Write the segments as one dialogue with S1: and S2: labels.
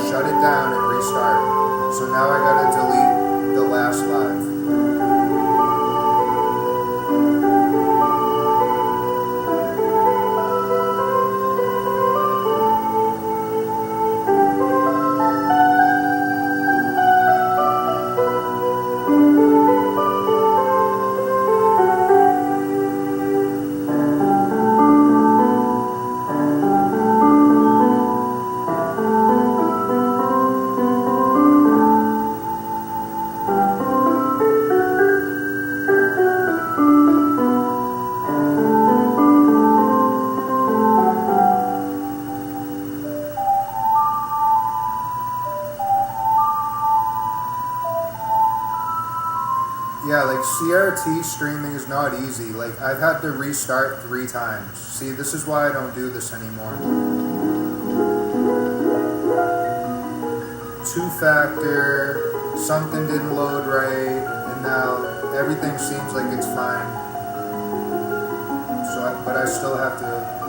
S1: shut it down and restart. So now I gotta delete the last live. Yeah, like CRT streaming is not easy. Like I've had to restart 3 times. See, this is why I don't do this anymore. 2-factor, something didn't load right, and now everything seems like it's fine. But I still have to.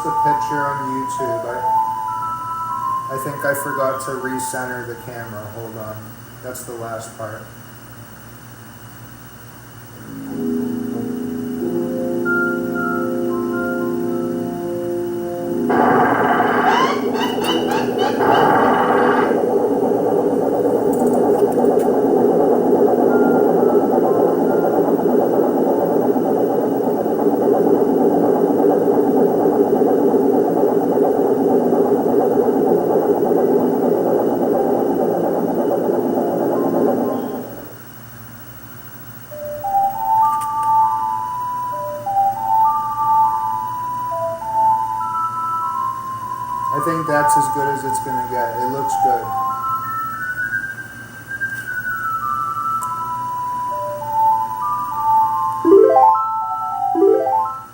S1: The picture on YouTube. I think I forgot to recenter the camera. Hold on. That's the last part. I think that's as good as it's gonna get. It looks good.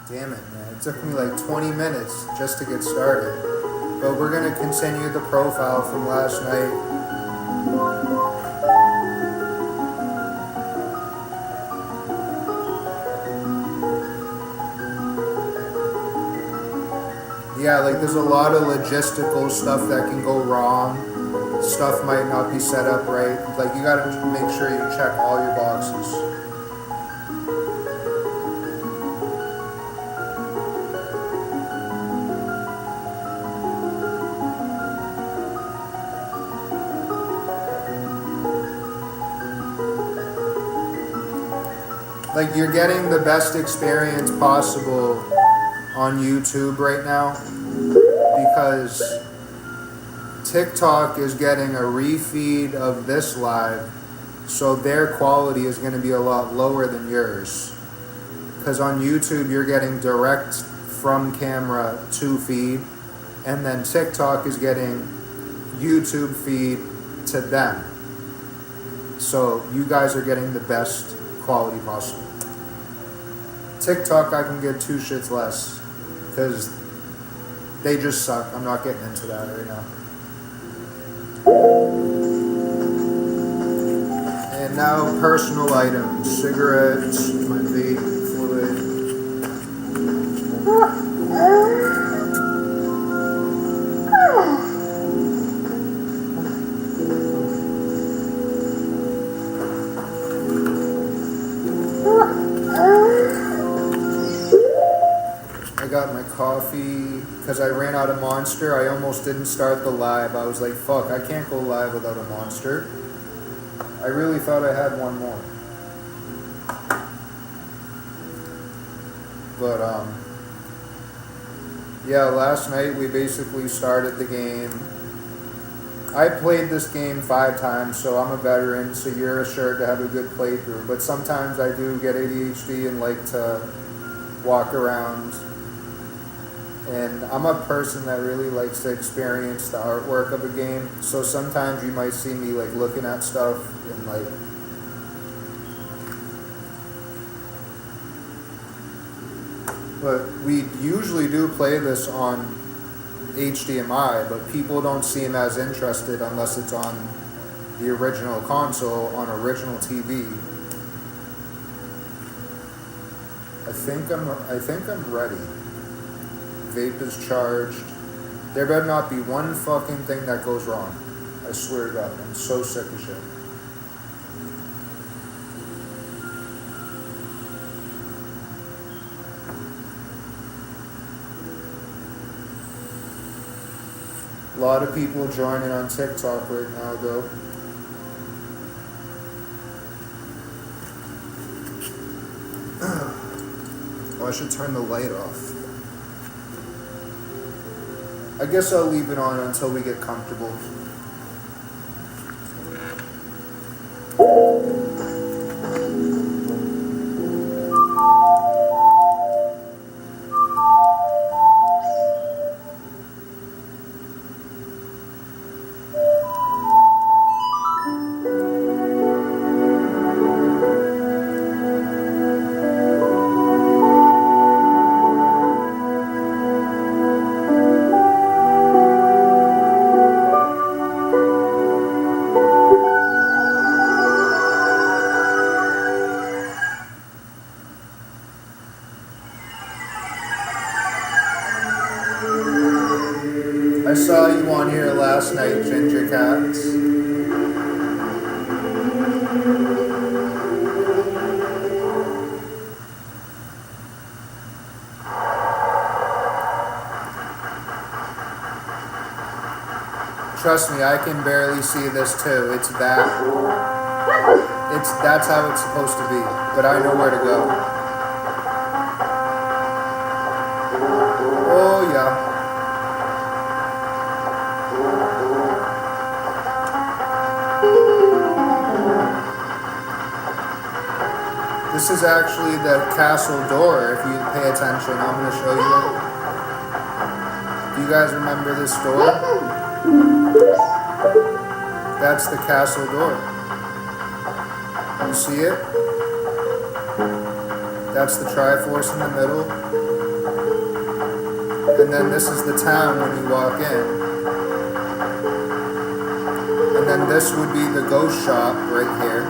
S1: Damn it, man. It took me like 20 minutes just to get started. But we're gonna continue the profile from last night. Yeah, like there's a lot of logistical stuff that can go wrong. Stuff might not be set up right. Like you gotta make sure you check all your boxes. Like you're getting the best experience possible on YouTube right now because TikTok is getting a refeed of this live, so their quality is going to be a lot lower than yours. Because on YouTube you're getting direct from camera to feed, and then TikTok is getting YouTube feed to them. So you guys are getting the best quality possible. TikTok I can give 2 shits less because they just suck. I'm not getting into that right now. And Now, personal items, cigarettes, my vape fluid. I got my coffee because I ran out of Monster. I almost didn't start the live. I was like, fuck, I can't go live without a Monster. I really thought I had one more. But, yeah, last night we basically started the game. I played this game 5 times, so I'm a veteran, so you're assured to have a good playthrough. But sometimes I do get ADHD and like to walk around. And I'm a person that really likes to experience the artwork of a game. So sometimes you might see me like looking at stuff and like but we usually do play this on HDMI, but people don't seem as interested unless it's on the original console on original TV. I think I'm ready. Vape is charged. There better not be one fucking thing that goes wrong. I swear to God, I'm so sick of shit. A lot of people joining on TikTok right now, though. Oh, I should turn the light off. I guess I'll leave it on until we get comfortable. I saw you on here last night, Ginger Cats. Trust me, I can barely see this too. That's how it's supposed to be. But I know where to go. Oh yeah. This is actually the castle door, if you pay attention. I'm going to show you. Do you guys remember this door? That's the castle door. You see it? That's the Triforce in the middle. And then this is the town when you walk in. And then this would be the ghost shop right here.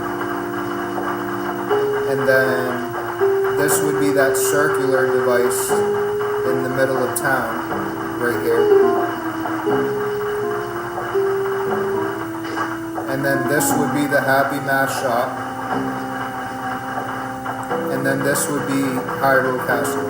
S1: And then this would be that circular device in the middle of town, right here. And then this would be the Happy Mask shop. And then this would be Hyrule Castle.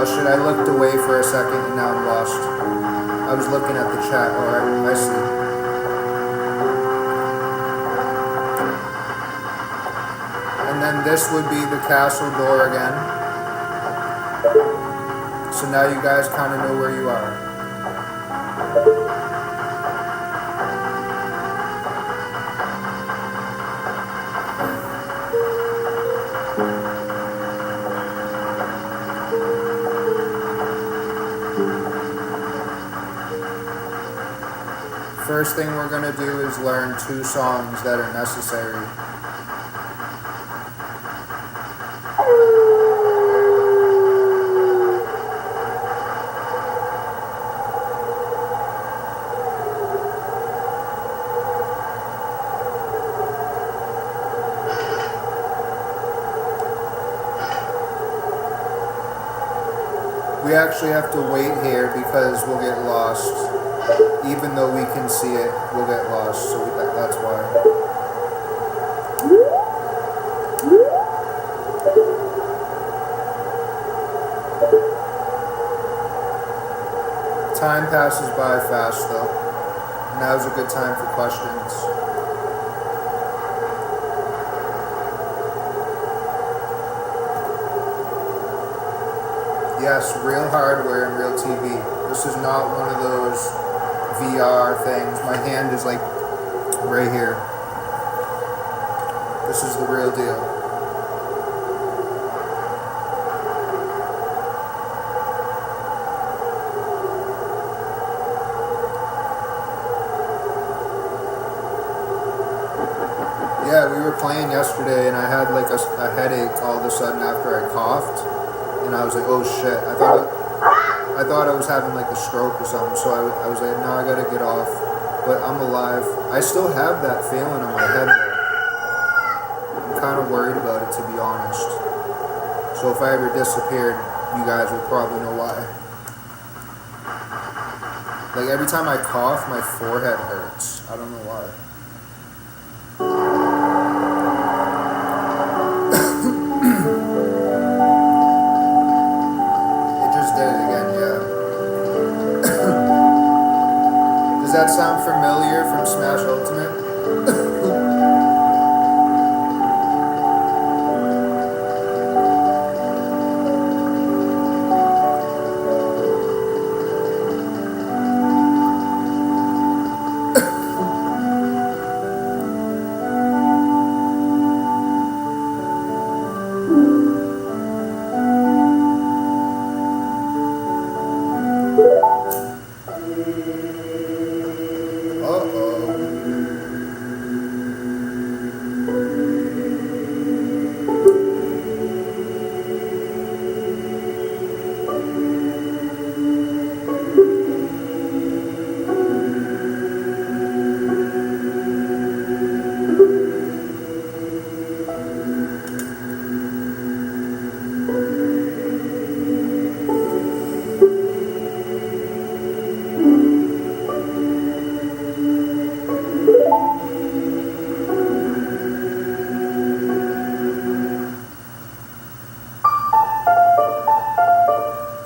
S1: Shit, I looked away for a second and now I'm lost. I was looking at the chat. Alright, I see. And then this would be the castle door again. So now you guys kind of know where you are. first thing we're gonna do is learn 2 songs that are necessary. We actually have to wait here because we'll get lost. Even though we can see it, we'll get lost, so that's why. Time passes by fast though. Now's a good time for questions. Yes, real hardware and real TV. This is not one of those VR things. My hand is like right here. This is the real deal. Yeah, we were playing yesterday and I had like a headache all of a sudden after I coughed. And I was like, oh shit, I thought I was having like a stroke or something, so I was like, no, I gotta get off, but I'm alive. I still have that feeling in my head though. I'm kind of worried about it, to be honest. So if I ever disappeared, you guys would probably know why. Like every time I cough, my forehead hurts. I don't know why. Does that sound familiar from Smash Ultimate?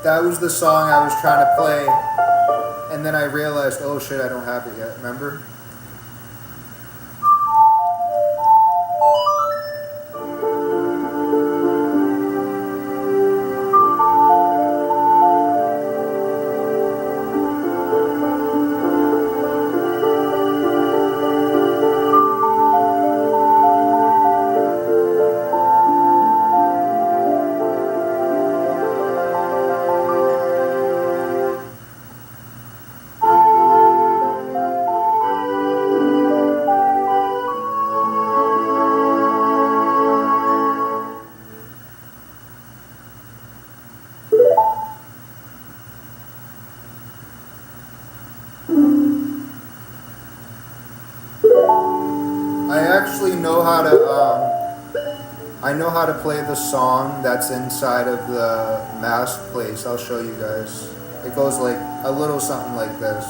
S1: That was the song I was trying to play, and then I realized, oh shit, I don't have it yet, remember? I actually know how to, I know how to play the song that's inside of the mask place. I'll show you guys. It goes like a little something like this.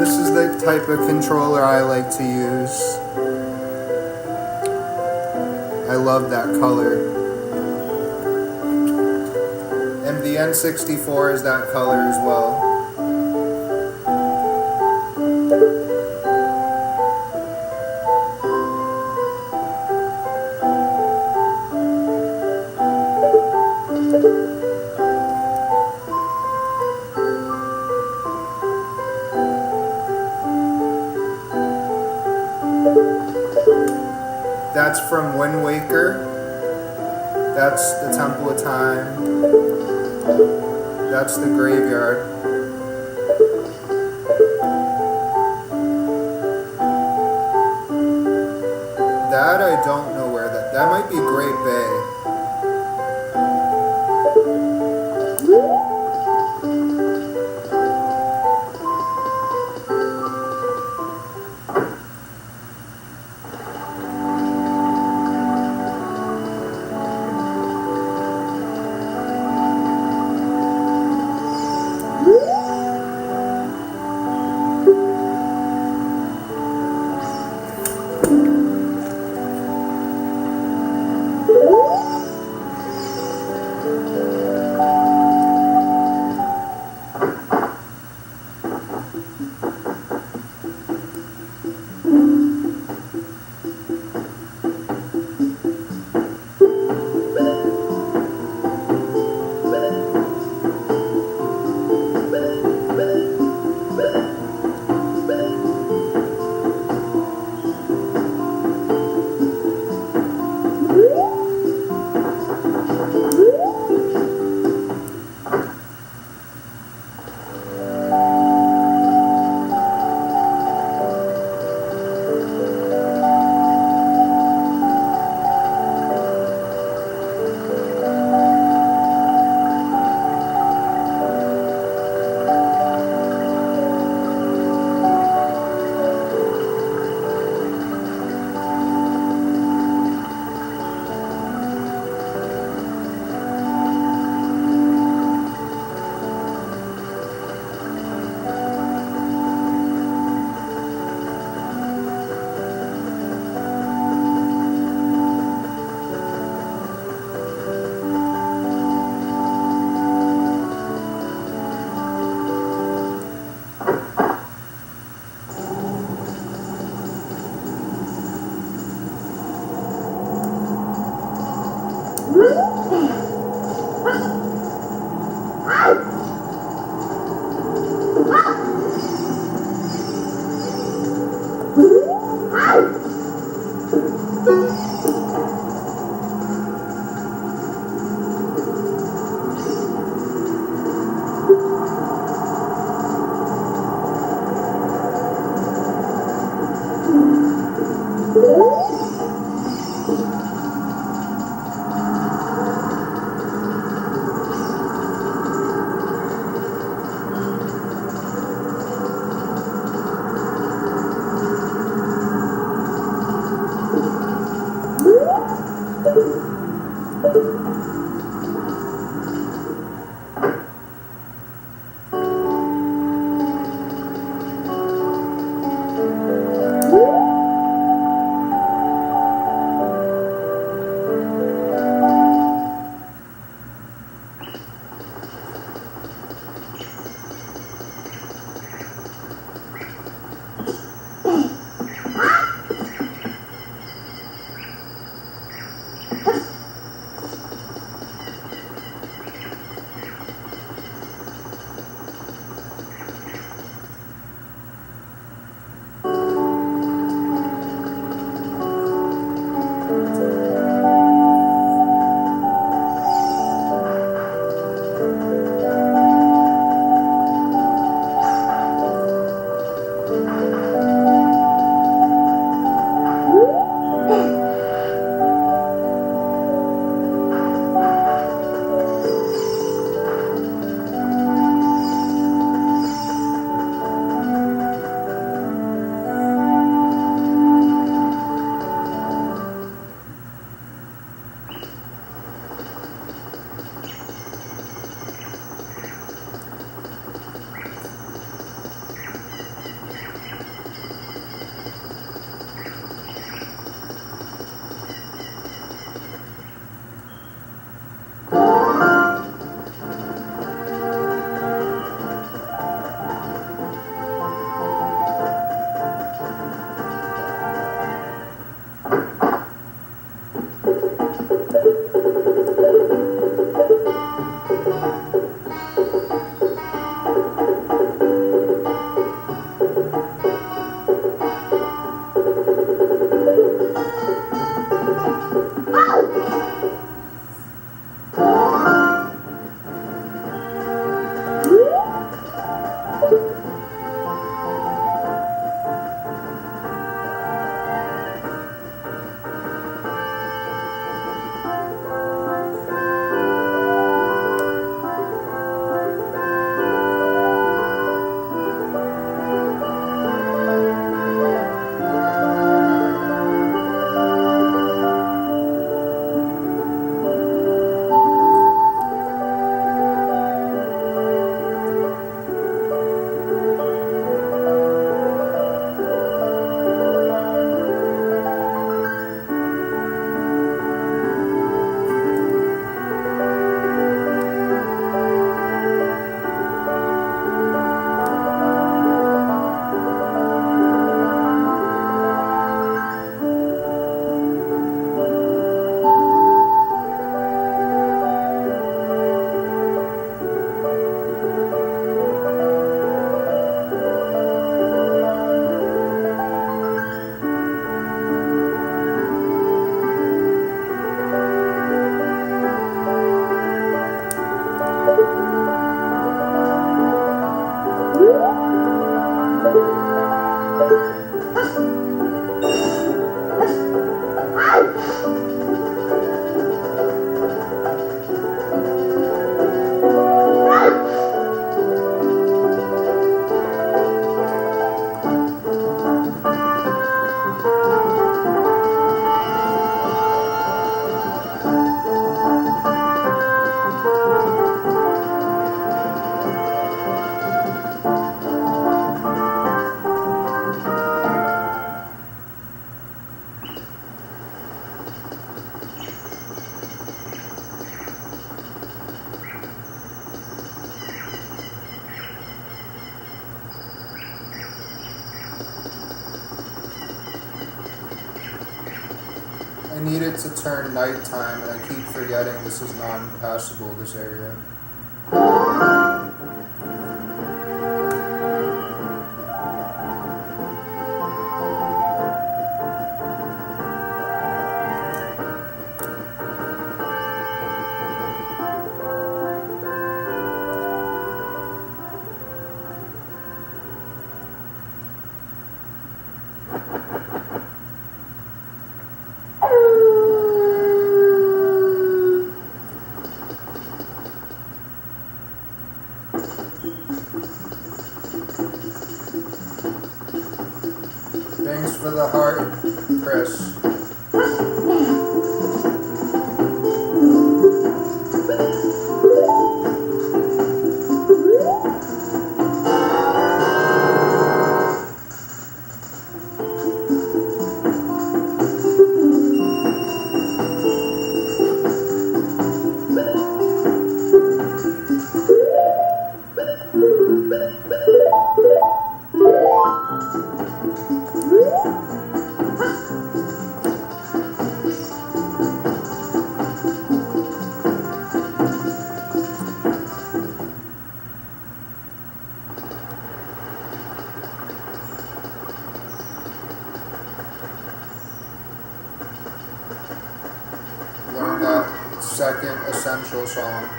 S1: This is the type of controller I like to use. I love that color. And the N64 is that color as well. That's from Wind Waker. That's the Temple of Time. That's the Graveyard. That I don't know where that might be Great Bay. I need it to turn nighttime, and I keep forgetting this is non-passable, this area. Thanks for the heart, Chris. Learn that second essential song.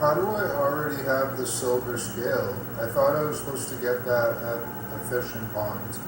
S1: How do I already have the silver scale? I thought I was supposed to get that at the fishing pond.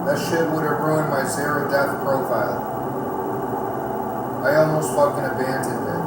S1: That shit would have ruined my zero death profile. I almost fucking abandoned it.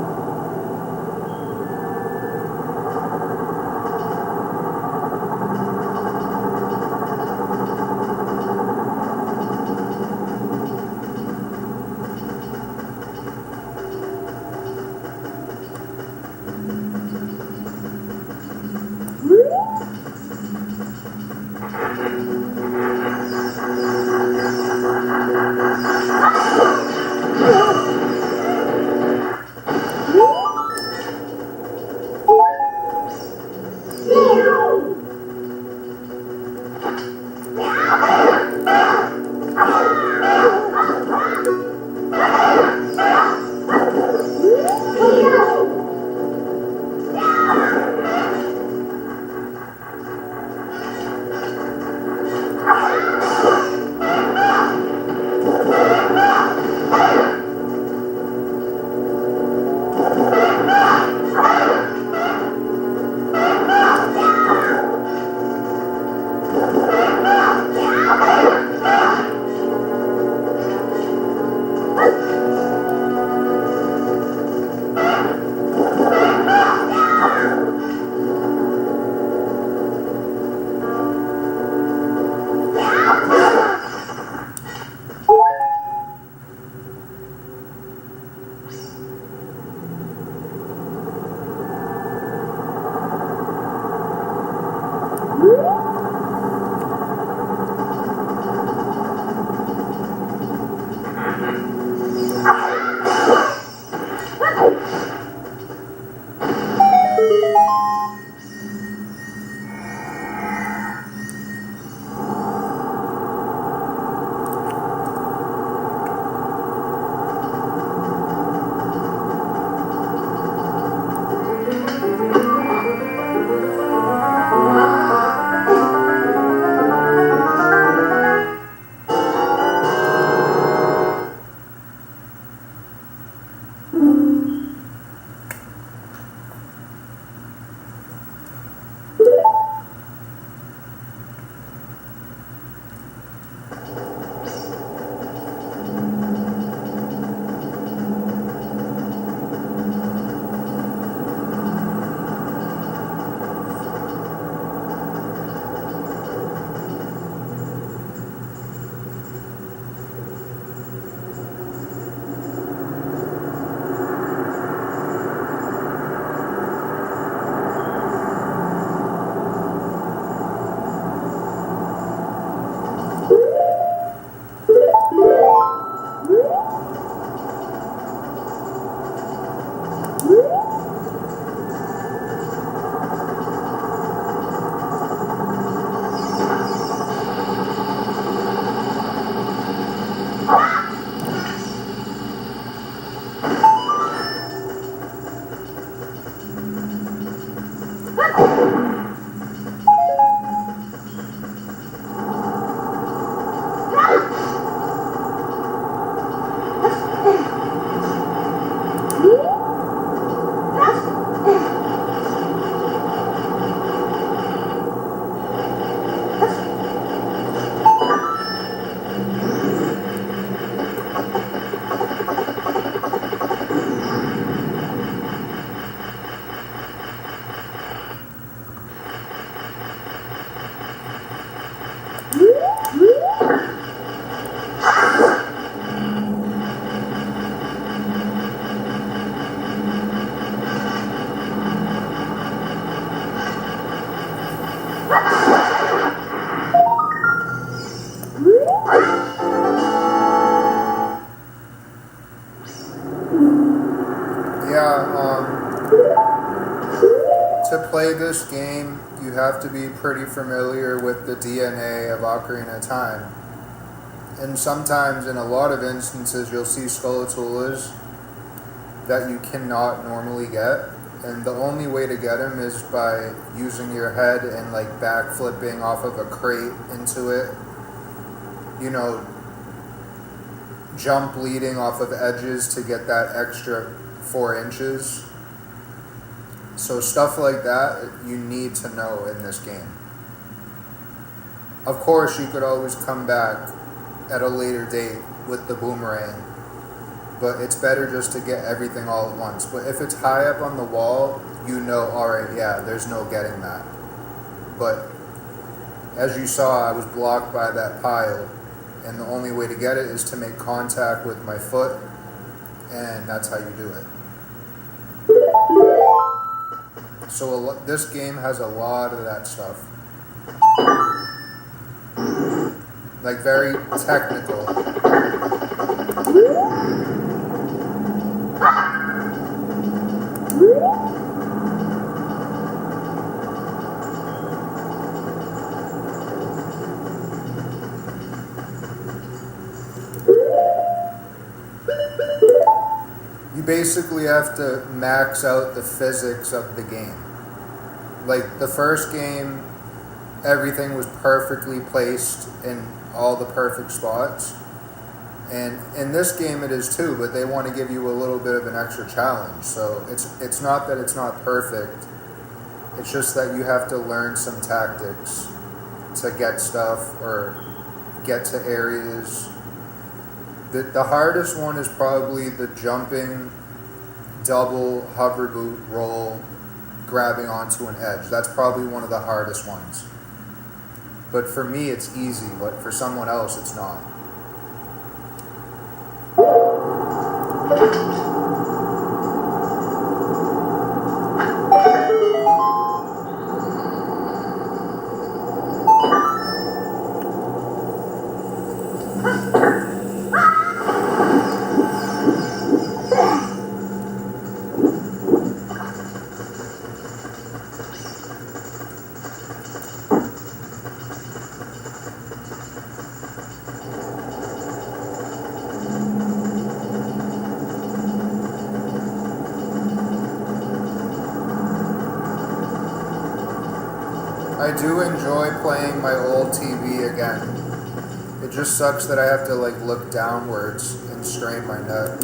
S1: To play this game, you have to be pretty familiar with the DNA of Ocarina of Time. And sometimes, in a lot of instances, you'll see Skullatulas that you cannot normally get. And the only way to get them is by using your head and like backflipping off of a crate into it. You know, jump leading off of edges to get that extra 4 inches. So stuff like that you need to know in this game. Of course, you could always come back at a later date with the boomerang, but it's better just to get everything all at once. But if it's high up on the wall, you know, alright, yeah, there's no getting that. But as you saw, I was blocked by that pile, and the only way to get it is to make contact with my foot, and that's how you do it. So this game has a lot of that stuff. Like very technical. You basically have to max out the physics of the game. Like the first game, everything was perfectly placed in all the perfect spots. And in this game it is too, but they want to give you a little bit of an extra challenge. So it's not that it's not perfect. It's just that you have to learn some tactics to get stuff or get to areas. The hardest one is probably the jumping, double hover boot roll, grabbing onto an edge. That's probably one of the hardest ones. But for me, it's easy, but for someone else, it's not. I do enjoy playing my old TV again. It just sucks that I have to like look downwards and strain my neck.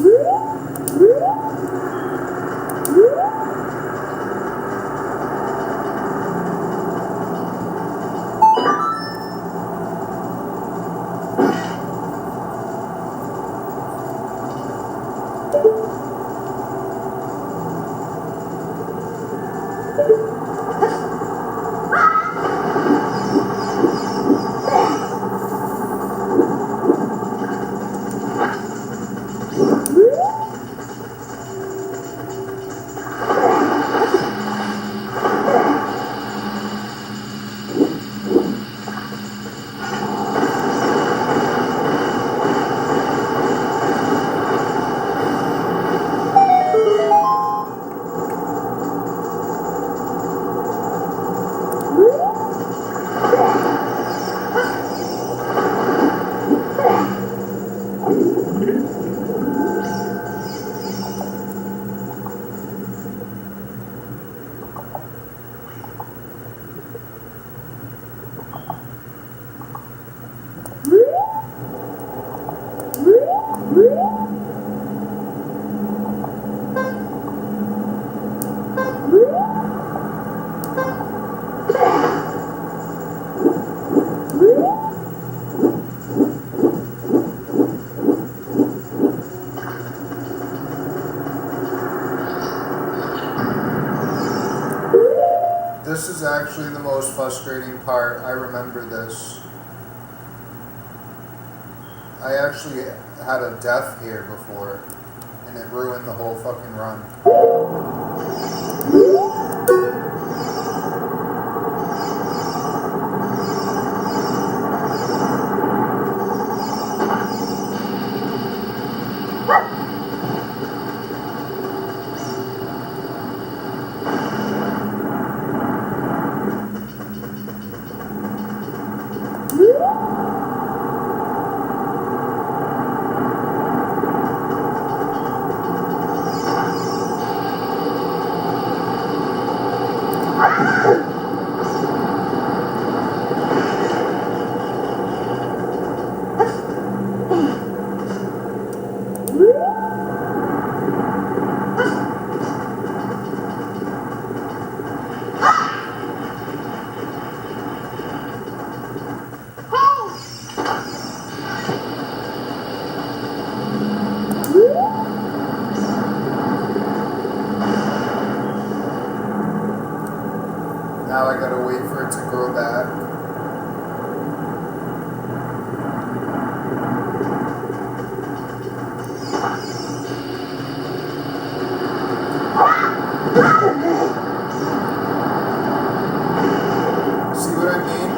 S1: is actually the most frustrating part. I remember this. I actually had a death here before, and it ruined the whole fucking run. Now I gotta wait for it to grow back. See what I mean?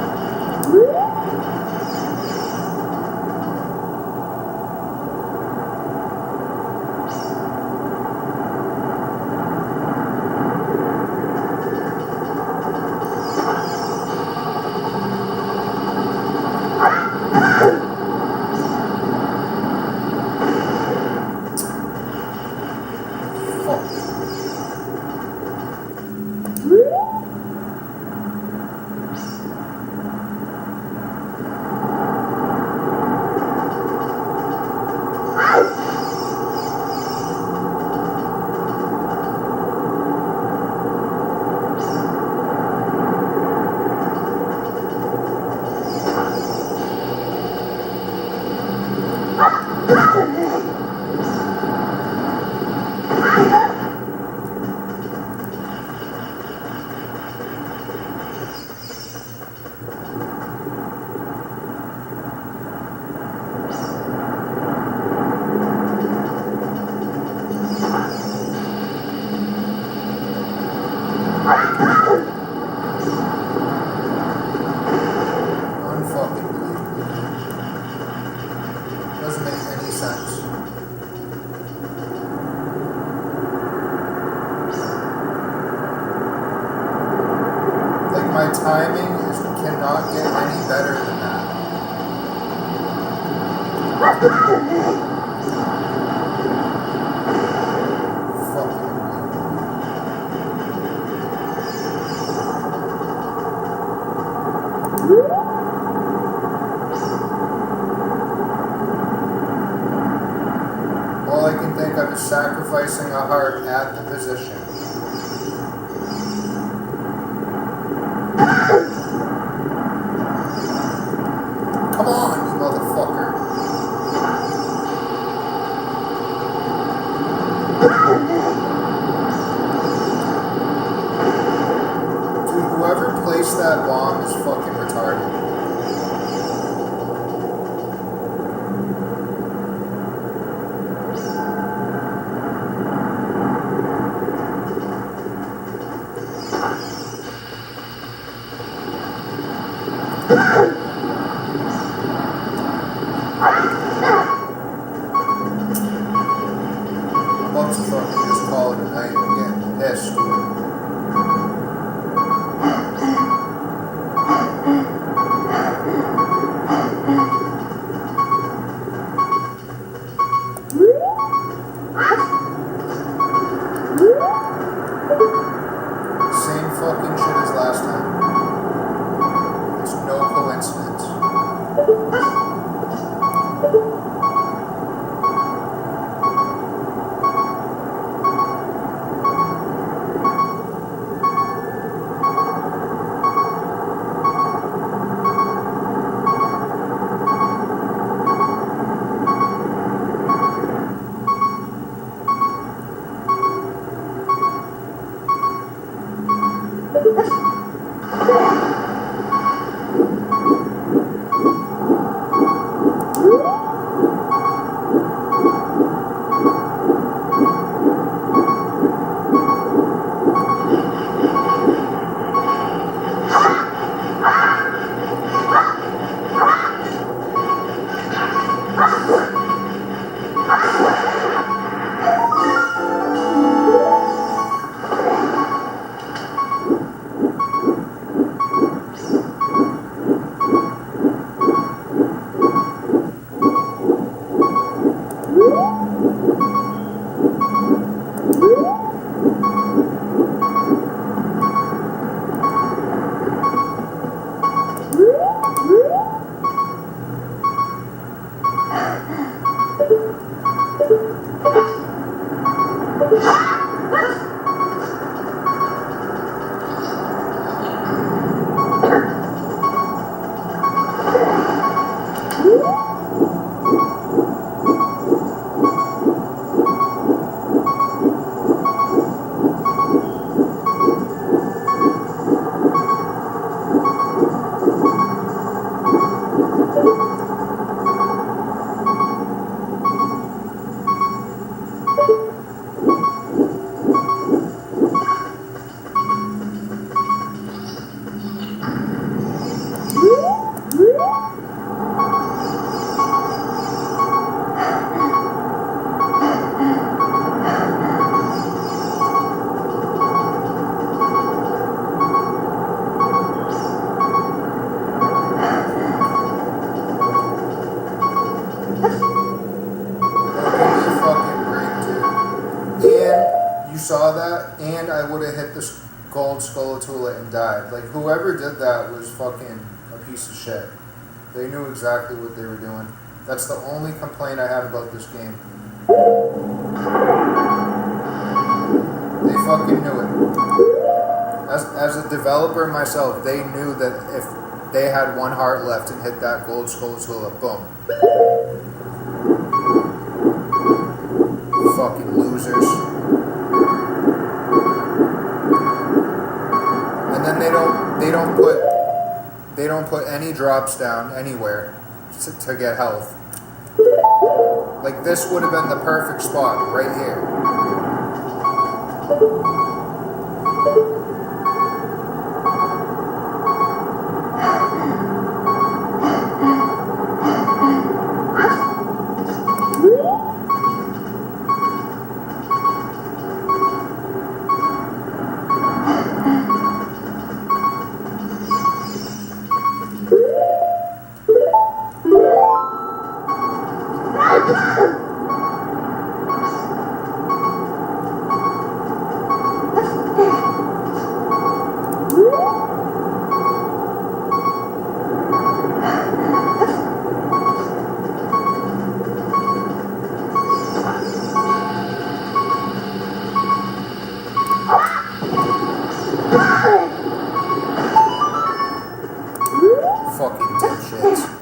S1: Doesn't make any sense. Like, my timing cannot get any better than that. All I can think of is sacrificing a heart at the position. Come on, you motherfucker. Dude, whoever placed that bomb is fucking retarded. and I would have hit this gold Skulltula and died. Like, whoever did that was fucking a piece of shit. They knew exactly what they were doing. That's the only complaint I have about this game. They fucking knew it. As a developer myself, they knew that if they had one heart left and hit that gold Skulltula, boom. Fucking losers. And then they don't put any drops down anywhere to get health. Like, this would have been the perfect spot right here. Fucking dipshits.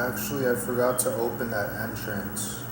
S1: actually, I forgot to open that entrance.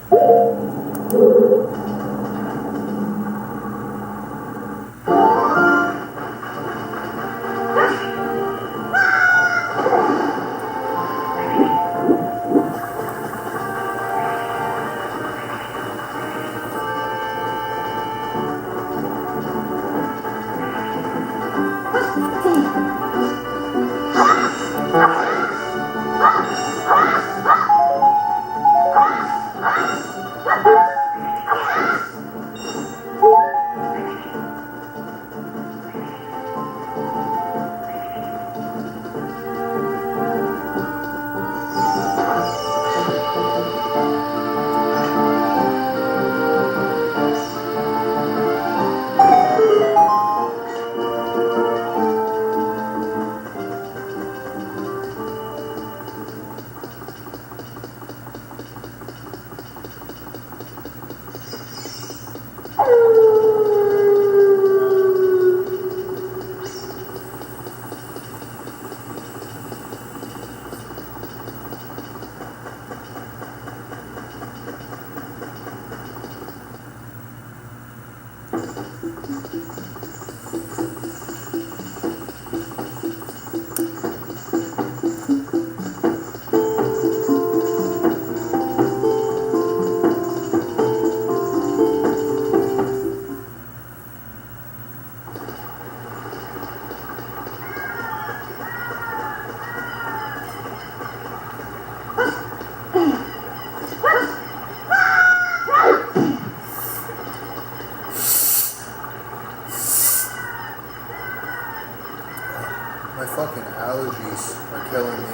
S1: My fucking allergies are killing me.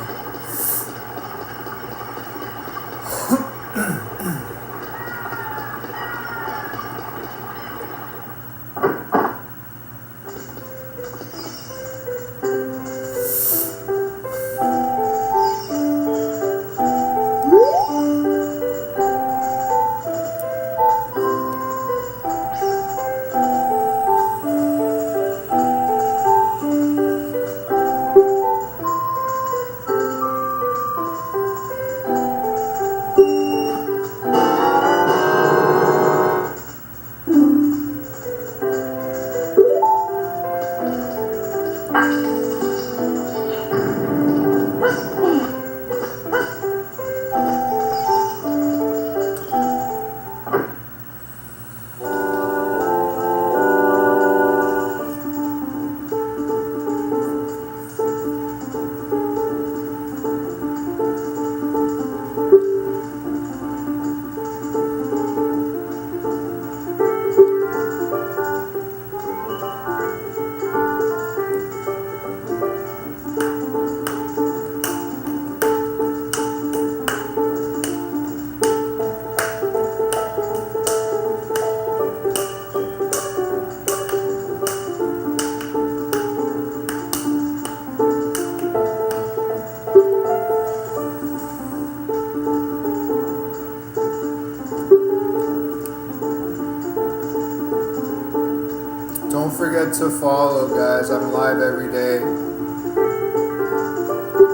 S1: Don't forget to follow, guys. I'm live every day.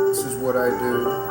S1: This is what I do.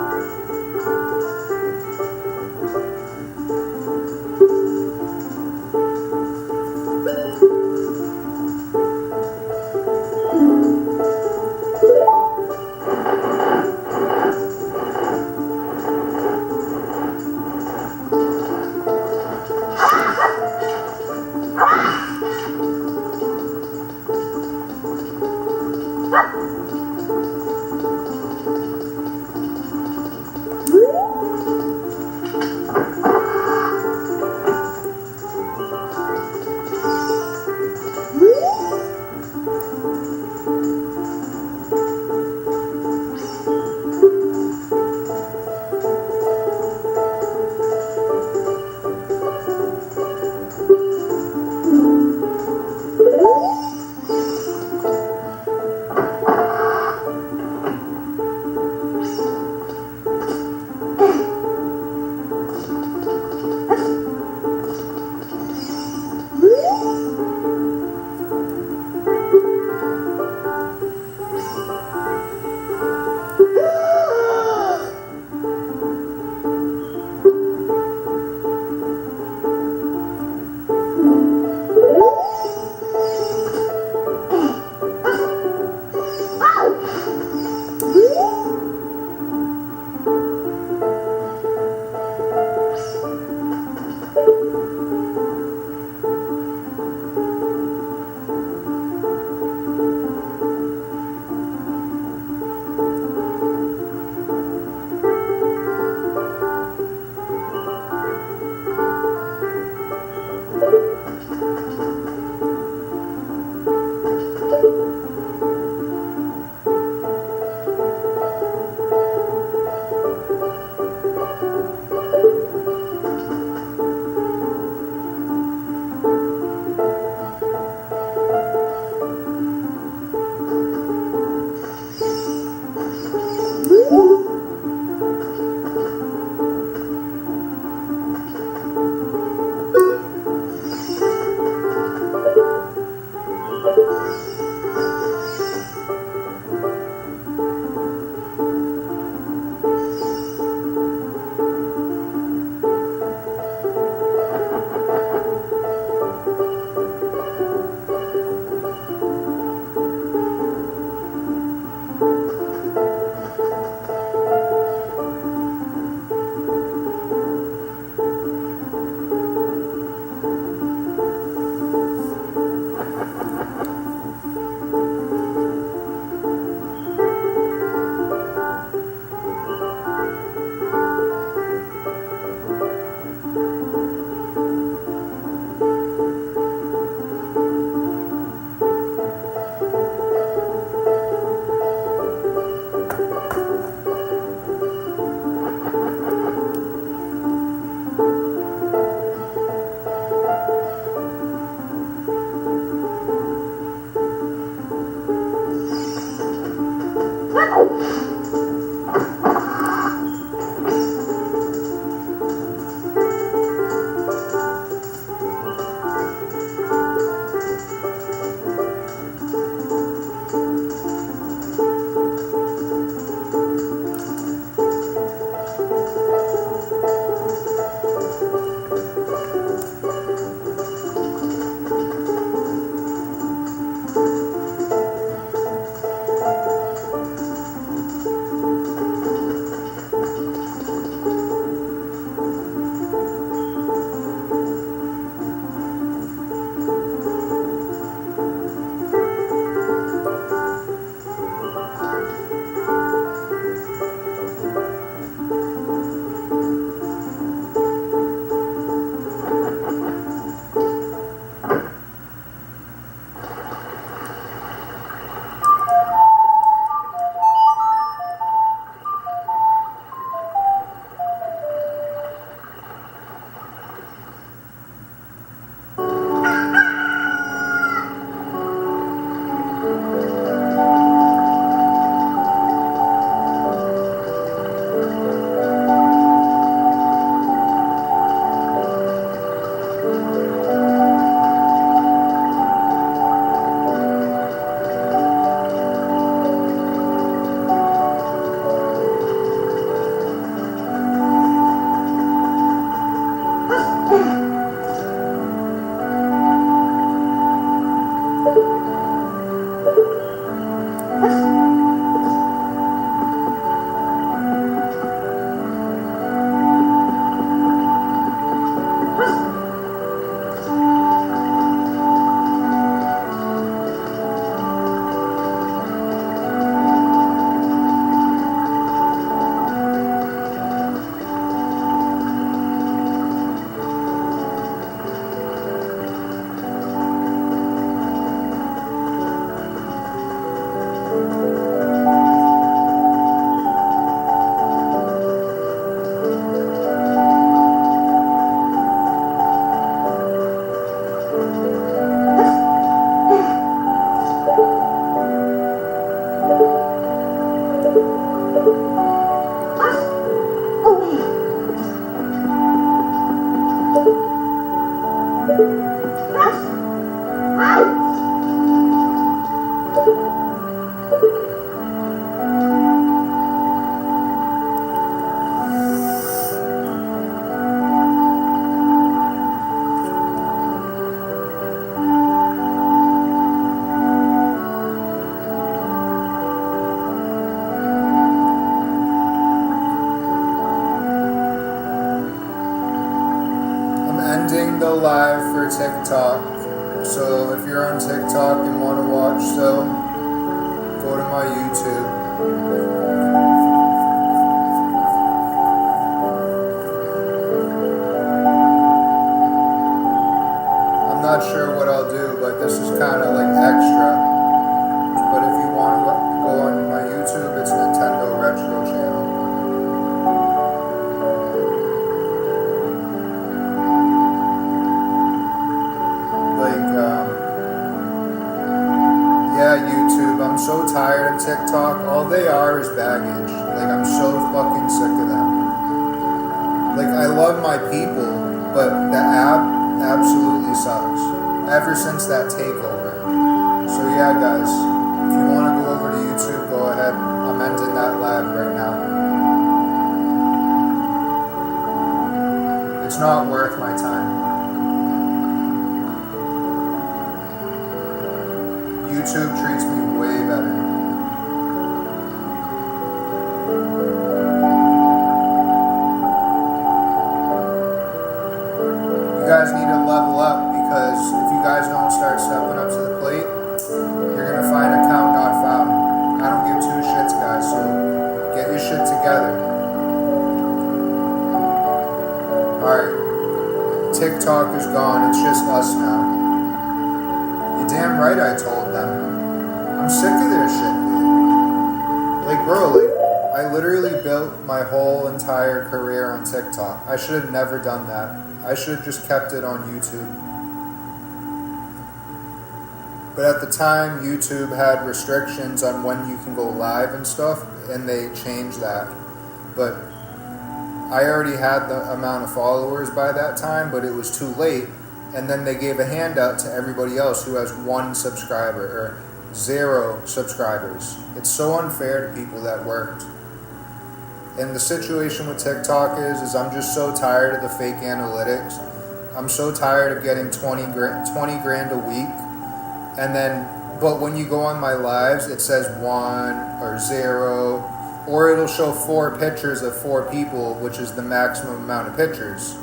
S1: still live for TikTok. So if you're on TikTok and want to watch still, go to my YouTube. I'm not sure what I'll do, but this is kind of like extra. But if you want to go on my YouTube, it's Nintendo Retro channel. Yeah, YouTube, I'm so tired of TikTok. All they are is baggage. Like, I'm so fucking sick of them. Like, I love my people, but the app absolutely sucks. Ever since that takeover. So yeah, guys, if you want to go over to YouTube, go ahead. I'm ending that live right now. It's not worth my time. YouTube treats me way better. You guys need to level up, because if you guys don't start stepping up to the plate, you're going to find account not found. I don't give two shits, guys, so get your shit together. Alright, TikTok is gone, it's just us now. Damn right I told them. I'm sick of their shit, dude. Like, bro, like, I literally built my whole entire career on TikTok. I should have never done that. I should have just kept it on YouTube. But at the time, YouTube had restrictions on when you can go live and stuff, and they changed that. But I already had the amount of followers by that time, but it was too late. And then they gave a handout to everybody else who has 1 subscriber or 0 subscribers. It's so unfair to people that worked. And the situation with TikTok is I'm just so tired of the fake analytics. I'm so tired of getting 20 grand a week. And then, but when you go on my lives, it says 1 or 0, or it'll show 4 pictures of 4 people, which is the maximum amount of pictures.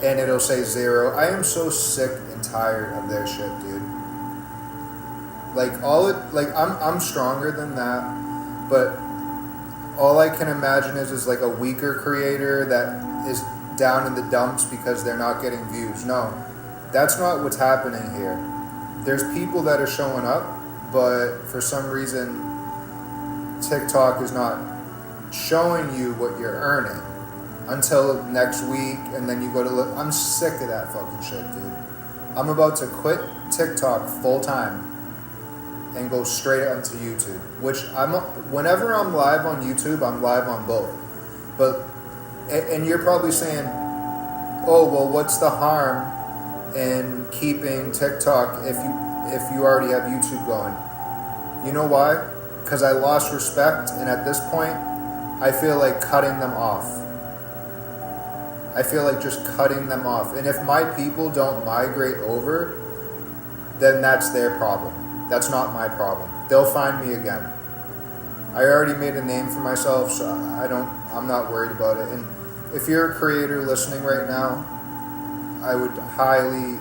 S1: And it'll say 0. I am so sick and tired of their shit, dude. Like, I'm stronger than that, but all I can imagine is like a weaker creator that is down in the dumps because they're not getting views. No, that's not what's happening here. There's people that are showing up, but for some reason, TikTok is not showing you what you're earning until next week, and then you go to look. I'm sick of that fucking shit, dude. I'm about to quit TikTok full time and go straight onto YouTube, which whenever I'm live on YouTube, I'm live on both. But, and you're probably saying, oh, well, what's the harm in keeping TikTok if you already have YouTube going? You know why? Because I lost respect, and at this point, I feel like cutting them off. I feel like just cutting them off. And if my people don't migrate over, then that's their problem. That's not my problem. They'll find me again. I already made a name for myself, so I'm not worried about it. And if you're a creator listening right now, I would highly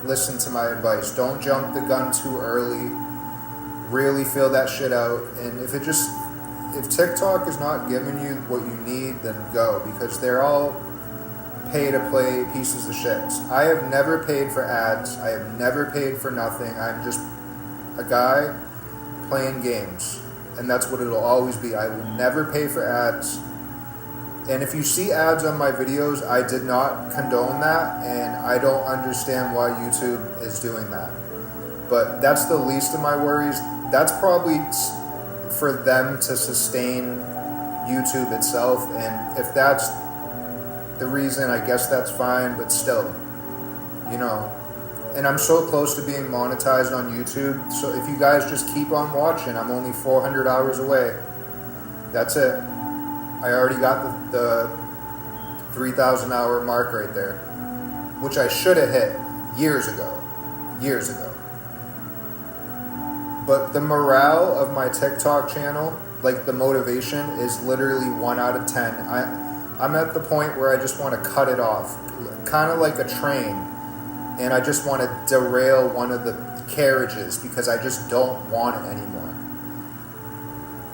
S1: listen to my advice. Don't jump the gun too early. Really feel that shit out. And if TikTok is not giving you what you need, then go, because they're all pay-to-play pieces of shit. I have never paid for ads. I have never paid for nothing. I'm just a guy playing games, and that's what it'll always be. I will never pay for ads. And if you see ads on my videos, I did not condone that, and I don't understand why YouTube is doing that. But that's the least of my worries. That's probably for them to sustain YouTube itself, and if that's the reason, I guess that's fine, but still, you know. And I'm so close to being monetized on YouTube, so if you guys just keep on watching, I'm only 400 hours away. That's it. I already got the 3,000 hour mark right there, which I should have hit years ago. But the morale of my TikTok channel, like the motivation, is literally 1 out of 10. I'm at the point where I just want to cut it off, kind of like a train, and I just want to derail one of the carriages because I just don't want it anymore.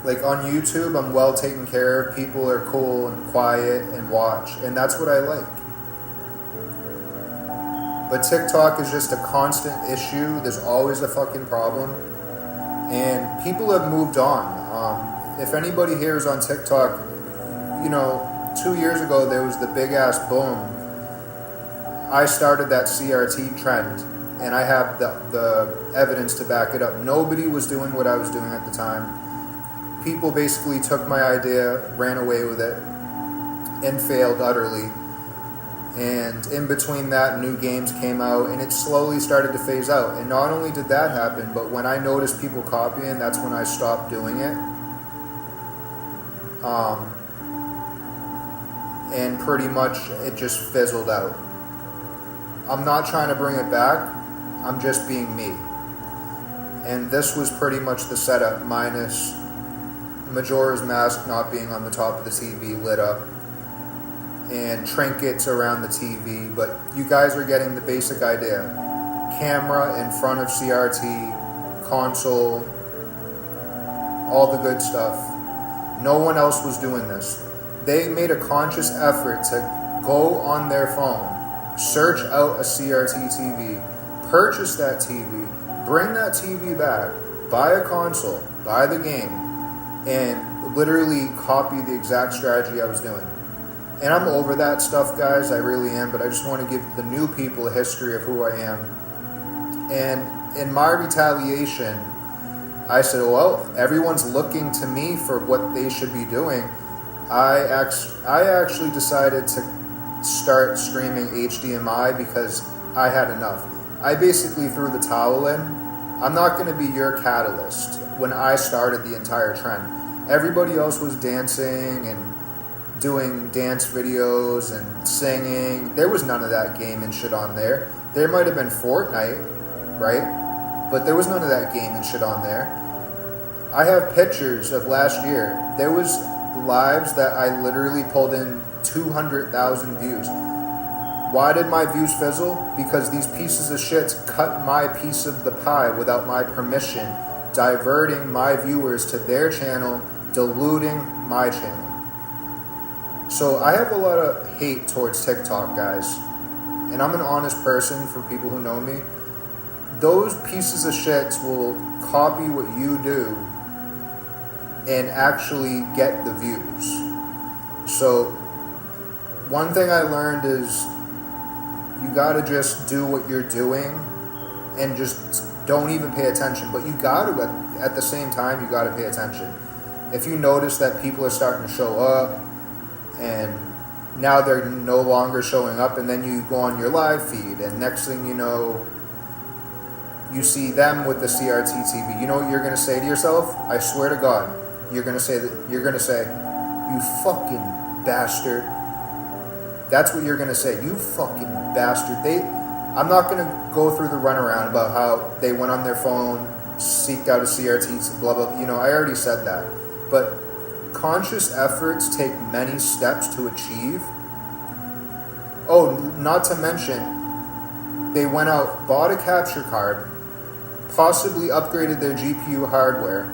S1: Like on YouTube, I'm well taken care of. People are cool and quiet and watch, and that's what I like. But TikTok is just a constant issue. There's always a fucking problem, and people have moved on. If anybody here is on TikTok, 2 years ago there was the big ass boom. I started that CRT trend, and I have the evidence to back it up. Nobody was doing what I was doing at the time. People basically took my idea, ran away with it, and failed utterly. And in between that, new games came out, and it slowly started to phase out. And not only did that happen, but when I noticed people copying, that's when I stopped doing it. And pretty much it just fizzled out. I'm not trying to bring it back. I'm just being me. And this was pretty much the setup, minus Majora's Mask not being on the top of the TV lit up, and trinkets around the TV, but you guys are getting the basic idea. Camera in front of CRT, console, all the good stuff. No one else was doing this. They made a conscious effort to go on their phone, search out a CRT TV, purchase that TV, bring that TV back, buy a console, buy the game, and literally copy the exact strategy I was doing. And I'm over that stuff, guys, I really am, but I just want to give the new people a history of who I am. And in my retaliation, I said, well, everyone's looking to me for what they should be doing. I actually decided to start streaming HDMI because I had enough. I basically threw the towel in. I'm not going to be your catalyst when I started the entire trend. Everybody else was dancing and doing dance videos and singing. There was none of that game and shit on there. There might have been Fortnite, right? But there was none of that game and shit on there. I have pictures of last year. There was lives that I literally pulled in 200,000 views. Why did my views fizzle? Because these pieces of shit cut my piece of the pie without my permission, diverting my viewers to their channel, diluting my channel. So I have a lot of hate towards TikTok, guys. And I'm an honest person for people who know me. Those pieces of shit will copy what you do and actually get the views. So one thing I learned is you gotta just do what you're doing and just don't even pay attention. But you gotta, at the same time, you gotta pay attention. If you notice that people are starting to show up and now they're no longer showing up, and then you go on your live feed and next thing you know, you see them with the CRT TV. You know what you're gonna say to yourself? I swear to God, you're gonna say, you fucking bastard. That's what you're gonna say. You fucking bastard. I'm not gonna go through the runaround about how they went on their phone, seeked out a CRT, blah blah. I already said that. But conscious efforts take many steps to achieve. Oh, not to mention, they went out, bought a capture card, possibly upgraded their GPU hardware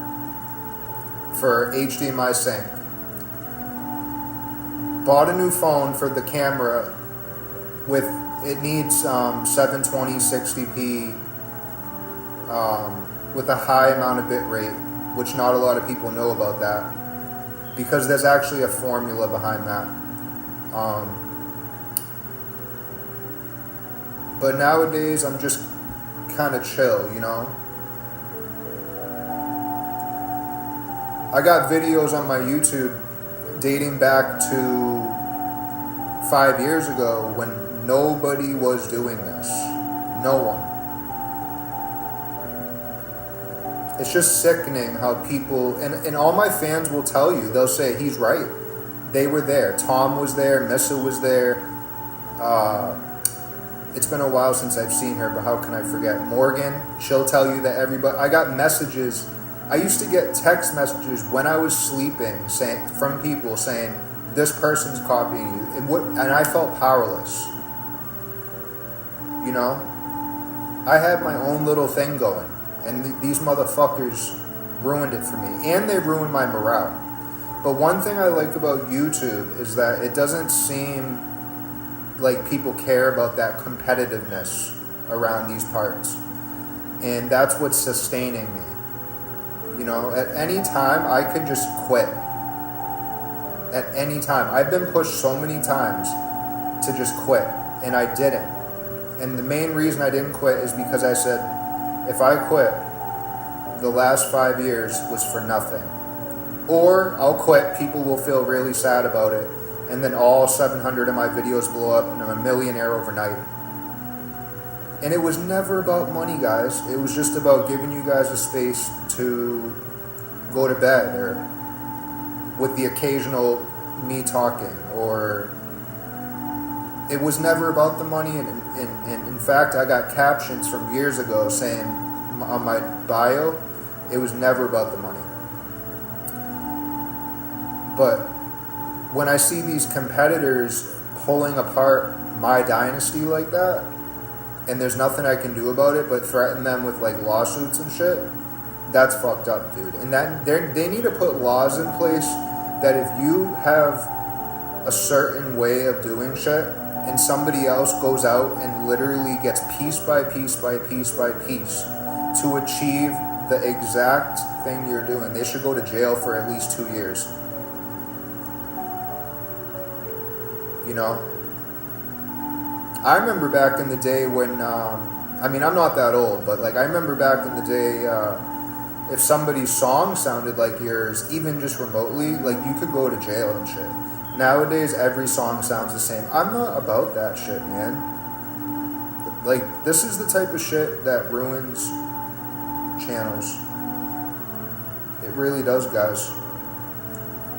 S1: for HDMI sync, bought a new phone for the camera with, it needs 720 60p with a high amount of bit rate, which not a lot of people know about that, because there's actually a formula behind that. But nowadays I'm just kind of chill, I got videos on my YouTube dating back to 5 years ago when nobody was doing this. No one. It's just sickening how people, and all my fans will tell you, they'll say, he's right. They were there. Tom was there. Missa was there. It's been a while since I've seen her, but how can I forget? Morgan, she'll tell you that everybody, I got messages. I used to get text messages when I was sleeping from people saying, this person's copying you. And I felt powerless. You know? I had my own little thing going, and these motherfuckers ruined it for me, and they ruined my morale. But one thing I like about YouTube is that it doesn't seem like people care about that competitiveness around these parts, and that's what's sustaining me. You know, at any time I could just quit. At any time. I've been pushed so many times to just quit, and I didn't. And the main reason I didn't quit is because I said, if I quit, the last 5 years was for nothing. Or I'll quit, people will feel really sad about it, and then all 700 of my videos blow up and I'm a millionaire overnight. And it was never about money, guys. It was just about giving you guys a space to go to bed, or with the occasional me talking, or it was never about the money. And in fact, I got captions from years ago saying on my bio, it was never about the money. But when I see these competitors pulling apart my dynasty like that, and there's nothing I can do about it but threaten them with like lawsuits and shit, that's fucked up, dude. And that they need to put laws in place that if you have a certain way of doing shit and somebody else goes out and literally gets piece by piece by piece by piece to achieve the exact thing you're doing, they should go to jail for at least 2 years. You know? I remember back in the day when, I mean, I'm not that old, but like I remember back in the day, if somebody's song sounded like yours, even just remotely, like you could go to jail and shit. Nowadays, every song sounds the same. I'm not about that shit, man. Like, this is the type of shit that ruins channels. It really does, guys.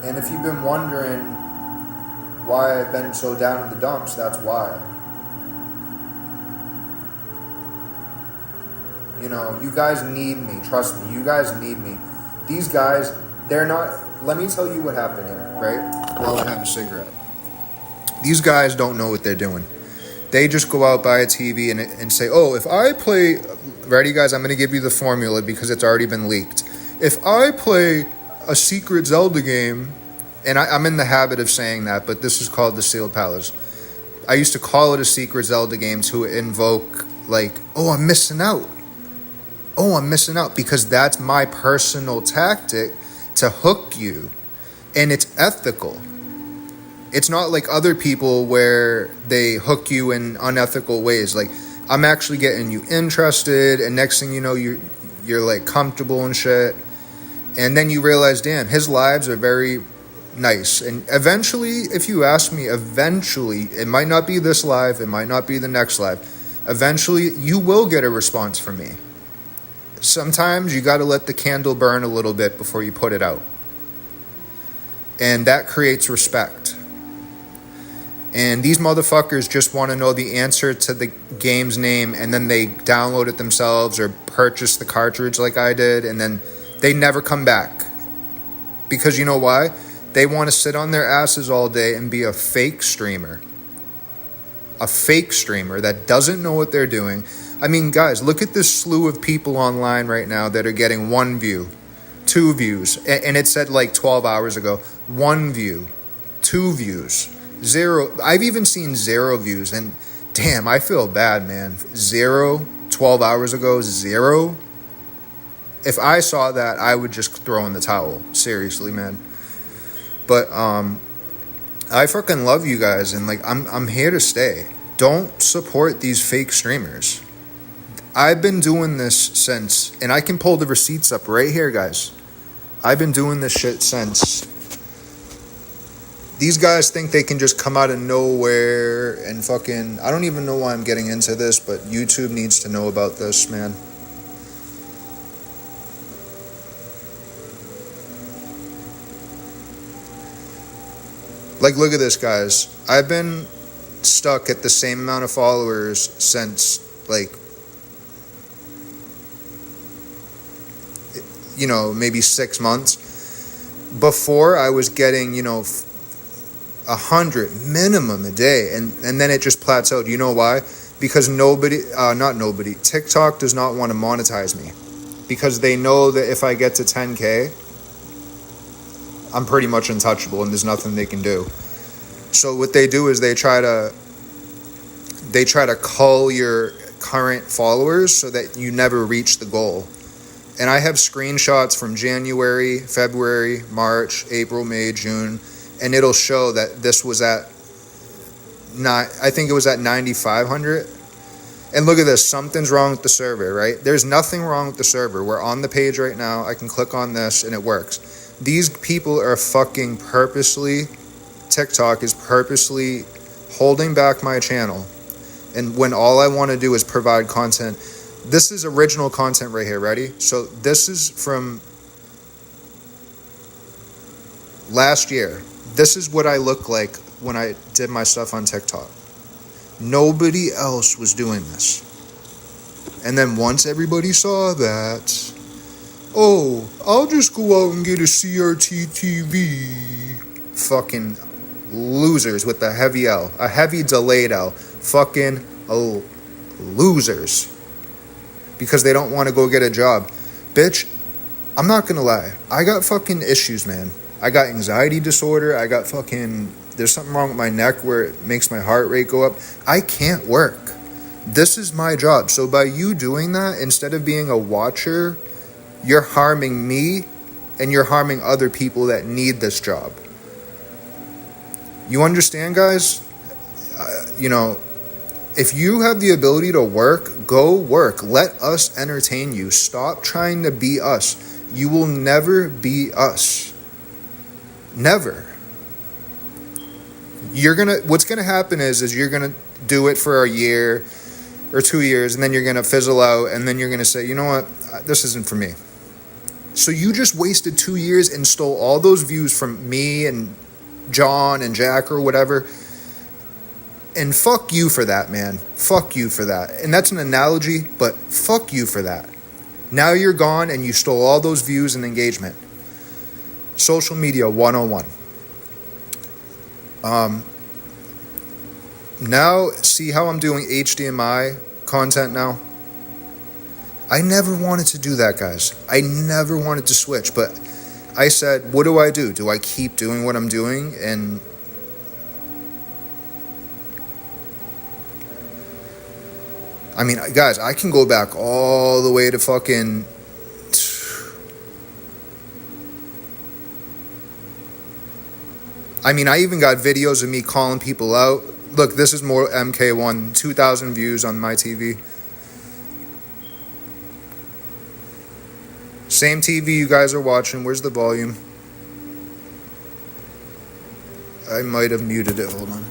S1: And if you've been wondering why I've been so down in the dumps, that's why. You know, you guys need me. Trust me, you guys need me. These guys, they're not... Let me tell you what happened here, right? While I have a cigarette. These guys don't know what they're doing. They just go out, buy a TV, and say, oh, if I play... Ready, guys? I'm going to give you the formula because it's already been leaked. If I play a secret Zelda game, and I'm in the habit of saying that, but this is called the Sealed Palace. I used to call it a secret Zelda game to invoke, like, oh, I'm missing out. Oh, I'm missing out, because that's my personal tactic to hook you. And it's ethical. It's not like other people where they hook you in unethical ways. Like, I'm actually getting you interested, and next thing you know, you're like comfortable and shit. And then you realize, damn, his lives are very nice. And eventually, if you ask me, eventually, it might not be this live, it might not be the next live. Eventually, you will get a response from me. Sometimes you got to let the candle burn a little bit before you put it out. And that creates respect. And these motherfuckers just want to know the answer to the game's name, and then they download it themselves or purchase the cartridge like I did, and then they never come back. Because you know why? They want to sit on their asses all day and be a fake streamer. A fake streamer that doesn't know what they're doing. I mean, guys, look at this slew of people online right now that are getting 1 view, 2 views. And it said like 12 hours ago, 1 view, 2 views, 0. I've even seen 0 views. And damn, I feel bad, man. 0, 12 hours ago, 0. If I saw that, I would just throw in the towel. Seriously, man. But I fucking love you guys, and like I'm here to stay. Don't support these fake streamers. I've been doing this since, and I can pull the receipts up right here, guys. I've been doing this shit since. These guys think they can just come out of nowhere and fucking... I don't even know why I'm getting into this, but YouTube needs to know about this, man. Like, look at this, guys. I've been stuck at the same amount of followers since, like, maybe 6 months. Before, I was getting, 100 minimum a day, and then it just plats out. You know why? Because TikTok does not want to monetize me, because they know that if I get to 10K, I'm pretty much untouchable and there's nothing they can do. So what they do is they try to cull your current followers so that you never reach the goal. And I have screenshots from January, February, March, April, May, June, and it'll show that this was at I think it was at 9,500. And look at this, something's wrong with the server, right? There's nothing wrong with the server. We're on the page right now. I can click on this and it works. These people are TikTok is purposely holding back my channel. And when all I want to do is provide content. This is original content right here, ready? So this is from last year. This is what I look like when I did my stuff on TikTok. Nobody else was doing this. And then once everybody saw that, oh, I'll just go out and get a CRT TV. Fucking losers with a heavy L. A heavy delayed L. Fucking losers. Because they don't want to go get a job. Bitch, I'm not gonna lie. I got fucking issues, man. I got anxiety disorder. I got there's something wrong with my neck where it makes my heart rate go up. I can't work. This is my job. So by you doing that, instead of being a watcher, you're harming me and you're harming other people that need this job. You understand, guys? If you have the ability to work, go work. Let us entertain you. Stop trying to be us. You will never be us. Never. What's gonna happen is you're gonna do it for a year or 2 years, and then you're gonna fizzle out, and then you're gonna say, you know what, this isn't for me. So you just wasted 2 years and stole all those views from me and John and Jack or whatever. And fuck you for that, man. Fuck you for that. And that's an analogy, but fuck you for that. Now you're gone and you stole all those views and engagement. Social media 101. Now, see how I'm doing HDMI content now? I never wanted to do that, guys. I never wanted to switch, but I said, what do? Do I keep doing what I'm doing? And I mean, guys, I can go back all the way to fucking I even got videos of me calling people out. Look, this is more MK1, 2,000 views on my TV. Same TV you guys are watching. Where's the volume? I might have muted it. Hold on.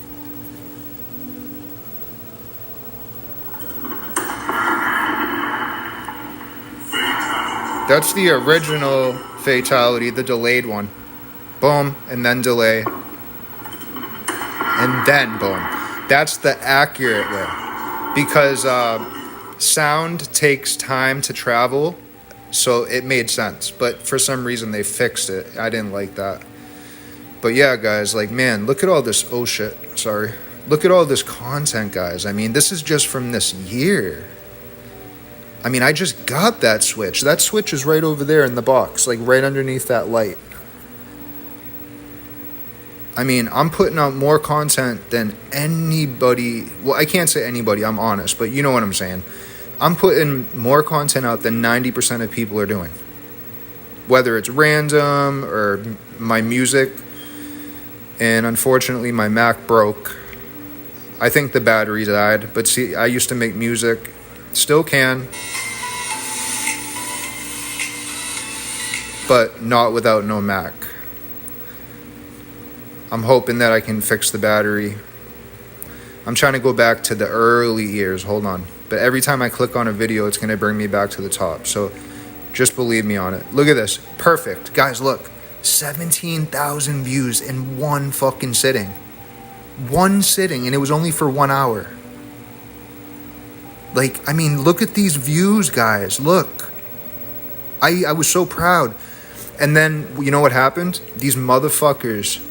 S1: That's the original fatality, the delayed one. Boom, and then delay. And then boom. That's the accurate way. Because sound takes time to travel, so it made sense. But for some reason they fixed it. I didn't like that. But yeah, guys, man, look at all this, oh shit, sorry. Look at all this content, guys. This is just from this year. I just got that Switch. That Switch is right over there in the box, right underneath that light. I'm putting out more content than anybody. Well, I can't say anybody, I'm honest, but you know what I'm saying. I'm putting more content out than 90% of people are doing. Whether it's random or my music. And unfortunately, my Mac broke. I think the battery died. But see, I used to make music. Still can. But not without no Mac. I'm hoping that I can fix the battery. I'm trying to go back to the early years. Hold on. But every time I click on a video, it's going to bring me back to the top. So just believe me on it. Look at this. Perfect. Guys, look. 17,000 views in one fucking sitting. One sitting. And it was only for 1 hour. Look at these views, guys. Look. I was so proud. And then, you know what happened? These motherfuckers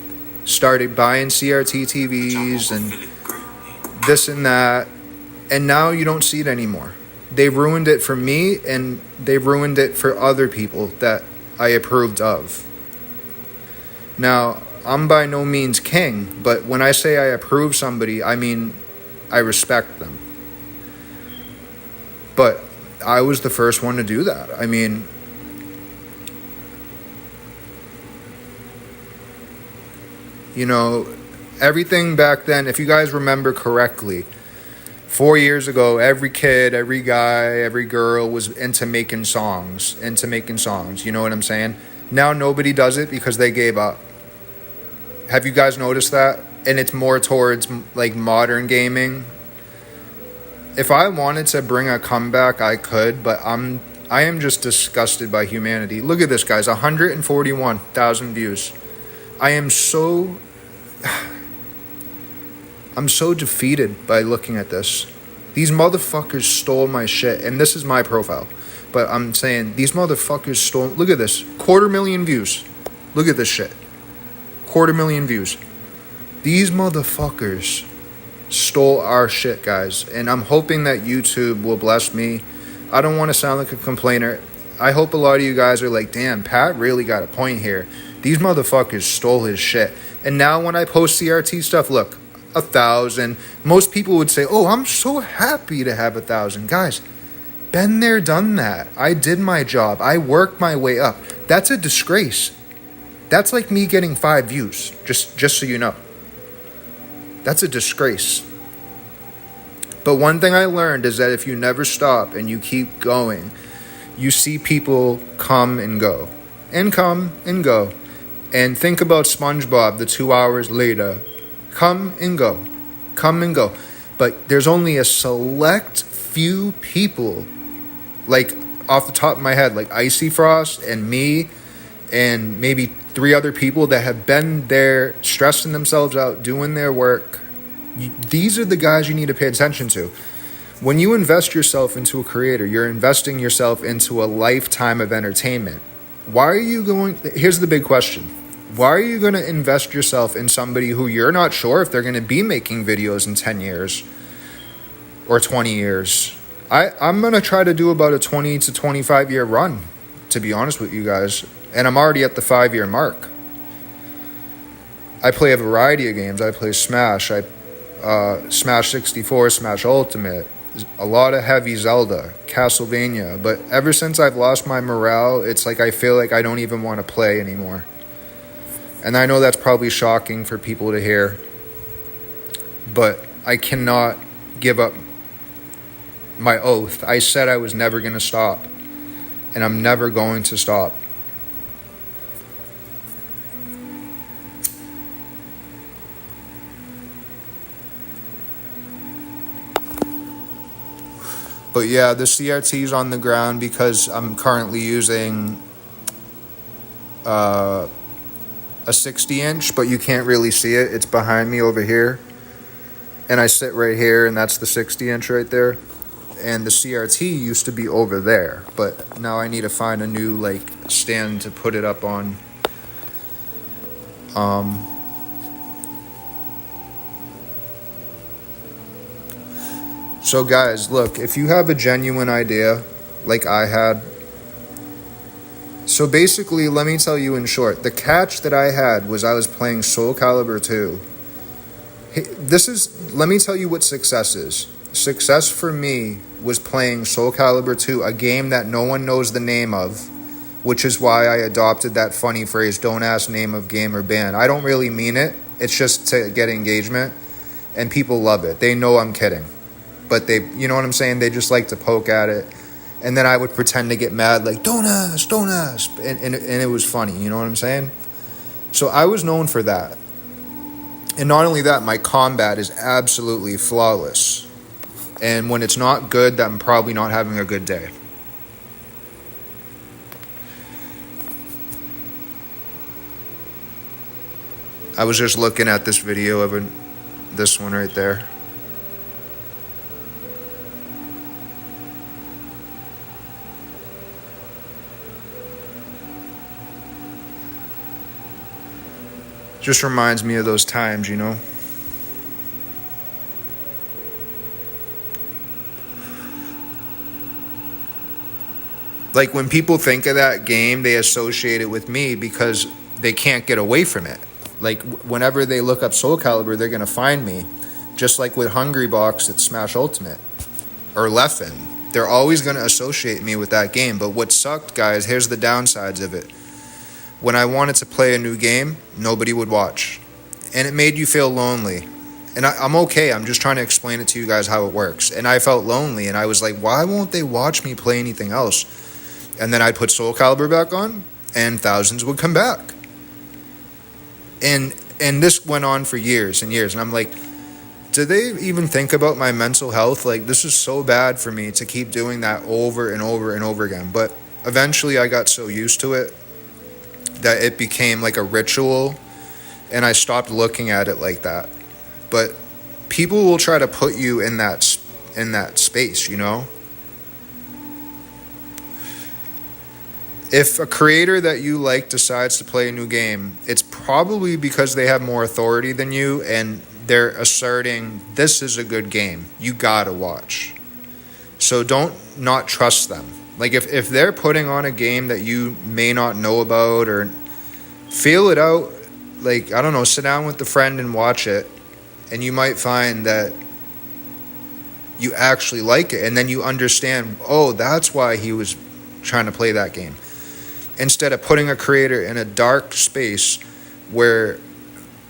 S1: started buying CRT TVs and this and that, and now you don't see it anymore. They ruined it for me, and they ruined it for other people that I approved of. Now, I'm by no means king, but when I say I approve somebody, I mean I respect them. But I was the first one to do that. I mean, you know, everything back then, if you guys remember correctly, 4 years ago, every kid, every guy, every girl was into making songs. You know what I'm saying? Now nobody does it because they gave up. Have you guys noticed that? And it's more towards like modern gaming. If I wanted to bring a comeback, I could, but I am just disgusted by humanity. Look at this, guys, 141,000 views. I'm so defeated by looking at this. These motherfuckers stole my shit, and this is my profile. But I'm saying these motherfuckers stole. Look at this, 250,000 views. Look at this shit, 250,000 views. These motherfuckers stole our shit, guys, and I'm hoping that YouTube will bless me. I don't want to sound like a complainer. I hope a lot of you guys are like, damn, Pat really got a point here. These motherfuckers stole his shit. And now when I post CRT stuff, look, 1,000. Most people would say, oh, I'm so happy to have 1,000. Guys, been there, done that. I did my job. I worked my way up. That's a disgrace. That's like me getting 5 views, just so you know. That's a disgrace. But one thing I learned is that if you never stop and you keep going, you see people come and go. And come and go. And think about SpongeBob the 2 hours later. Come and go. Come and go. But there's only a select few people, like off the top of my head, like Icy Frost and me and maybe 3 other people that have been there stressing themselves out, doing their work. These are the guys you need to pay attention to. When you invest yourself into a creator, you're investing yourself into a lifetime of entertainment. Why are you going... Here's the big question. Why are you going to invest yourself in somebody who you're not sure if they're going to be making videos in 10 years or 20 years? I'm going to try to do about a 20 to 25 year run, to be honest with you guys. And I'm already at the 5-year mark. I play a variety of games. I play Smash. Smash 64, Smash Ultimate. A lot of heavy Zelda, Castlevania. But ever since I've lost my morale, it's like I feel like I don't even want to play anymore. And I know that's probably shocking for people to hear. But I cannot give up my oath. I said I was never going to stop. And I'm never going to stop. But yeah, the CRT's on the ground because I'm currently using a 60-inch, but you can't really see it. It's behind me over here. And I sit right here, and that's the 60-inch right there. And the CRT used to be over there, but now I need to find a new stand to put it up on. So guys, look, if you have a genuine idea like I had, so basically, let me tell you in short, the catch that I had was I was playing Soul Calibur 2. Let me tell you what success is. Success for me was playing Soul Calibur 2, a game that no one knows the name of, which is why I adopted that funny phrase, don't ask name of game or band. I don't really mean it. It's just to get engagement, and people love it. They know I'm kidding. But they, you know what I'm saying? They just like to poke at it. And then I would pretend to get mad, like, don't ask. And it was funny, you know what I'm saying? So I was known for that. And not only that, my combat is absolutely flawless. And when it's not good, I'm probably not having a good day. I was just looking at this video of this one right there. Just reminds me of those times, you know? Like when people think of that game, they associate it with me because they can't get away from it. Like whenever they look up Soul Calibur, they're gonna find me. Just like with Hungry Box at Smash Ultimate or Leffen, they're always gonna associate me with that game. But what sucked, guys, here's the downsides of it. When I wanted to play a new game, nobody would watch, and it made you feel lonely. And I'm okay. I'm just trying to explain it to you guys how it works. And I felt lonely, and I was like, why won't they watch me play anything else? And then I'd put Soul Calibur back on, and thousands would come back. And this went on for years and years. And I'm like, do they even think about my mental health? Like, this is so bad for me to keep doing that over and over and over again. But eventually I got so used to it that it became like a ritual, and I stopped looking at it like that. But people will try to put you in that space, you know? If a creator that you like decides to play a new game, it's probably because they have more authority than you and they're asserting this is a good game. You gotta watch. So don't not trust them. Like if they're putting on a game that you may not know about, or feel it out, like, I don't know, sit down with a friend and watch it, and you might find that you actually like it, and then you understand, oh, that's why he was trying to play that game. Instead of putting a creator in a dark space where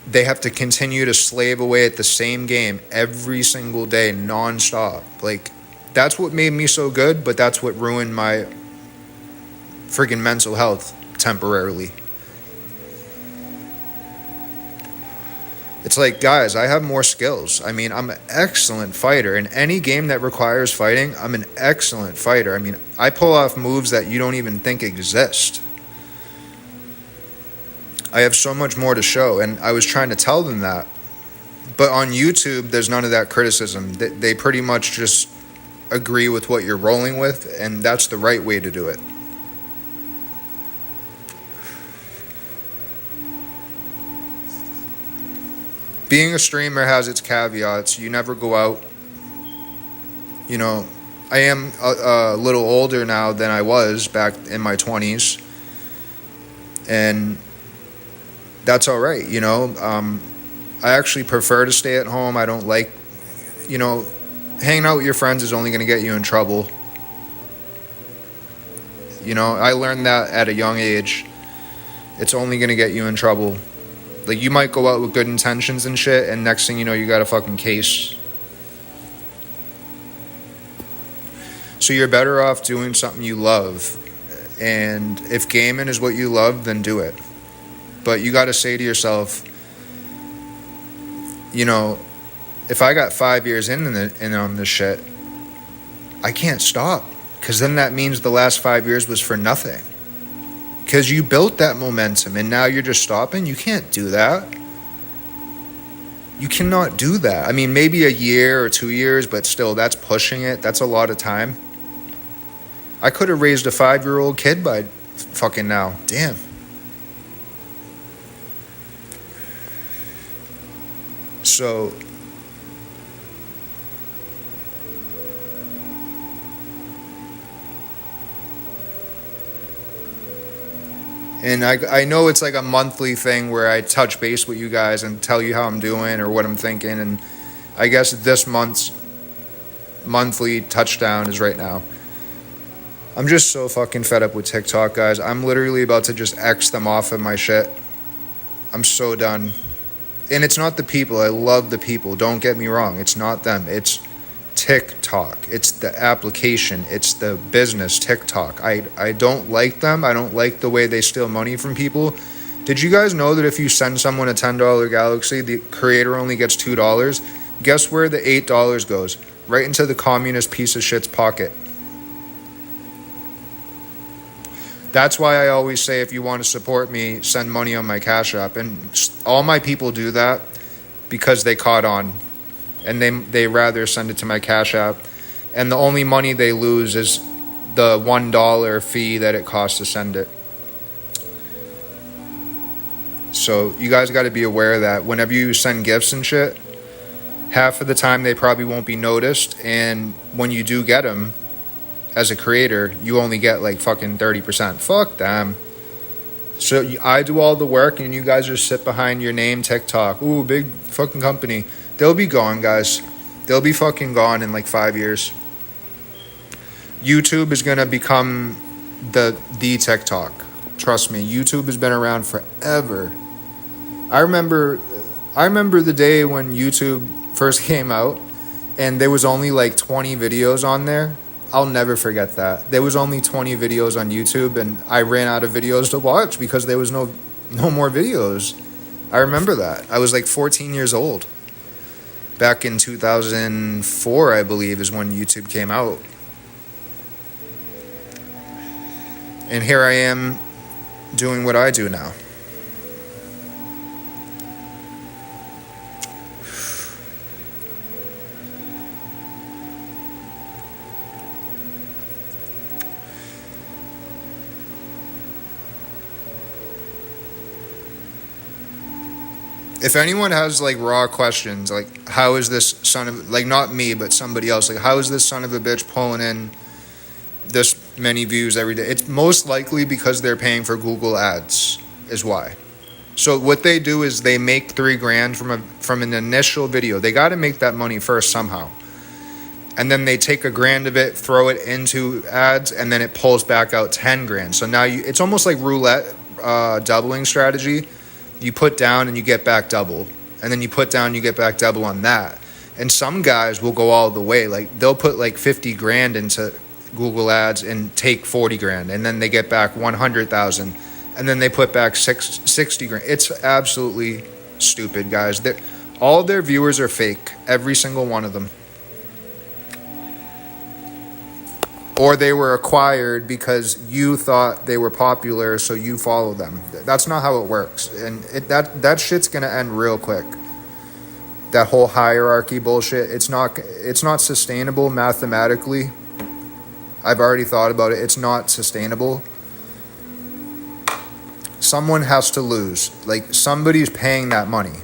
S1: they have to continue to slave away at the same game every single day, nonstop. Like, that's what made me so good, but that's what ruined my freaking mental health temporarily. It's like, guys, I have more skills. I mean, I'm an excellent fighter. In any game that requires fighting, I'm an excellent fighter. I mean, I pull off moves that you don't even think exist. I have so much more to show, and I was trying to tell them that. But on YouTube, there's none of that criticism. They pretty much just agree with what you're rolling with, and that's the right way to do it. Being a streamer has its caveats. You never go out. You know, I am a little older now than I was back in my 20s. And that's all right, you know. I actually prefer to stay at home. I don't like, you know, hanging out with your friends is only going to get you in trouble. You know, I learned that at a young age. It's only going to get you in trouble. Like, you might go out with good intentions and shit, and next thing you know, you got a fucking case. So you're better off doing something you love. And if gaming is what you love, then do it. But you got to say to yourself, you know, if I got 5 years in on this shit, I can't stop. Because then that means the last 5 years was for nothing. Because you built that momentum and now you're just stopping. You can't do that. You cannot do that. I mean, maybe a year or 2 years, but still, that's pushing it. That's a lot of time. I could have raised a 5-year-old kid by fucking now. Damn. So, and I know it's like a monthly thing where I touch base with you guys and tell you how I'm doing or what I'm thinking. And I guess this month's monthly touchdown is right now. I'm just so fucking fed up with TikTok, guys. I'm literally about to just X them off of my shit. I'm so done. And it's not the people. I love the people. Don't get me wrong. It's not them. It's TikTok. It's the application. It's the business, TikTok. I don't like them. I don't like the way they steal money from people. Did you guys know that if you send someone a $10 Galaxy, the creator only gets $2? Guess where the $8 goes? Right into the communist piece of shit's pocket. That's why I always say, if you want to support me, send money on my Cash App. And all my people do that because they caught on. And they rather send it to my Cash App. And the only money they lose is the $1 fee that it costs to send it. So you guys got to be aware of that. Whenever you send gifts and shit, half of the time they probably won't be noticed, and when you do get them, as a creator, you only get like fucking 30%. Fuck them. So I do all the work, and you guys just sit behind your name TikTok. Ooh, big fucking company. They'll be gone, guys. They'll be fucking gone in like 5 years. YouTube is gonna become the TikTok. Trust me, YouTube has been around forever. I remember the day when YouTube first came out, and there was only like 20 videos on there. I'll never forget that. There was only 20 videos on YouTube, and I ran out of videos to watch because there was no more videos. I remember that. I was like 14 years old. Back in 2004, I believe, is when YouTube came out. And here I am doing what I do now. If anyone has like raw questions, like how is this son of, like not me, but somebody else, like how is this son of a bitch pulling in this many views every day? It's most likely because they're paying for Google ads is why. So what they do is they make $3,000 from an initial video. They got to make that money first somehow. And then they take $1,000 of it, throw it into ads, and then it pulls back out 10 grand. So now it's almost like roulette doubling strategy. You put down and you get back double, and then you put down, you get back double on that. And some guys will go all the way. Like they'll put like 50 grand into Google ads and take 40 grand, and then they get back 100,000, and then they put back 60 grand. It's absolutely stupid, guys. All their viewers are fake, every single one of them. Or they were acquired because you thought they were popular, so you follow them. That's not how it works. And that shit's gonna end real quick. That whole hierarchy bullshit, it's not sustainable mathematically. I've already thought about it. It's not sustainable. Someone has to lose. Like somebody's paying that money,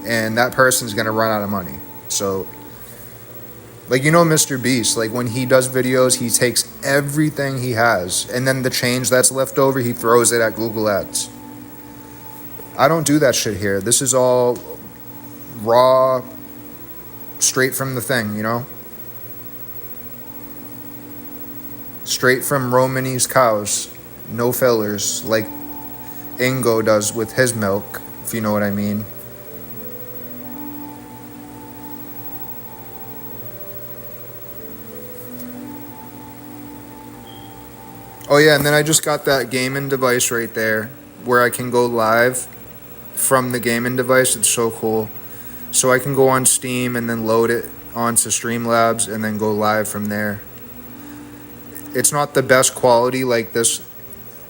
S1: and that person's gonna run out of money. So like, you know, Mr. Beast, like when he does videos, he takes everything he has, and then the change that's left over, he throws it at Google ads. I don't do that shit here. This is all raw, straight from the thing, you know? Straight from Romany's cows. No fillers, like Ingo does with his milk, if you know what I mean. Oh yeah, and then I just got that gaming device right there where I can go live from the gaming device. It's so cool. So I can go on Steam and then load it onto Streamlabs and then go live from there. It's not the best quality like this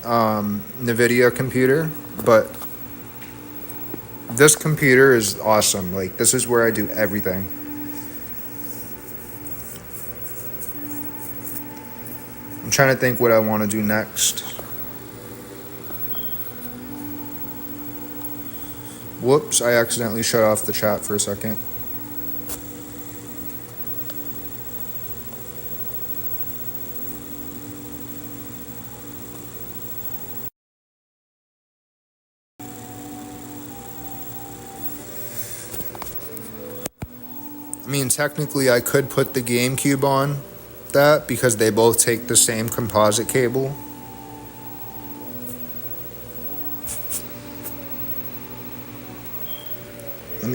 S1: NVIDIA computer, but this computer is awesome. Like this is where I do everything. I'm trying to think what I want to do next. Whoops, I accidentally shut off the chat for a second. I mean, technically I could put the GameCube on that because they both take the same composite cable.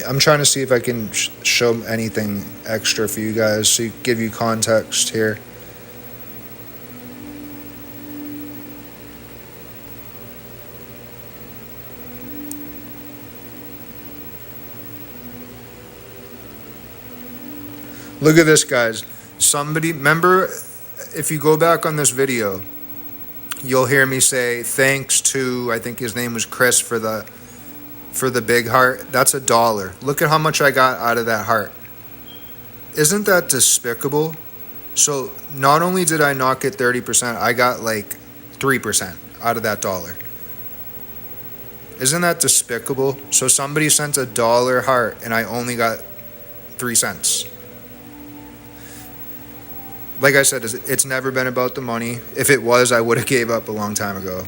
S1: I'm trying to see if I can show anything extra for you guys to give you context here. Look at this, guys. Somebody, remember, if you go back on this video, you'll hear me say thanks to, I think his name was Chris for the big heart. That's $1. Look at how much I got out of that heart. Isn't that despicable? So not only did I not get 30%, I got like 3% out of that $1. Isn't that despicable? So somebody sent $1 heart and I only got 3 cents. Like I said, it's never been about the money. If it was, I would have gave up a long time ago.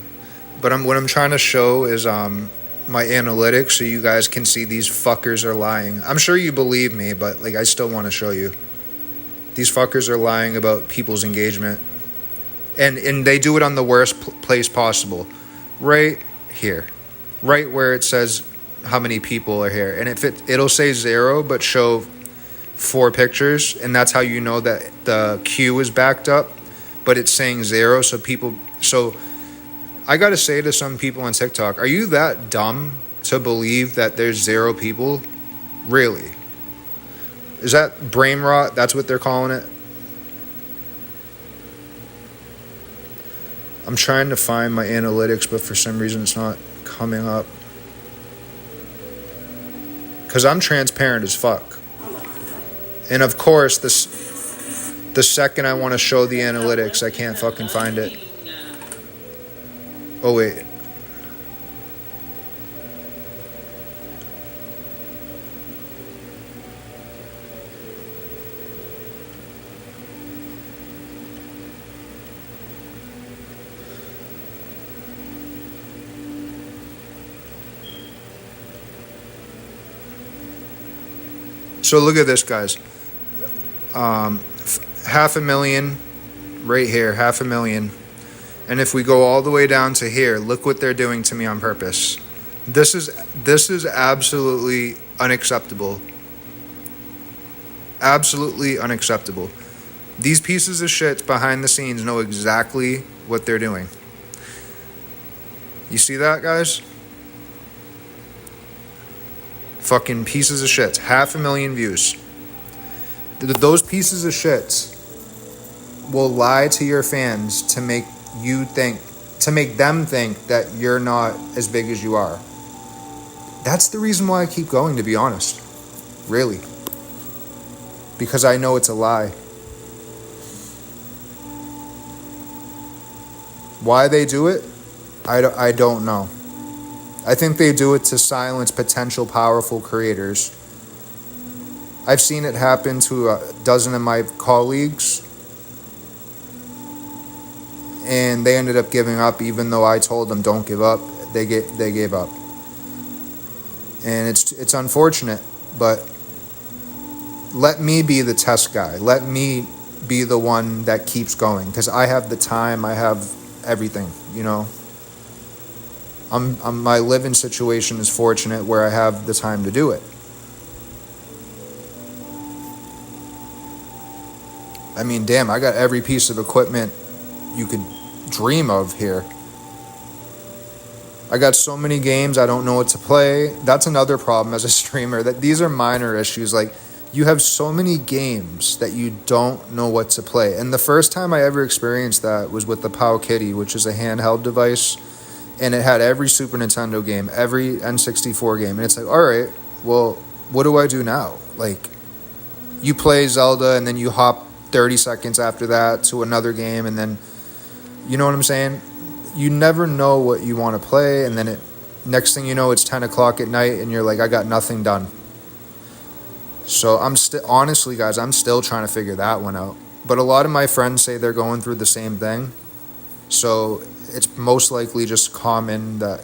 S1: But what I'm trying to show is my analytics so you guys can see these fuckers are lying. I'm sure you believe me, but like I still want to show you. These fuckers are lying about people's engagement. And they do it on the worst place possible. Right here. Right where it says how many people are here. And if it'll say 0 but show 4 pictures, and that's how you know that the queue is backed up, but it's saying 0. So I gotta say to some people on TikTok, are you that dumb to believe that there's 0 people? Really? Is that brain rot? That's what they're calling it? I'm trying to find my analytics, but for some reason it's not coming up. Because I'm transparent as fuck. And of course, the second I want to show the analytics, I can't fucking find it. Oh, wait. So look at this, guys. 500,000 right here, 500,000. And if we go all the way down to here, look what they're doing to me on purpose. This is absolutely unacceptable. Absolutely unacceptable. These pieces of shit behind the scenes know exactly what they're doing. You see that, guys? Fucking pieces of shit. 500,000 views. Those pieces of shits will lie to your fans to make them think that you're not as big as you are. That's the reason why I keep going, to be honest. Really. Because I know it's a lie. Why they do it, I don't know. I think they do it to silence potential powerful creators. I've seen it happen to a dozen of my colleagues, and they ended up giving up even though I told them don't give up. They gave up. And it's unfortunate, but let me be the test guy. Let me be the one that keeps going, because I have the time, I have everything, you know. My living situation is fortunate where I have the time to do it. I mean, damn, I got every piece of equipment you could dream of here. I got so many games, I don't know what to play. That's another problem as a streamer, that these are minor issues. Like, you have so many games that you don't know what to play. And the first time I ever experienced that was with the Pow Kitty, which is a handheld device. And it had every Super Nintendo game, every N64 game. And it's like, all right, well, what do I do now? Like, you play Zelda and then you hop 30 seconds after that to another game. And then, you know what I'm saying? You never know what you want to play. And then next thing you know, it's 10 o'clock at night and you're like, I got nothing done. So honestly, guys, I'm still trying to figure that one out. But a lot of my friends say they're going through the same thing. So it's most likely just common that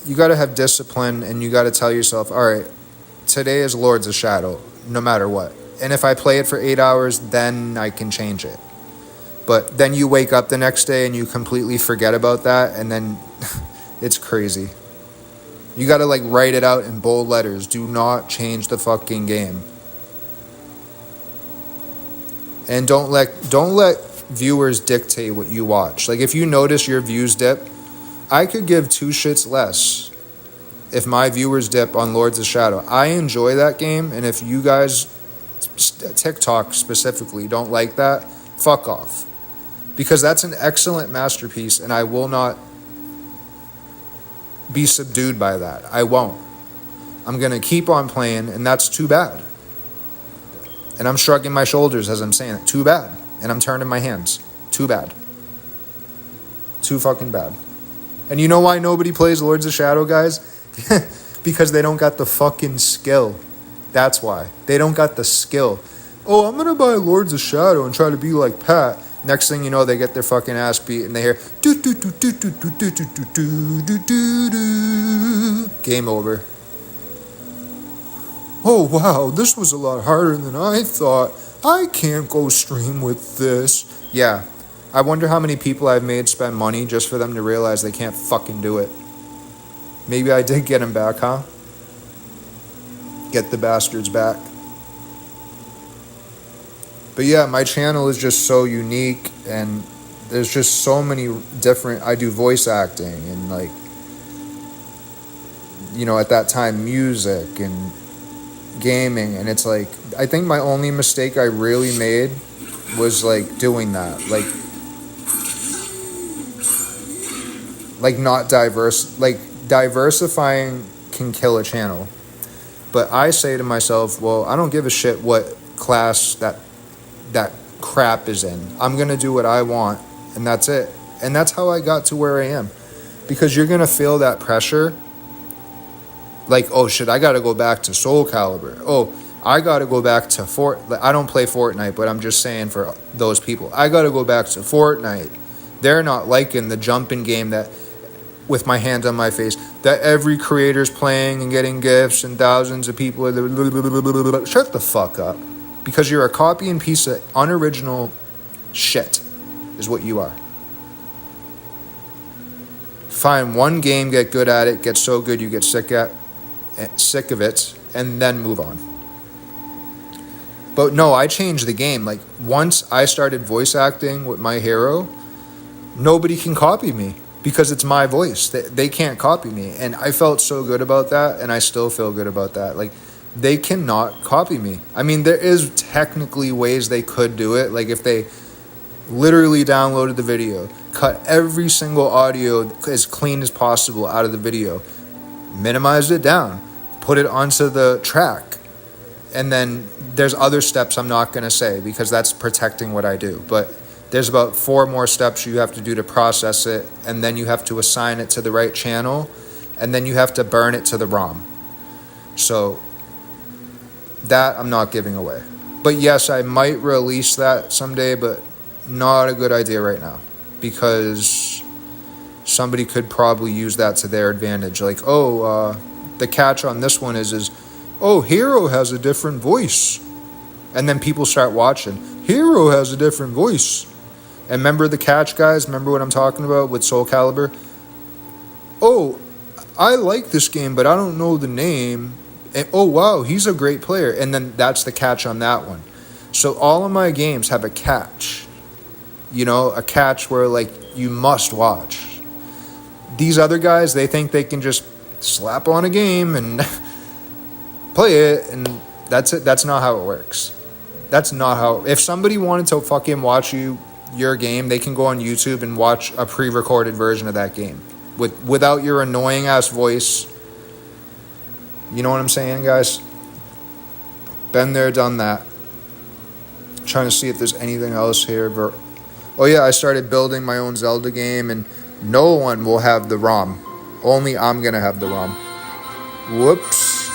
S1: you got to have discipline and you got to tell yourself, all right, today is Lords of Shadow, no matter what. And if I play it for 8 hours, then I can change it. But then you wake up the next day and you completely forget about that, and then it's crazy. You got to like write it out in bold letters. Do not change the fucking game. And don't let viewers dictate what you watch. Like, if you notice your views dip, I could give 2 shits less if my viewers dip on Lords of Shadow. I enjoy that game, and if you guys, TikTok specifically, don't like that, fuck off. Because that's an excellent masterpiece, and I will not be subdued by that. I won't. I'm going to keep on playing, and that's too bad. And I'm shrugging my shoulders as I'm saying it. Too bad. And I'm turning my hands. Too bad. Too fucking bad. And you know why nobody plays Lords of Shadow, guys? Because they don't got the fucking skill. That's why. They don't got the skill. Oh, I'm going to buy Lords of Shadow and try to be like Pat. Next thing you know, they get their fucking ass beat and they hear do do do do do do do do do do do do. Game over. Oh wow, this was a lot harder than I thought. I can't go stream with this. Yeah, I wonder how many people I've made spend money just for them to realize they can't fucking do it. Maybe I did get them back, huh? Get the bastards back. But yeah, my channel is just so unique, and there's just so many different... I do voice acting and, like, you know, at that time, music and gaming. And it's like, I think my only mistake I really made was, like, doing that. Like not diverse... Like, diversifying can kill a channel. But I say to myself, well, I don't give a shit what class that crap is in. I'm going to do what I want, and that's it. And that's how I got to where I am. Because you're going to feel that pressure. Like, oh shit, I got to go back to Soul Calibur. Oh, I got to go back to I don't play Fortnite, but I'm just saying for those people. I got to go back to Fortnite. They're not liking the jumping game that, with my hand on my face, that every creator's playing and getting gifts and thousands of people. Shut the fuck up. Because you're a copying piece of unoriginal shit, is what you are. Find one game, get good at it, get so good you get sick of it, and then move on. But no, I changed the game. Like, once I started voice acting with my hero, nobody can copy me because it's my voice. They can't copy me. And I felt so good about that, and I still feel good about that. Like, they cannot copy me. I mean, there is technically ways they could do it. Like, if they literally downloaded the video, cut every single audio as clean as possible out of the video, minimized it down, put it onto the track, and then there's other steps I'm not going to say because that's protecting what I do. But there's about 4 more steps you have to do to process it, and then you have to assign it to the right channel, and then you have to burn it to the ROM. So that I'm not giving away. But yes, I might release that someday, but not a good idea right now. Because somebody could probably use that to their advantage. Like, the catch on this one is Hero has a different voice. And then people start watching. Hero has a different voice. And remember the catch, guys? Remember what I'm talking about with Soul Calibur? Oh, I like this game, but I don't know the name. And, oh, wow, he's a great player. And then that's the catch on that one. So all of my games have a catch. You know, a catch where, like, you must watch. These other guys, they think they can just slap on a game and play it, and that's it. That's not how it works. That's not how... If somebody wanted to fucking watch your game, they can go on YouTube and watch a pre-recorded version of that game. Without your annoying-ass voice... You know what I'm saying, guys? Been there, done that. Trying to see if there's anything else here. Oh yeah, I started building my own Zelda game, and no one will have the ROM. Only I'm gonna have the ROM. Whoops.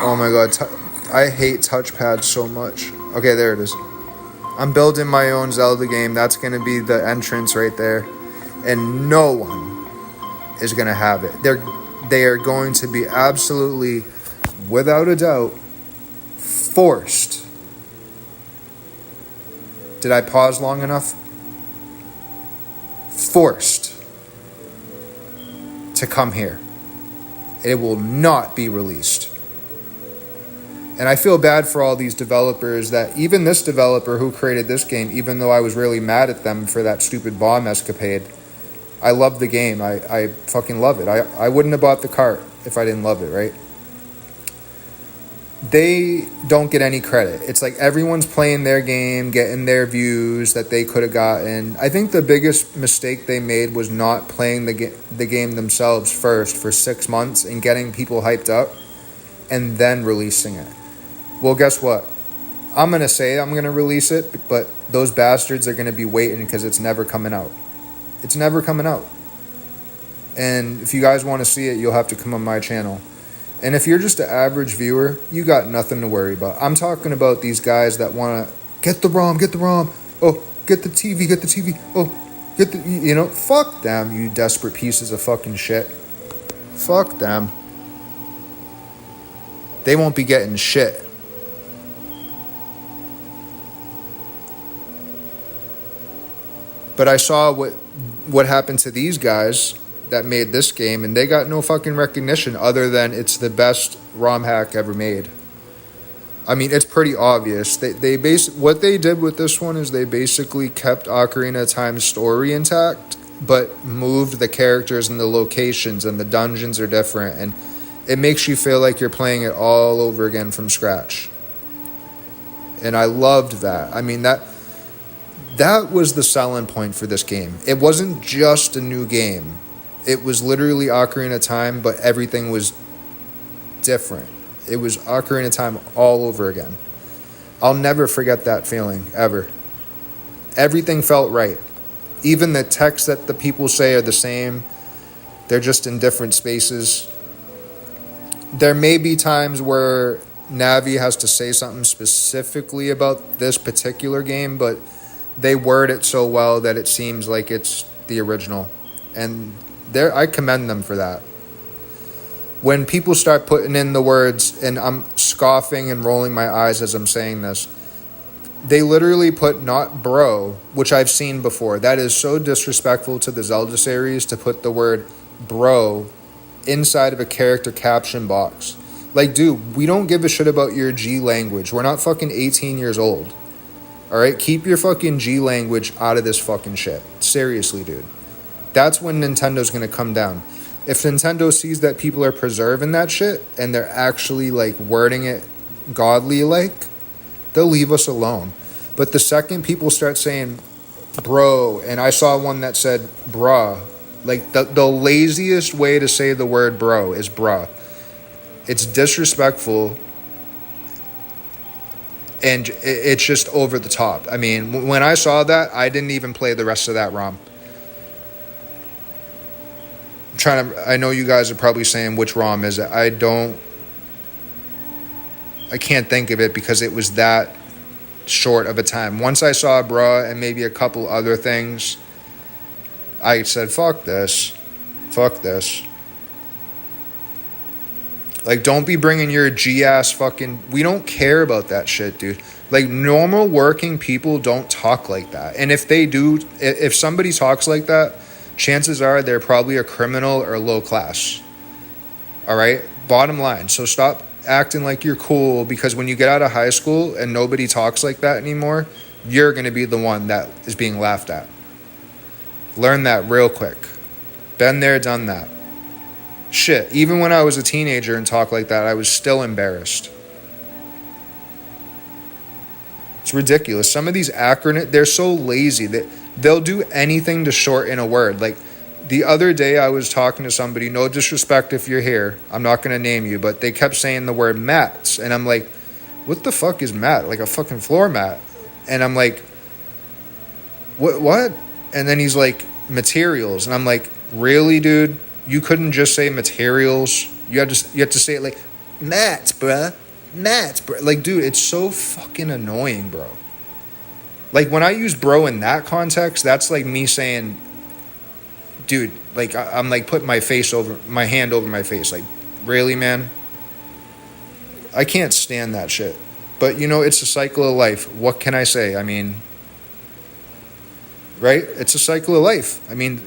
S1: Oh my god, I hate touchpads so much. Okay, there it is. I'm building my own Zelda game. That's gonna be the entrance right there. And no one is going to have it. They are going to be absolutely, without a doubt, forced. Did I pause long enough? Forced to come here. It will not be released. And I feel bad for all these developers that, even this developer who created this game, even though I was really mad at them for that stupid bomb escapade, I love the game. I fucking love it. I wouldn't have bought the cart if I didn't love it, right? They don't get any credit. It's like everyone's playing their game, getting their views that they could have gotten. I think the biggest mistake they made was not playing the game themselves first for 6 months and getting people hyped up and then releasing it. Well, guess what? I'm going to say I'm going to release it, but those bastards are going to be waiting because it's never coming out. It's never coming out. And if you guys want to see it, you'll have to come on my channel. And if you're just an average viewer, you got nothing to worry about. I'm talking about these guys that want to get the ROM. Oh, get the TV. Oh, fuck them, you desperate pieces of fucking shit. Fuck them. They won't be getting shit. But I saw what happened to these guys that made this game, and they got no fucking recognition other than it's the best ROM hack ever made. I mean, it's pretty obvious. What they did with this one is they basically kept Ocarina of Time's story intact, but moved the characters and the locations, and the dungeons are different, and it makes you feel like you're playing it all over again from scratch. And I loved that. I mean, that was the selling point for this game. It wasn't just a new game. It was literally Ocarina of Time, but everything was different. It was Ocarina of Time all over again. I'll never forget that feeling, ever. Everything felt right. Even the texts that the people say are the same. They're just in different spaces. There may be times where Navi has to say something specifically about this particular game, but they word it so well that it seems like it's the original. And I commend them for that. When people start putting in the words, and I'm scoffing and rolling my eyes as I'm saying this, they literally put not bro, which I've seen before. That is so disrespectful to the Zelda series to put the word bro inside of a character caption box. Like, dude, we don't give a shit about your G language. We're not fucking 18 years old. Alright? Keep your fucking G language out of this fucking shit. Seriously, dude. That's when Nintendo's gonna come down. If Nintendo sees that people are preserving that shit and they're actually like wording it godly like, they'll leave us alone. But the second people start saying bro, and I saw one that said bruh, like the laziest way to say the word bro is bruh. It's disrespectful, and it's just over the top. I mean, when I saw that, I didn't even play the rest of that ROM. I know you guys are probably saying, which ROM is it? I can't think of it because it was that short of a time. Once I saw bruh and maybe a couple other things, I said, fuck this. Like, don't be bringing your G-ass fucking... We don't care about that shit, dude. Like, normal working people don't talk like that. And if they do, if somebody talks like that, chances are they're probably a criminal or low class. All right? Bottom line. So stop acting like you're cool, because when you get out of high school and nobody talks like that anymore, you're going to be the one that is being laughed at. Learn that real quick. Been there, done that. Shit, even when I was a teenager and talked like that, I was still embarrassed. It's ridiculous. Some of these acronyms, they're so lazy that they'll do anything to shorten a word. Like, the other day I was talking to somebody, no disrespect if you're here, I'm not going to name you, but they kept saying the word mats. And I'm like, what the fuck is mat? Like a fucking floor mat. And I'm like, what? And then he's like, materials. And I'm like, really, dude? You couldn't just say materials. You have to say it like mats, bruh. Like, dude, it's so fucking annoying, bro. Like, when I use bro in that context, that's like me saying, dude, like, I'm like putting my hand over my face. Like, really, man? I can't stand that shit. But, it's a cycle of life. What can I say? I mean, right? It's a cycle of life. I mean,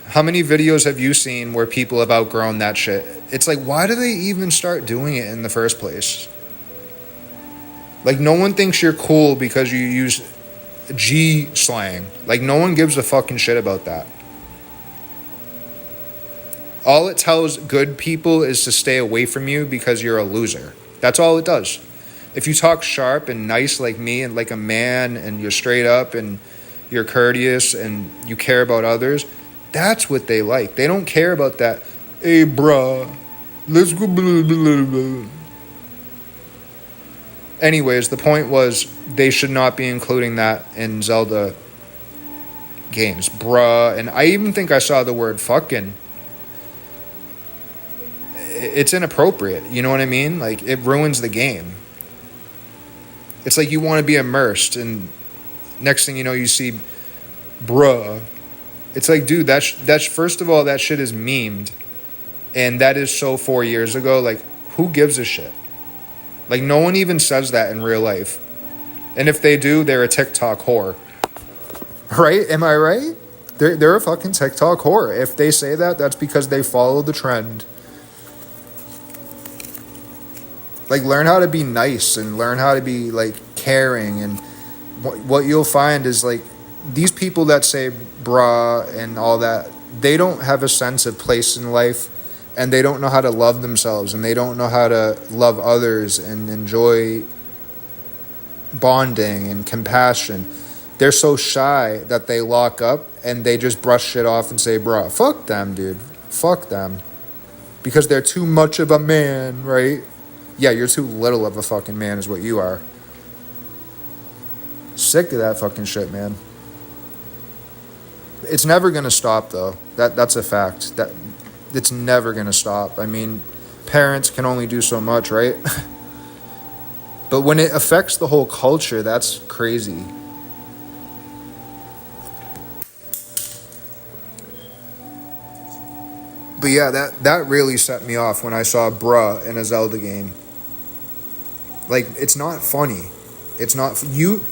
S1: how many videos have you seen where people have outgrown that shit? It's like, why do they even start doing it in the first place? Like, no one thinks you're cool because you use G slang. Like, no one gives a fucking shit about that. All it tells good people is to stay away from you because you're a loser. That's all it does. If you talk sharp and nice like me and like a man, and you're straight up and you're courteous and you care about others, that's what they like. They don't care about that. Hey, bruh, let's go. Blah, blah, blah. Anyways, the point was they should not be including that in Zelda games. Bruh. And I even think I saw the word fucking. It's inappropriate. You know what I mean? Like, it ruins the game. It's like you want to be immersed, and next thing you know, you see bruh. It's like, dude, that's first of all, that shit is memed. And that is so 4 years ago. Like, who gives a shit? Like, no one even says that in real life. And if they do, they're a TikTok whore. Right? Am I right? They're a fucking TikTok whore. If they say that, that's because they follow the trend. Like, learn how to be nice and learn how to be, like, caring. And what you'll find is, like, these people that say bruh and all that, they don't have a sense of place in life, and they don't know how to love themselves, and they don't know how to love others and enjoy bonding and compassion. They're so shy that they lock up and they just brush shit off and say bruh. Fuck them, dude. Fuck them. Because they're too much of a man, right? Yeah, you're too little of a fucking man is what you are. Sick of that fucking shit, man. It's never gonna stop, though. That's a fact. That it's never gonna stop. I mean, parents can only do so much, right? But when it affects the whole culture, that's crazy. But yeah, that really set me off when I saw bruh in a Zelda game. Like, it's not funny. It's not you.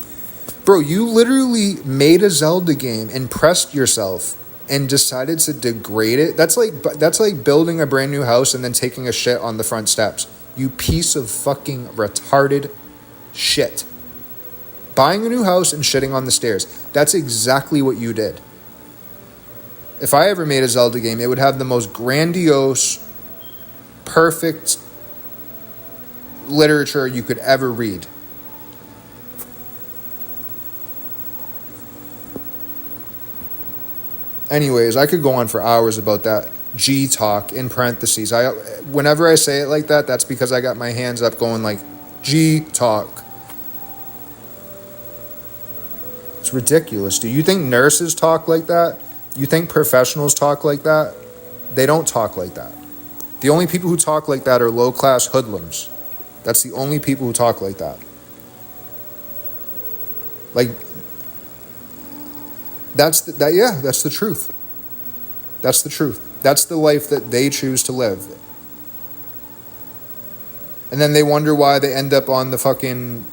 S1: Bro, you literally made a Zelda game, impressed yourself, and decided to degrade it. That's like building a brand new house and then taking a shit on the front steps. You piece of fucking retarded shit. Buying a new house and shitting on the stairs. That's exactly what you did. If I ever made a Zelda game, it would have the most grandiose, perfect literature you could ever read. Anyways, I could go on for hours about that. G-talk, in parentheses. Whenever I say it like that, that's because I got my hands up going like, G-talk. It's ridiculous. Do you think nurses talk like that? You think professionals talk like that? They don't talk like that. The only people who talk like that are low-class hoodlums. That's the only people who talk like that. Like, that's the truth. That's the truth. That's the life that they choose to live. And then they wonder why they end up on the fucking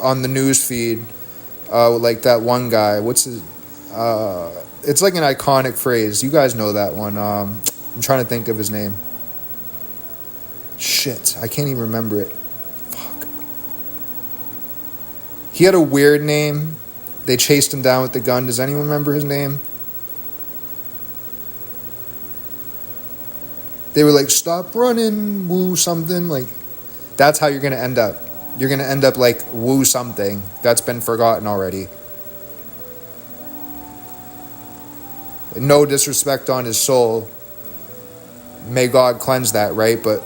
S1: on the news feed, like that one guy. What's his? It's like an iconic phrase. You guys know that one. I'm trying to think of his name. Shit, I can't even remember it. Fuck. He had a weird name. They chased him down with the gun. Does anyone remember his name? They were like, stop running, woo something. Like, that's how you're going to end up. You're going to end up like woo something. That's been forgotten already. No disrespect on his soul. May God cleanse that, right? But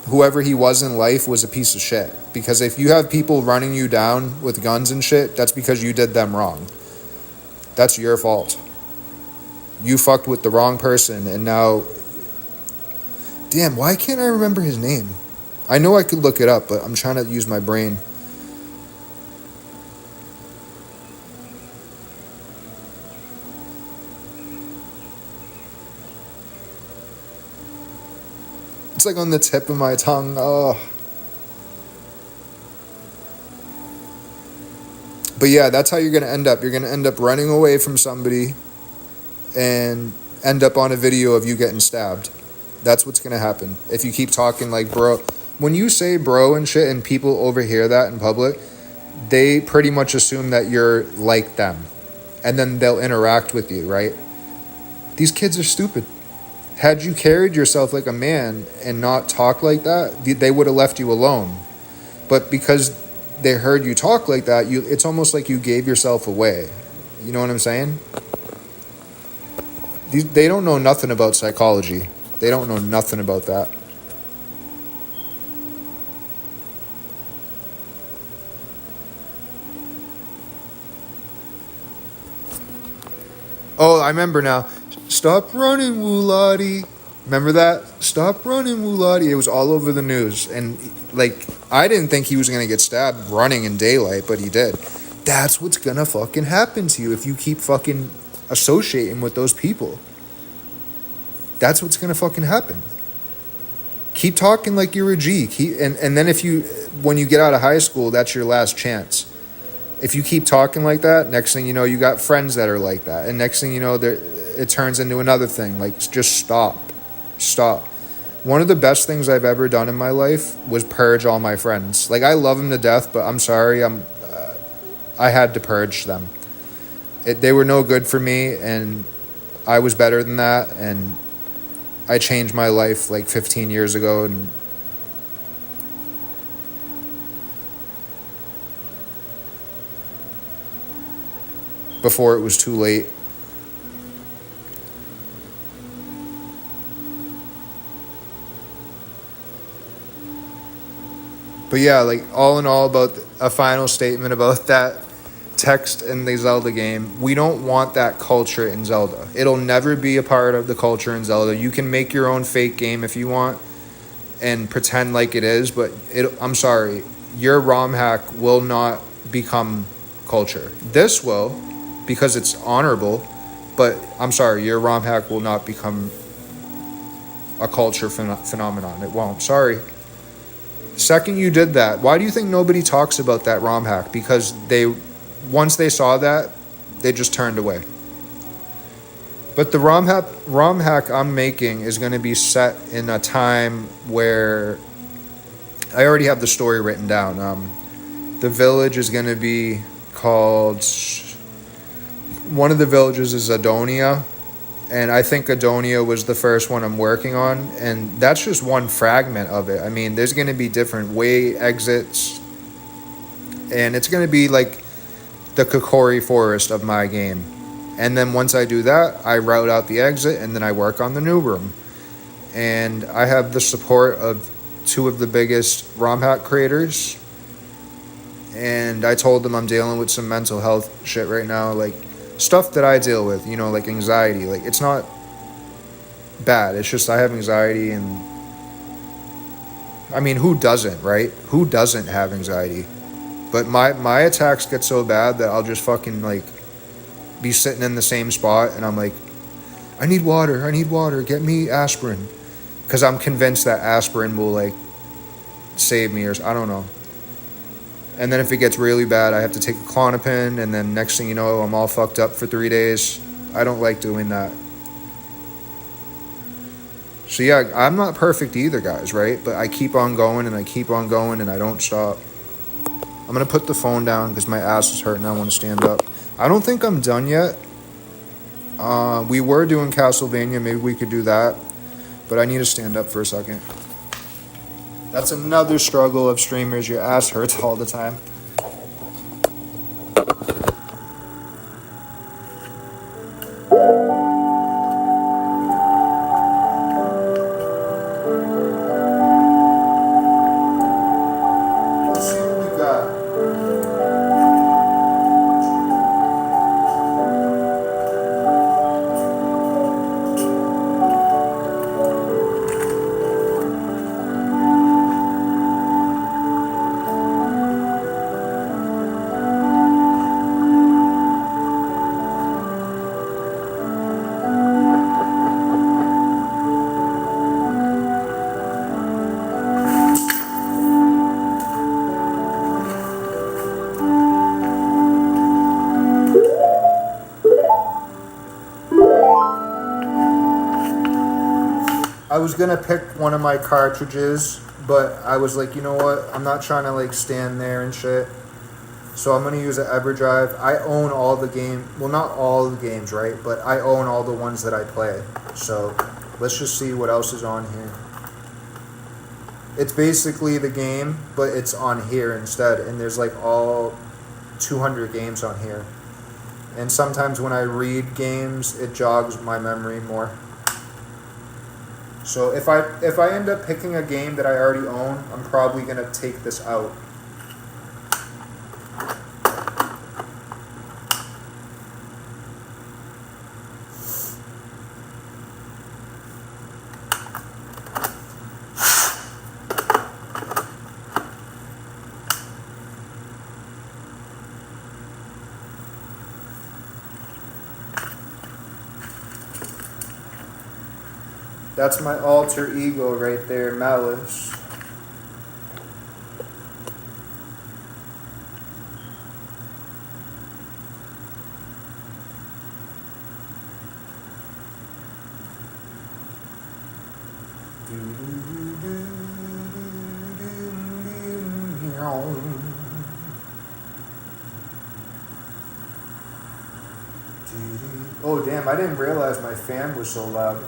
S1: whoever he was in life was a piece of shit. Because if you have people running you down with guns and shit, that's because you did them wrong. That's your fault. You fucked with the wrong person, and now... Damn, why can't I remember his name? I know I could look it up, but I'm trying to use my brain. It's like on the tip of my tongue. Oh. But yeah, that's how you're going to end up. You're going to end up running away from somebody and end up on a video of you getting stabbed. That's what's going to happen. If you keep talking like bro. When you say bro and shit and people overhear that in public, they pretty much assume that you're like them. And then they'll interact with you, right? These kids are stupid. Had you carried yourself like a man and not talked like that, they would have left you alone. But because they heard you talk like that, it's almost like you gave yourself away. You know what I'm saying? They don't know nothing about psychology. They don't know nothing about that. Oh, I remember now. Stop running, Woolati. Remember that? Stop running, Woolati. It was all over the news. And, like, I didn't think he was going to get stabbed running in daylight, but he did. That's what's going to fucking happen to you if you keep fucking associating with those people. That's what's going to fucking happen. Keep talking like you're a G. And then when you get out of high school, that's your last chance. If you keep talking like that, next thing you know, you got friends that are like that. And next thing you know, it turns into another thing. Like, just stop. Stop. One of the best things I've ever done in my life was purge all my friends. Like, I love them to death, but I'm sorry. I had to purge them. They were no good for me, and I was better than that. And I changed my life like 15 years ago, and before it was too late. But yeah, like, all in all, about a final statement about that text in the Zelda game, we don't want that culture in Zelda. It'll never be a part of the culture in Zelda. You can make your own fake game if you want and pretend like it is, but I'm sorry, your ROM hack will not become culture. This will, because it's honorable, but I'm sorry, your ROM hack will not become a culture phenomenon. It won't. Sorry. The second you did that, why do you think nobody talks about that ROM hack? Because once they saw that, they just turned away. But the ROM hack I'm making is going to be set in a time where I already have the story written down. The village is going to be called... One of the villages is Adonia, and I think Adonia was the first one I'm working on, and that's just one fragment of it. I mean, there's going to be different way exits, and it's going to be like the Kokori forest of my game. And then once I do that, I route out the exit, and then I work on the new room. And I have the support of two of the biggest ROM hack creators, and I told them I'm dealing with some mental health shit right now, like stuff that I deal with, like anxiety. Like, it's not bad, it's just I have anxiety, and I mean, who doesn't, right? Who doesn't have anxiety? But my attacks get so bad that I'll just fucking, like, be sitting in the same spot, and I'm like, I need water, get me aspirin. Because I'm convinced that aspirin will, like, save me, or I don't know. And then if it gets really bad, I have to take a Klonopin, and then next thing you know, I'm all fucked up for 3 days. I don't like doing that. So yeah, I'm not perfect either, guys, right? But I keep on going, and I keep on going, and I don't stop. I'm going to put the phone down because my ass is hurting. I want to stand up. I don't think I'm done yet. We were doing Castlevania. Maybe we could do that. But I need to stand up for a second. That's another struggle of streamers. Your ass hurts all the time. Let's see what we got. I was gonna pick one of my cartridges, but I was like, you know what? I'm not trying to like stand there and shit. So I'm gonna use an EverDrive. I own all the game. Well, not all the games, right? But I own all the ones that I play. So let's just see what else is on here. It's basically the game, but it's on here instead. And there's like all 200 games on here. And sometimes when I read games, it jogs my memory more. So if I end up picking a game that I already own, I'm probably going to take this out. That's my alter ego right there, Malice. Oh damn, I didn't realize my fan was so loud.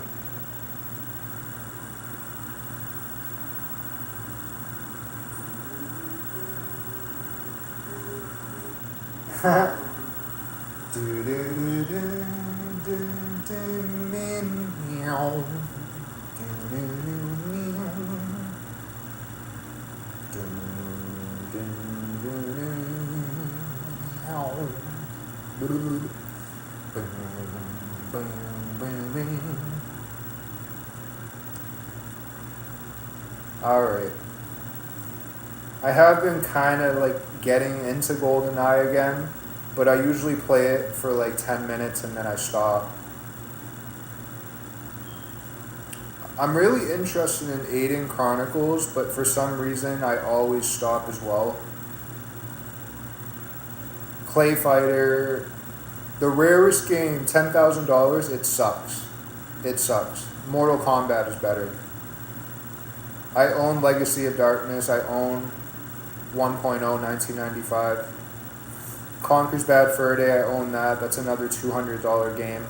S1: Alright. I have been kind of like getting into GoldenEye again, but I usually play it for like 10 minutes and then I stop. I'm really interested in Aiden Chronicles, but for some reason I always stop as well. Clay Fighter, the rarest game, $10,000, it sucks. It sucks. Mortal Kombat is better. I own Legacy of Darkness. I own 1.0 1995. Conker's Bad Fur Day, I own that. That's another $200 game.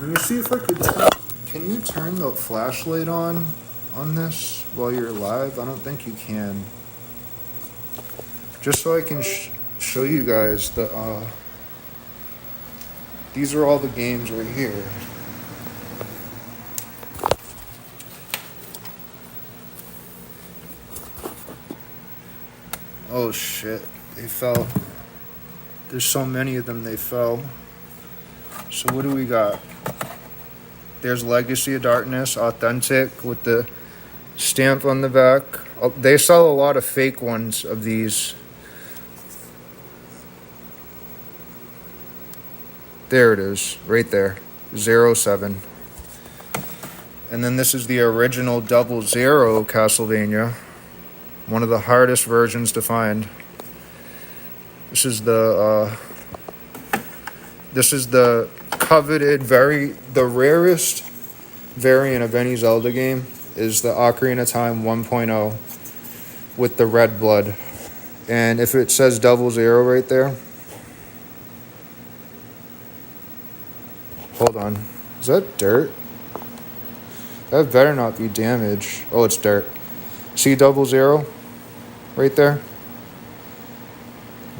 S1: Let me see if I could can you turn the flashlight on this while you're live? I don't think you can. Just so I can show you guys the these are all the games right here. Oh shit, they fell. There's so many of them, they fell. So what do we got? There's Legacy of Darkness, authentic with the stamp on the back. They sell a lot of fake ones of these. There it is, right there, 07. And then this is the original 00 Castlevania. One of the hardest versions to find. This is the coveted, the rarest variant of any Zelda game is the Ocarina of Time 1.0 with the red blood. And if it says 00 right there, hold on, is that dirt? That better not be damage. Oh, it's dirt. See 00 right there?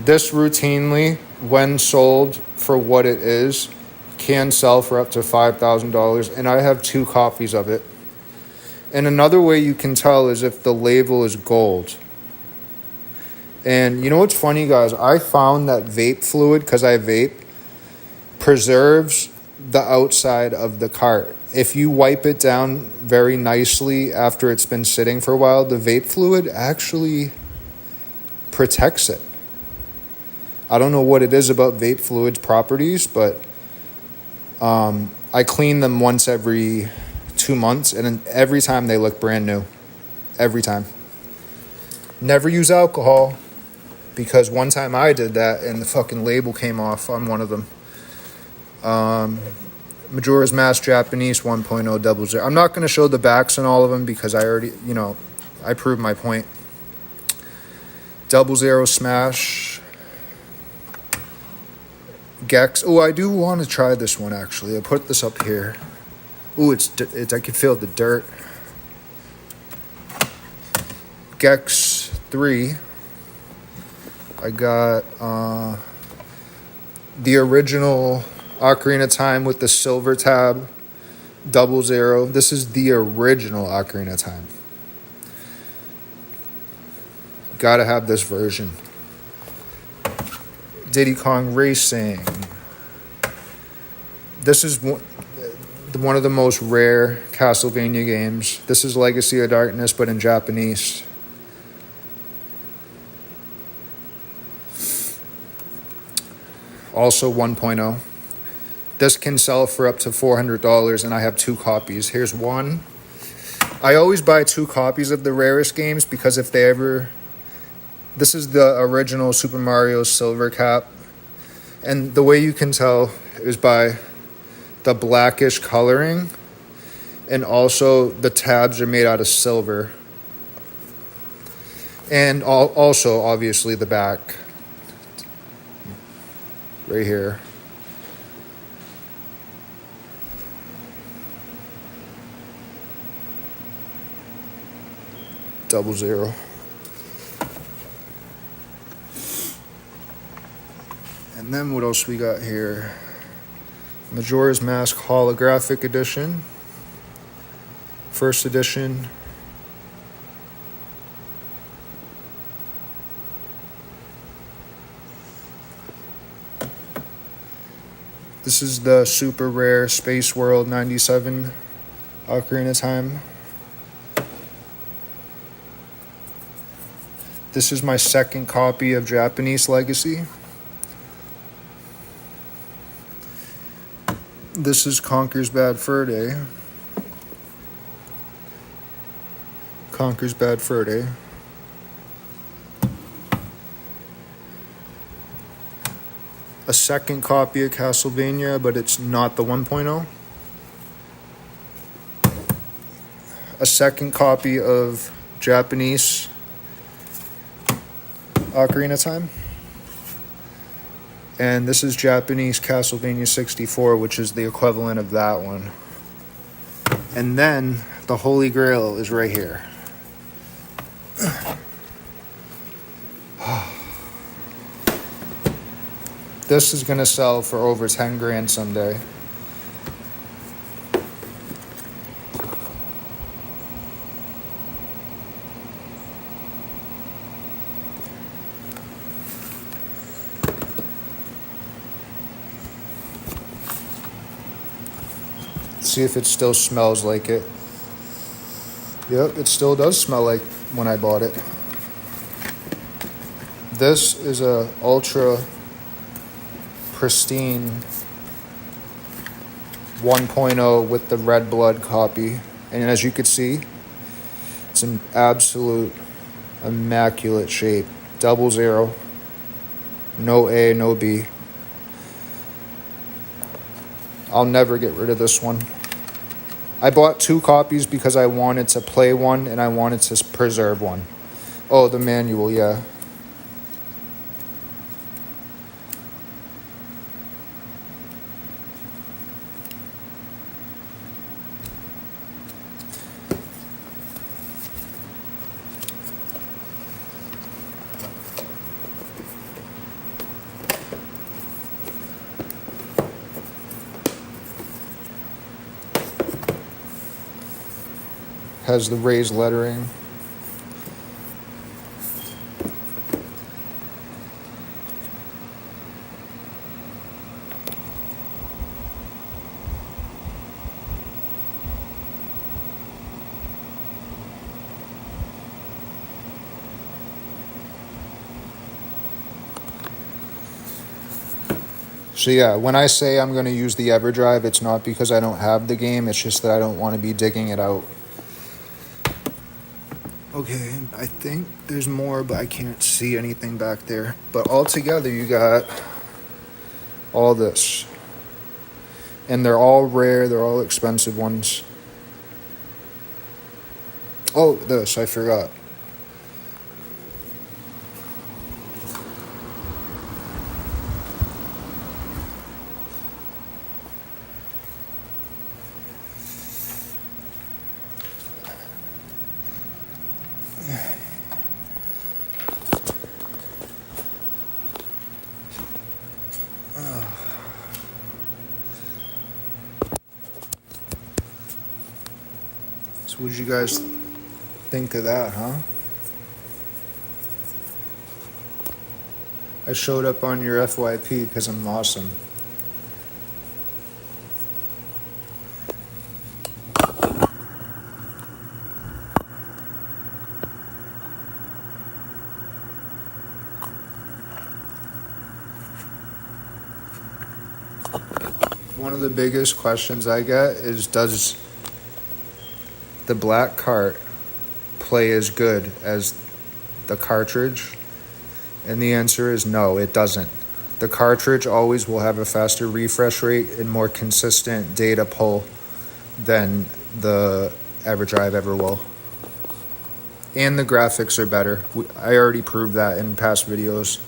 S1: This routinely, when sold for what it is, can sell for up to $5,000, and I have 2 copies of it. And another way you can tell is if the label is gold. And you know what's funny, guys? I found that vape fluid, because I vape, preserves the outside of the cart. If you wipe it down very nicely after it's been sitting for a while, the vape fluid actually protects it. I don't know what it is about vape fluid's properties, but I clean them once every 2 months, and every time they look brand new. Every time. Never use alcohol, because one time I did that and the fucking label came off on one of them. Majora's Mask Japanese 1.0 00. I'm not going to show the backs on all of them because I already, I proved my point. 00 Smash. Gex. Oh, I do want to try this one, actually. I'll put this up here. Oh, it's I can feel the dirt. Gex 3. I got the original Ocarina of Time with the silver tab. 00. This is the original Ocarina of Time. Gotta have this version. Diddy Kong Racing. This is one of the most rare Castlevania games. This is Legacy of Darkness, but in Japanese. also 1.0. This can sell for up to $400, and I have 2 copies. Here's one. I always buy 2 copies of the rarest games because if they ever... This is the original Super Mario Silver Cap. And the way you can tell is by the blackish coloring. And also the tabs are made out of silver. And also, obviously, the back. Right here. Double zero. And then what else we got here? Majora's Mask Holographic Edition. First edition. This is the super rare Space World 97 Ocarina of Time. This is my second copy of Japanese Legacy. This is Conker's Bad Fur Day. Conker's Bad Fur Day. A second copy of Castlevania, but it's not the 1.0. A second copy of Japanese Ocarina of Time. And this is Japanese Castlevania 64, which is the equivalent of that one. And then the Holy Grail is right here. This is gonna sell for over 10 grand someday. See if it still smells like it. Yep, it still does smell like when I bought it. This is a ultra pristine 1.0 with the red blood copy. And as you could see, it's an absolute immaculate shape. 00. No A, no B. I'll never get rid of this one. I bought 2 copies because I wanted to play one and I wanted to preserve one. Oh, the manual, yeah. Has the raised lettering. So yeah, when I say I'm going to use the EverDrive, it's not because I don't have the game, it's just that I don't want to be digging it out. Okay, I think there's more, but I can't see anything back there. But altogether, you got all this. And they're all rare, they're all expensive ones. Oh, this, I forgot. So what'd you guys think of that, huh? I showed up on your FYP because I'm awesome. One of the biggest questions I get is, does the black cart play as good as the cartridge? And the answer is no, it doesn't. The cartridge always will have a faster refresh rate and more consistent data pull than the EverDrive ever will. And the graphics are better. I already proved that in past videos.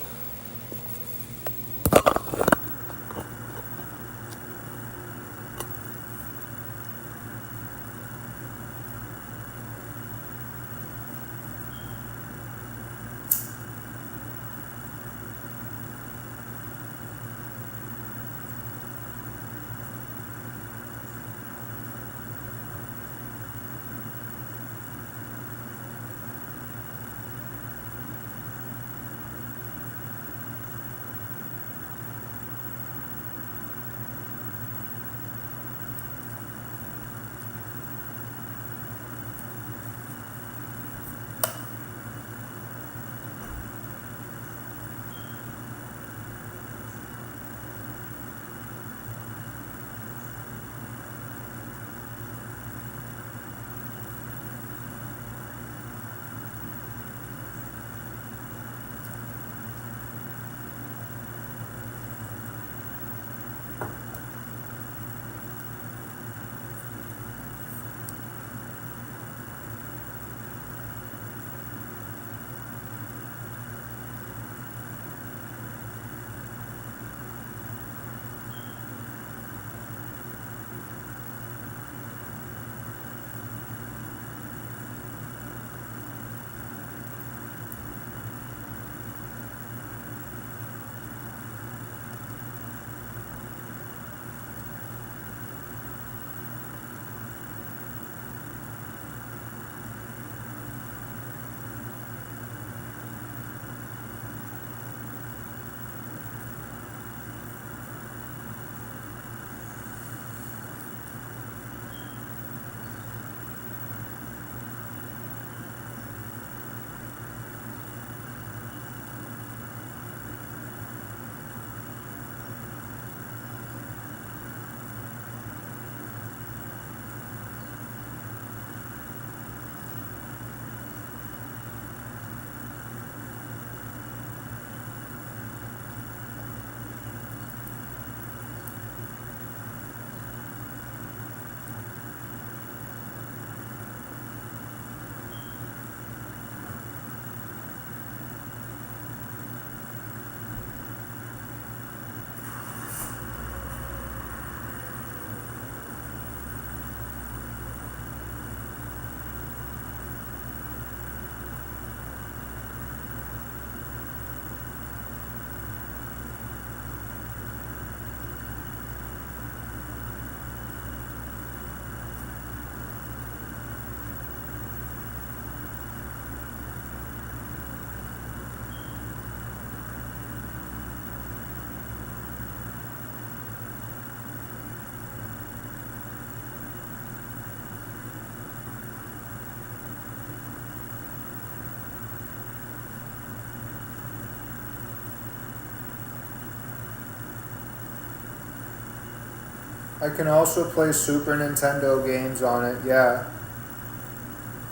S1: I can also play Super Nintendo games on it, yeah.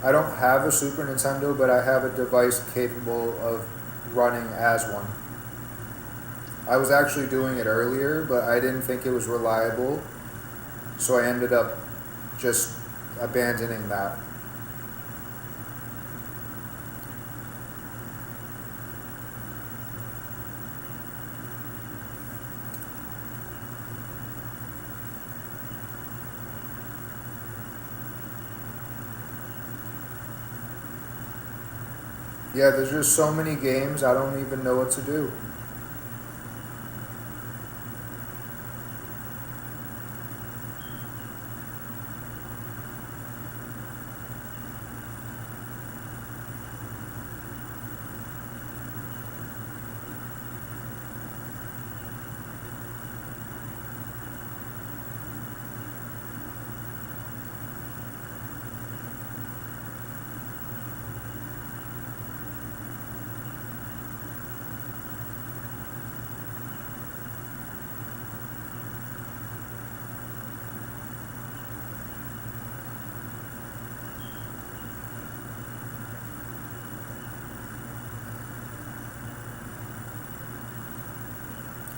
S1: I don't have a Super Nintendo, but I have a device capable of running as one. I was actually doing it earlier, but I didn't think it was reliable, so I ended up just abandoning that. Yeah, there's just so many games, I don't even know what to do.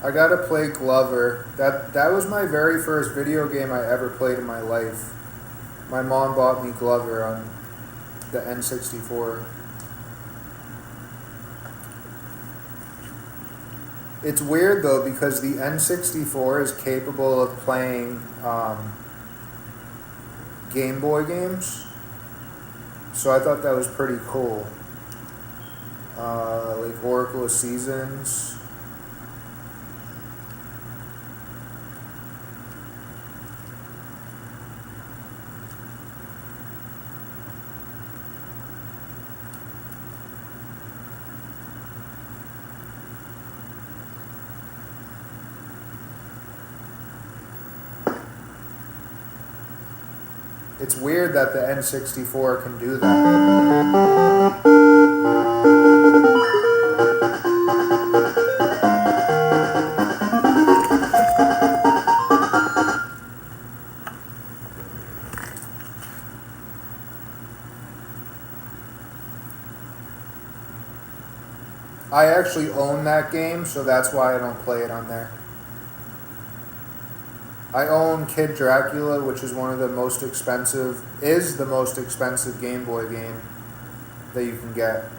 S1: I gotta play Glover. That was my very first video game I ever played in my life. My mom bought me Glover on the N64. It's weird though because the N64 is capable of playing Game Boy games. So I thought that was pretty cool. Like Oracle of Seasons. It's weird that the N64 can do that. I actually own that game, so that's why I don't play it on there. I own Kid Dracula, which is the most expensive Game Boy game that you can get.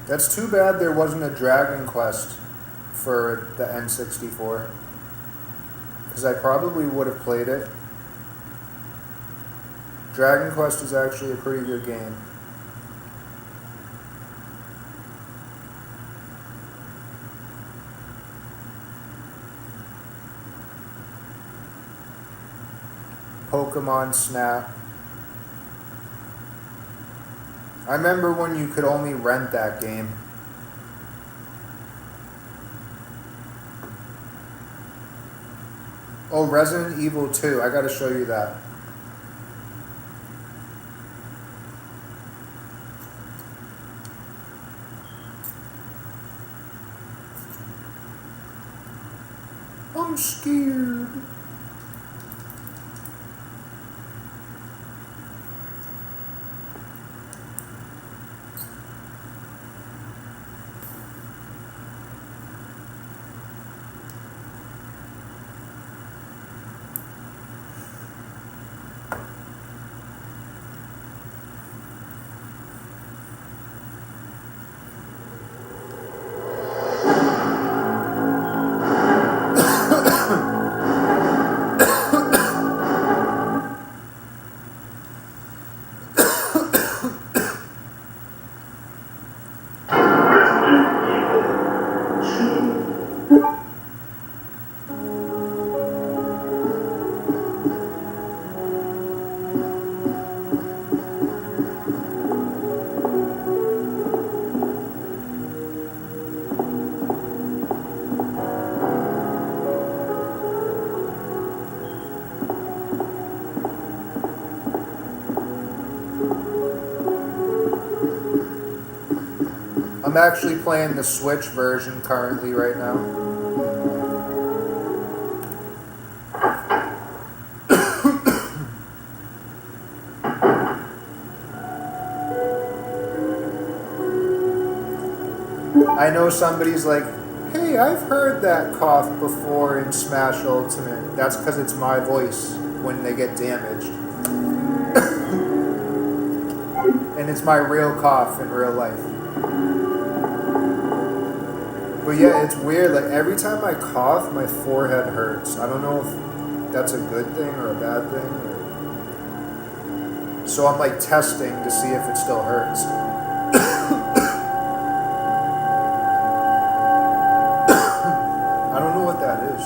S1: That's too bad there wasn't a Dragon Quest for the N64. Because I probably would have played it. Dragon Quest is actually a pretty good game. Pokemon Snap. I remember when you could only rent that game. Oh, Resident Evil 2. I gotta show you that. I'm scared. I'm actually playing the Switch version currently right now. I know somebody's like, hey, I've heard that cough before in Smash Ultimate. That's because it's my voice when they get damaged. And it's my real cough in real life. But yeah, it's weird. Like every time I cough, my forehead hurts. I don't know if that's a good thing or a bad thing. So I'm like testing to see if it still hurts. I don't know what that is.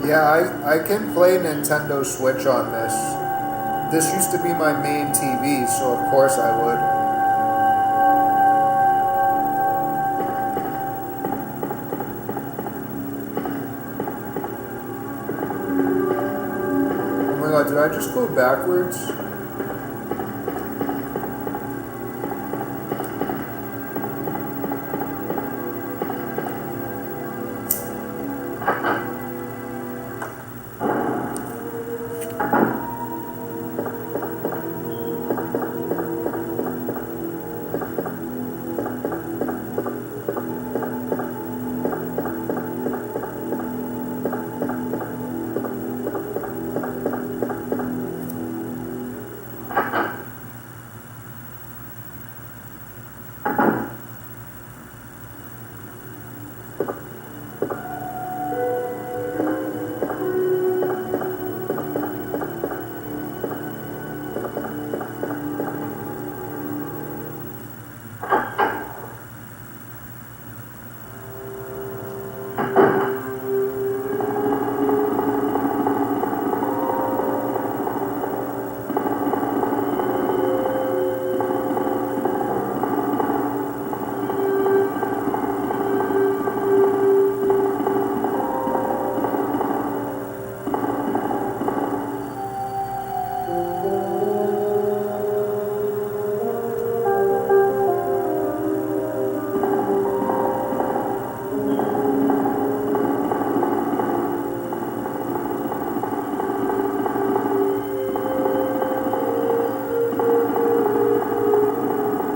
S1: Yeah, I can play Nintendo Switch on this. This used to be my main TV, so of course I would. Oh my god, did I just go backwards?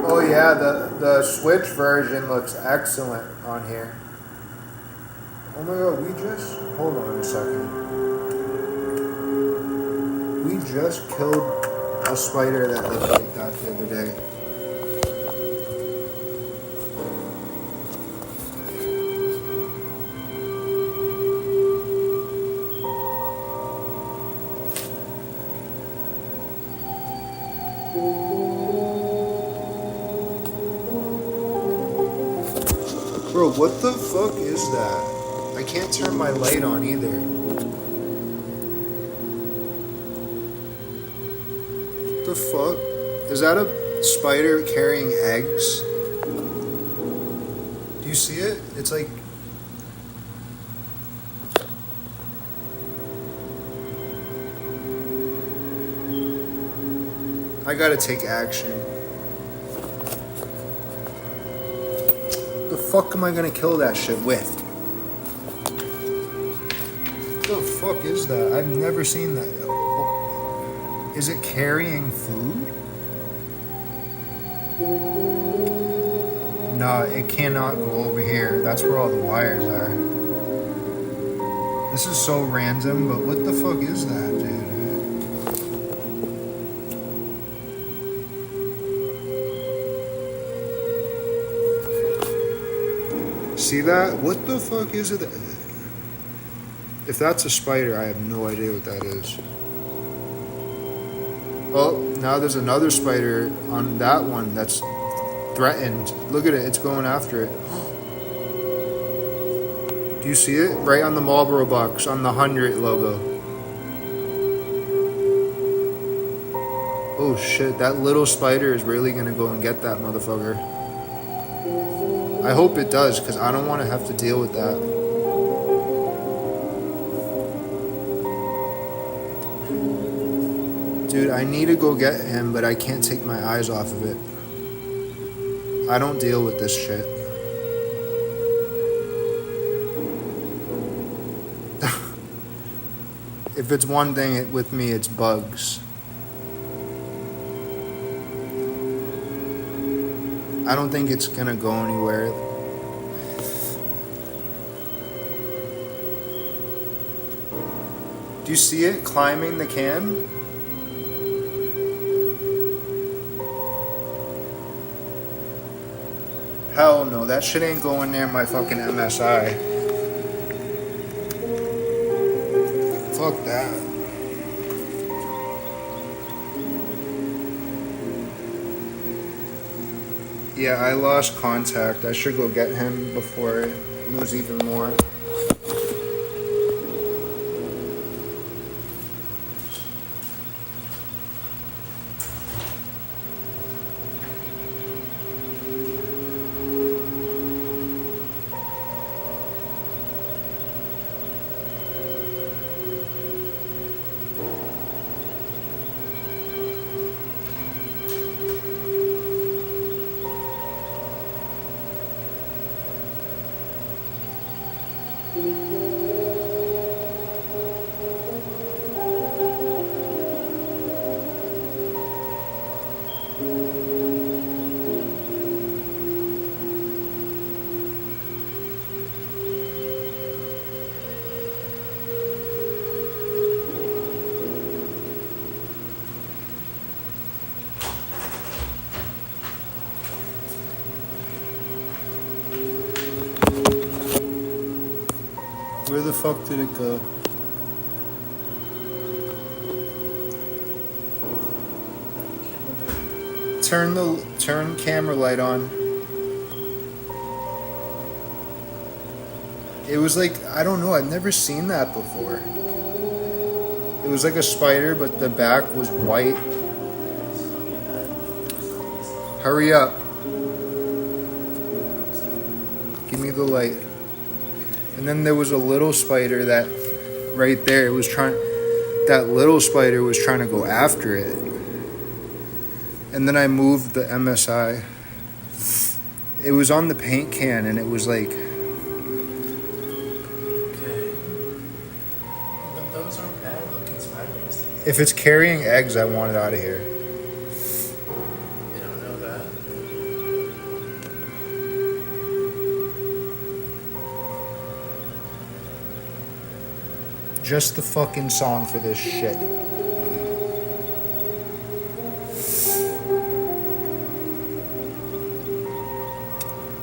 S1: Oh yeah, the Switch version looks excellent on here. Oh my god, hold on a second. We just killed a spider that looked like that the other day. Bro, what the fuck is that? I can't turn my light on either. What the fuck? Is that a spider carrying eggs? Do you see it? It's like... I gotta take action. The fuck am I gonna kill that shit with? What the fuck is that? I've never seen that. Is it carrying food? No, it cannot go over here. That's where all the wires are. This is so random, but what the fuck is that, dude? see that? What the fuck is it? If that's a spider, I have no idea what that is. Oh, now there's another spider on that one that's threatened. Look at it, it's going after it. Do you see it? Right on the Marlboro box, on the 100 logo. Oh shit, that little spider is really gonna go and get that motherfucker. I hope it does, because I don't want to have to deal with that. Dude, I need to go get him, but I can't take my eyes off of it. I don't deal with this shit. If it's one thing with me, it's bugs. I don't think it's gonna go anywhere. Do you see it climbing the can? Hell no, that shit ain't going near my fucking MSI. Fuck that. Yeah, I lost contact. I should go get him before I lose even more. Where the fuck did it go? Turn camera light on. It was like, I don't know, I've never seen that before. It was like a spider, but the back was white. Hurry up. Give me the light. And then there was a little spider that right there, that little spider was trying to go after it. And then I moved the MSI. It was on the paint can and it was like...
S2: Okay. But those aren't bad looking spiders.
S1: If it's carrying eggs, I want it out of here.
S2: You don't know that?
S1: Just the fucking song for this shit.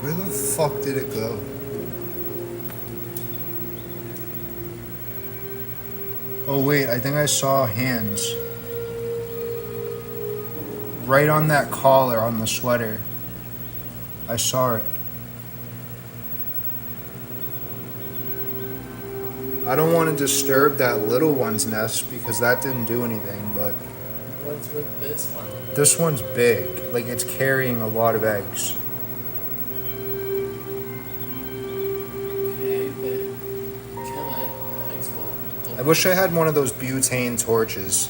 S1: Where the fuck did it go? Oh wait, I think I saw hands. Right on that collar on the sweater. I saw it. I don't want to disturb that little one's nest because that didn't do anything, but...
S2: What's with this one?
S1: This one's big. Like, it's carrying a lot of eggs.
S2: Okay, but kill it. The eggs will...
S1: I wish I had one of those butane torches.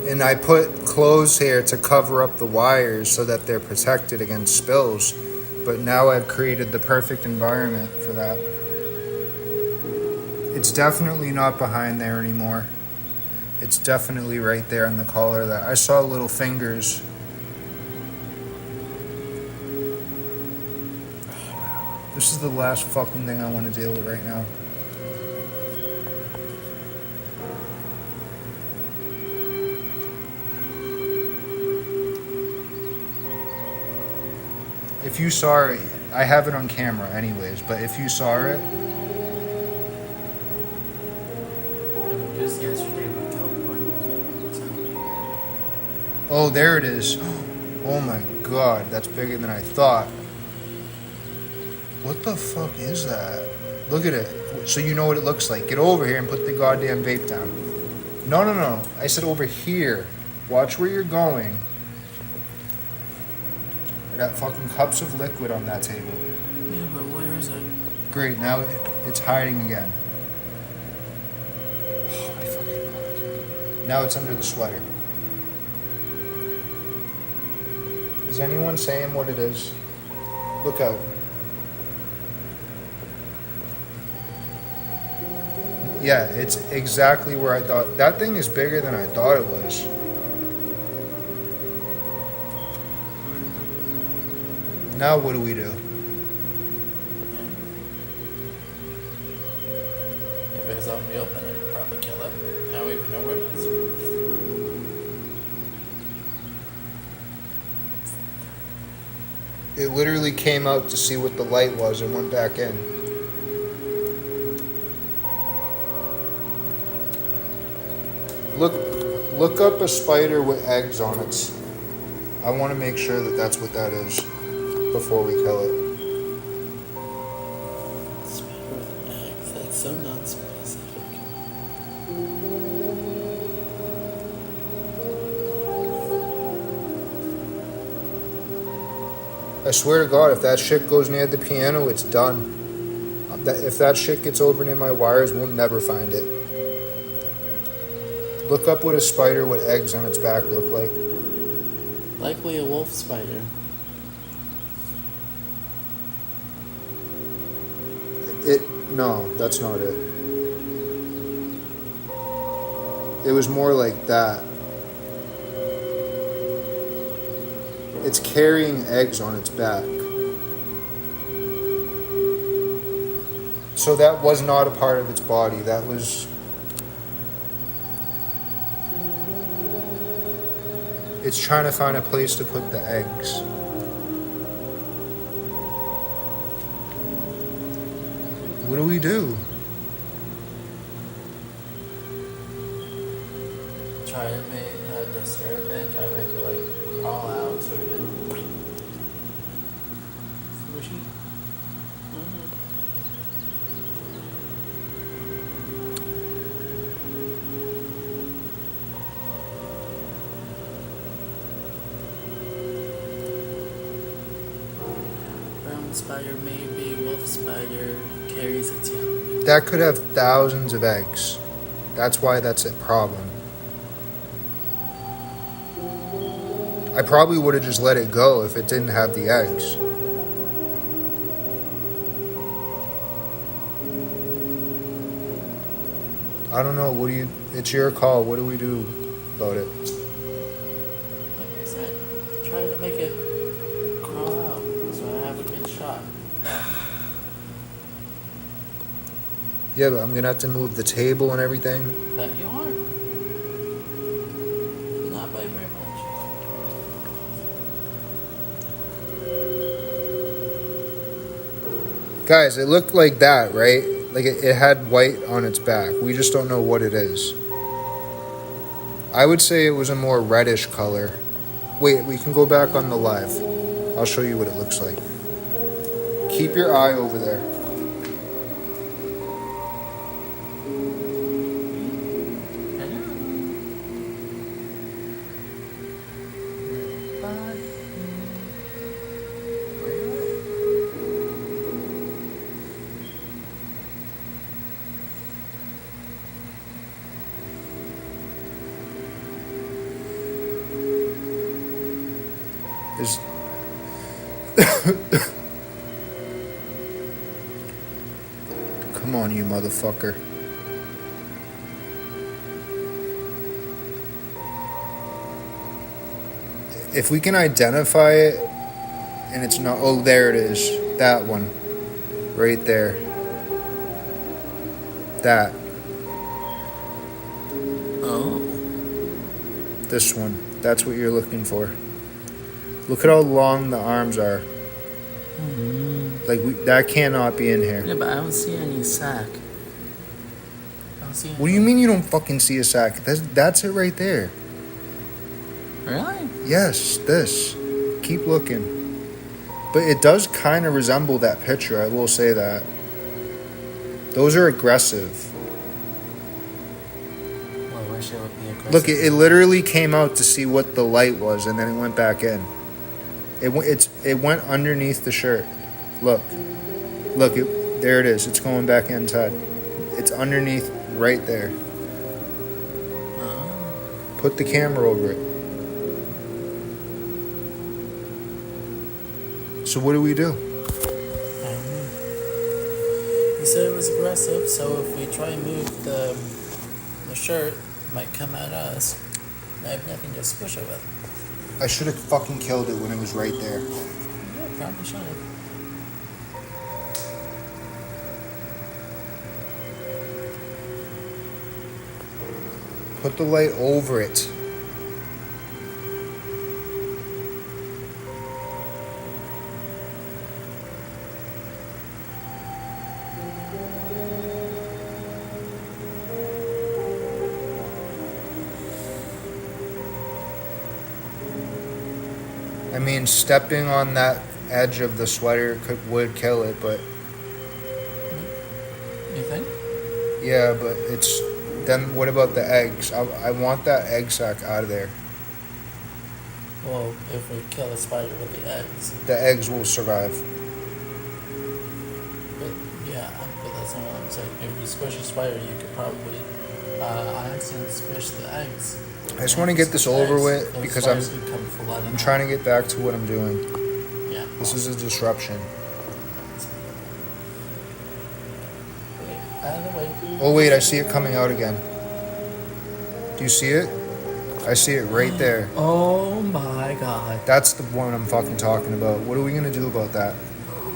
S1: And I put clothes here to cover up the wires so that they're protected against spills. But now I've created the perfect environment for that. It's definitely not behind there anymore. It's definitely right there in the collar that I saw little fingers. This is the last fucking thing I want to deal with right now. If you saw it, I have it on camera anyways, but if you saw it,
S2: Just yesterday we killed one. So,
S1: oh, there it is. Oh my god, that's bigger than I thought. What the fuck is that? Look at it. So you know what it looks like. Get over here and put the goddamn vape down. No, no, no. I said over here. Watch where you're going. I got fucking cups of liquid on that table.
S2: yeah, but where is it?
S1: Great, now it's hiding again. Oh my fucking god. Now it's under the sweater. Is anyone saying what it is? Look out. Yeah, it's exactly where I thought. That thing is bigger than I thought it was. Now what do we do?
S2: If it was out in the open, it'd probably kill it. Now we know where it is.
S1: It literally came out to see what the light was and went back in. Look up a spider with eggs on it. I want to make sure that that's what that is before we kill it.
S2: Spider with eggs. That's so non-specific.
S1: I swear to God, if that shit goes near the piano, it's done. If that shit gets over near my wires, we'll never find it. Look up what a spider with eggs on its back look like.
S2: Likely a wolf spider.
S1: No, that's not it. It was more like that. It's carrying eggs on its back. So that was not a part of its body. That was... It's trying to find a place to put the eggs. What do we do?
S2: Try to make disturb it. Try to make it like crawl out so it can. Squishy. Brown spider, maybe wolf spider carries its young.
S1: That could have thousands of eggs. That's why that's a problem. I probably would have just let it go if it didn't have the eggs. I don't know. It's your call. What do we do about it?
S2: Like I said, try to make it crawl out so I have a good shot.
S1: Yeah, but I'm going to have to move the table and everything.
S2: That you are. Not by very much.
S1: Guys, it looked like that, right? Like it had white on its back. We just don't know what it is. I would say it was a more reddish color. Wait, we can go back on the live. I'll show you what it looks like. Keep your eye over there. Is Come on, you motherfucker. If we can identify it and it's not... Oh, there it is. That one. Right there. That.
S2: Oh.
S1: This one. That's what you're looking for. Look at how long the arms are. Like, that cannot be in here.
S2: Yeah, but I don't see any sack. I don't see any.
S1: What do you mean you don't fucking see a sack? That's it right there.
S2: Really?
S1: Yes, this. Keep looking. But it does kind of resemble that picture, I will say that. Those are aggressive.
S2: Well, I wish it would be aggressive.
S1: Look, it literally came out to see what the light was, and then it went back in. It went underneath the shirt. Look, there it is. It's going back inside. It's underneath right there. Put the camera over it. So what do we do?
S2: I don't know. He said it was aggressive, so if we try and move the shirt, it might come at us. I have nothing to squish it with.
S1: I should have fucking killed it when it was right there.
S2: Yeah, probably should have.
S1: Put the light over it. I mean, stepping on that edge of the sweater would kill it, but
S2: You think?
S1: yeah, but it's then. What about the eggs? I want that egg sac out of there.
S2: Well, if we kill a spider with the eggs.
S1: The eggs will survive.
S2: But yeah, but that's not what I'm saying. If you squish a spider, you could probably accidentally squish the eggs.
S1: I just want to get this over with because I'm trying to get back to what I'm doing.
S2: Yeah.
S1: This is a disruption.
S2: Okay, out of the way.
S1: Oh wait, I see it coming out again. Do you see it? I see it right there.
S2: Oh my god.
S1: That's the one I'm fucking talking about. What are we gonna do about that?
S2: Oh,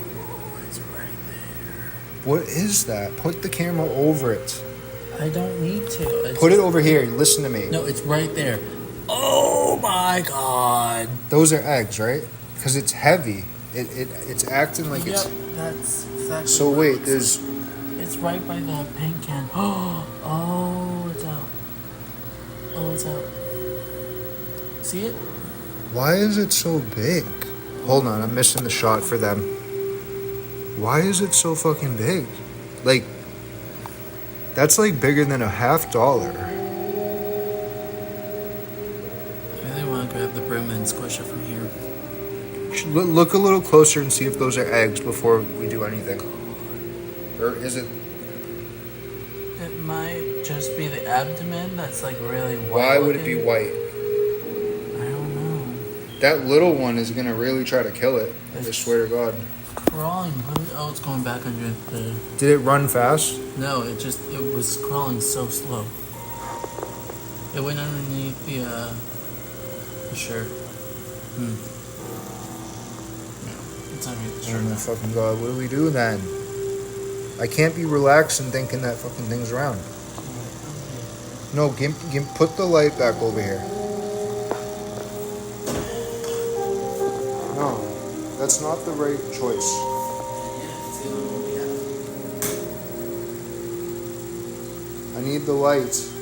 S2: it's right there.
S1: What is that? Put the camera over it.
S2: I don't need to.
S1: Put it over here. Listen to me.
S2: No, it's right there. Oh my god.
S1: Those are eggs, right? Because it's heavy. It's acting like it's.
S2: Yep, that's exactly.
S1: So wait, there's.
S2: It's right by the paint can. Oh, it's out. Oh, it's out. See it?
S1: Why is it so big? Hold on, I'm missing the shot for them. Why is it so fucking big? Like, that's like bigger than $50.
S2: I really want to grab the broom and squish it from here.
S1: Look a little closer and see if those are eggs before we do anything. Or is it?
S2: It might just be the abdomen that's like really white.
S1: Why would it be white?
S2: I don't know.
S1: That little one is gonna really try to kill it. I just swear to God.
S2: Crawling. Oh, it's going back under the.
S1: Did it run fast?
S2: No, it was crawling so slow. It went underneath the shirt. No, it's underneath the shirt.
S1: Oh my fucking God, what do we do then? I can't be relaxed and thinking that fucking thing's around. No, put the light back over here. No, that's not the right choice. I need the light.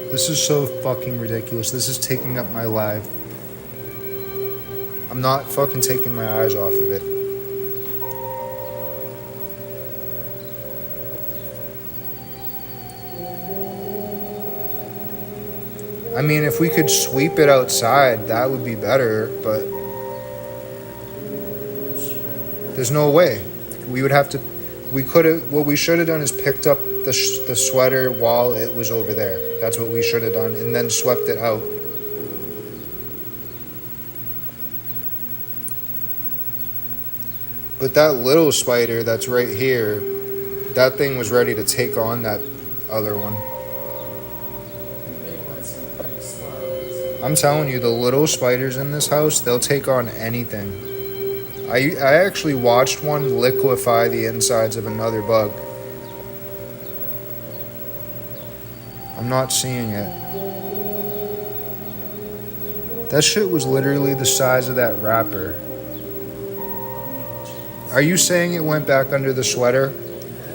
S1: This is so fucking ridiculous. This is taking up my life. I'm not fucking taking my eyes off of it. I mean, if we could sweep it outside, that would be better, but there's no way. We would have to, what we should have done is picked up the sweater while it was over there. That's what we should have done, and then swept it out. But that little spider that's right here, that thing was ready to take on that other one. I'm telling you, the little spiders in this house, they'll take on anything. I actually watched one liquefy the insides of another bug. I'm not seeing it. That shit was literally the size of that wrapper. Are you saying it went back under the sweater?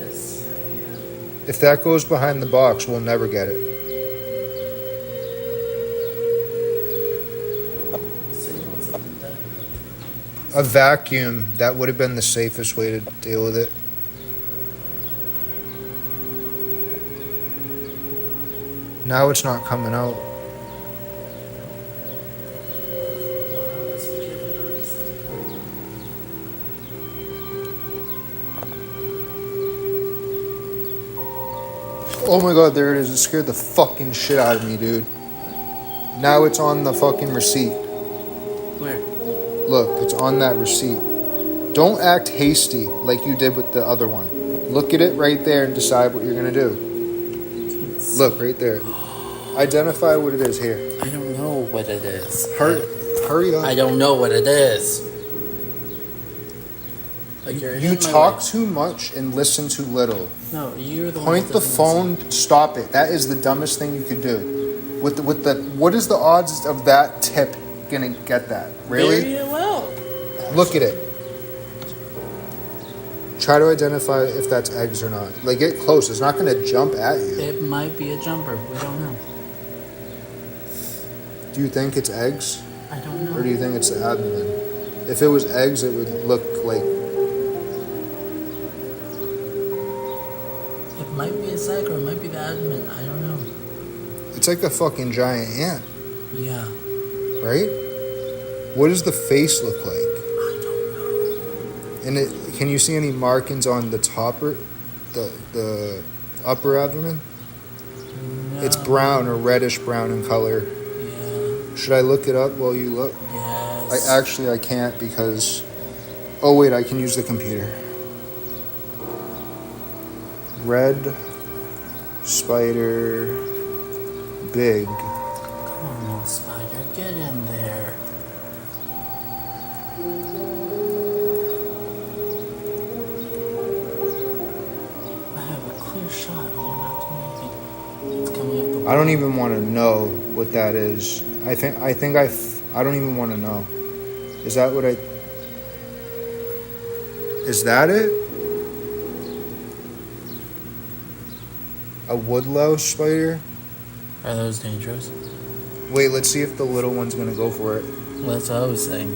S2: Yes.
S1: If that goes behind the box, we'll never get it.
S2: So you want something done?
S1: A vacuum, that would have been the safest way to deal with it. Now it's not coming out.
S2: Let's give it a reason to come.
S1: Oh my god, there it is. It scared the fucking shit out of me, dude. Now it's on the fucking receipt.
S2: Where?
S1: Look, it's on that receipt. Don't act hasty like you did with the other one. Look at it right there and decide what you're gonna do. Look, right there. Identify what it is here.
S2: I don't know what it is.
S1: Hurry up.
S2: I don't know what it is. Like
S1: You talk too much and listen too little.
S2: No, you're the one.
S1: Point
S2: that
S1: the
S2: doesn't
S1: phone.
S2: listen.
S1: Stop it. That is the dumbest thing you could do. What is the odds of that tip gonna get that? Really?
S2: Very well.
S1: Look at it. Try to identify if that's eggs or not. Like, get close. It's not gonna jump at you.
S2: It might be a jumper. We don't know.
S1: Do you think it's eggs?
S2: I don't know.
S1: Or do you think it's the abdomen? If it was eggs, it would look like...
S2: It might be a sac or it might be the abdomen. I don't know.
S1: It's like a fucking giant ant,
S2: Yeah.
S1: right? What does the face look like?
S2: I don't know.
S1: And can you see any markings on the top or the upper abdomen?
S2: No.
S1: It's brown or reddish brown in color.
S2: Yeah.
S1: Should I look it up while you look?
S2: Yes.
S1: I can't because... Oh wait, I can use the computer. Red spider big.
S2: Come on, little spider. Get in there. I have a clear shot. You're not doing anything. It's coming up the
S1: I don't even want to know what that is. I don't even want to know. Is that what I... Is that it? A woodlouse spider?
S2: Are those dangerous?
S1: Wait, let's see if the little one's gonna go for it.
S2: Well, that's what I was saying.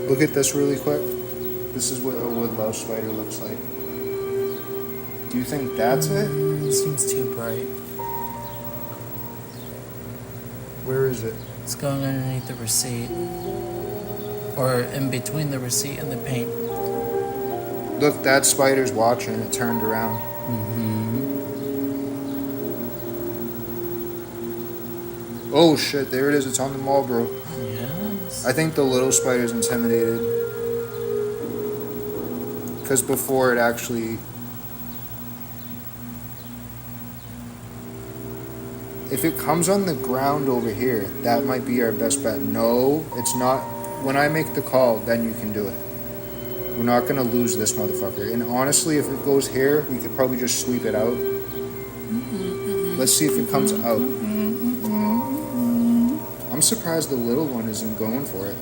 S1: Look at this really quick. This is what a woodlouse spider looks like. Do you think that's it?
S2: It seems too bright.
S1: Where is it?
S2: It's going underneath the receipt. Or in between the receipt and the paint.
S1: Look, that spider's watching. It turned around.
S2: Mm-hmm.
S1: Oh shit, there it is. It's on the Marlboro.
S2: Yes.
S1: I think the little spider's intimidated. Because before it actually... If it comes on the ground over here, that might be our best bet. No, it's not. When I make the call, then you can do it. We're not going to lose this motherfucker. And honestly, if it goes here, we could probably just sweep it out. Let's see if it comes out. I'm surprised the little one isn't going for it.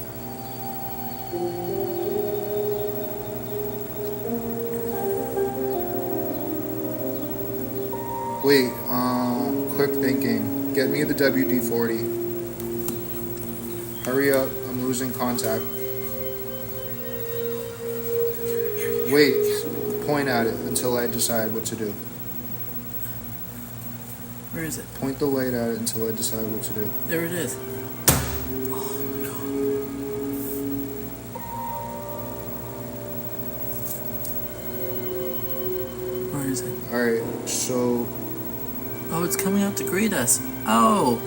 S1: Wait, quick thinking. Get me the WD-40. Hurry up, I'm losing contact. Wait, point at it until I decide what to do.
S2: Where is it?
S1: Point the light at it until I decide what to do.
S2: There it is. Where is it?
S1: Alright, so...
S2: Oh, it's coming out to greet us. Oh!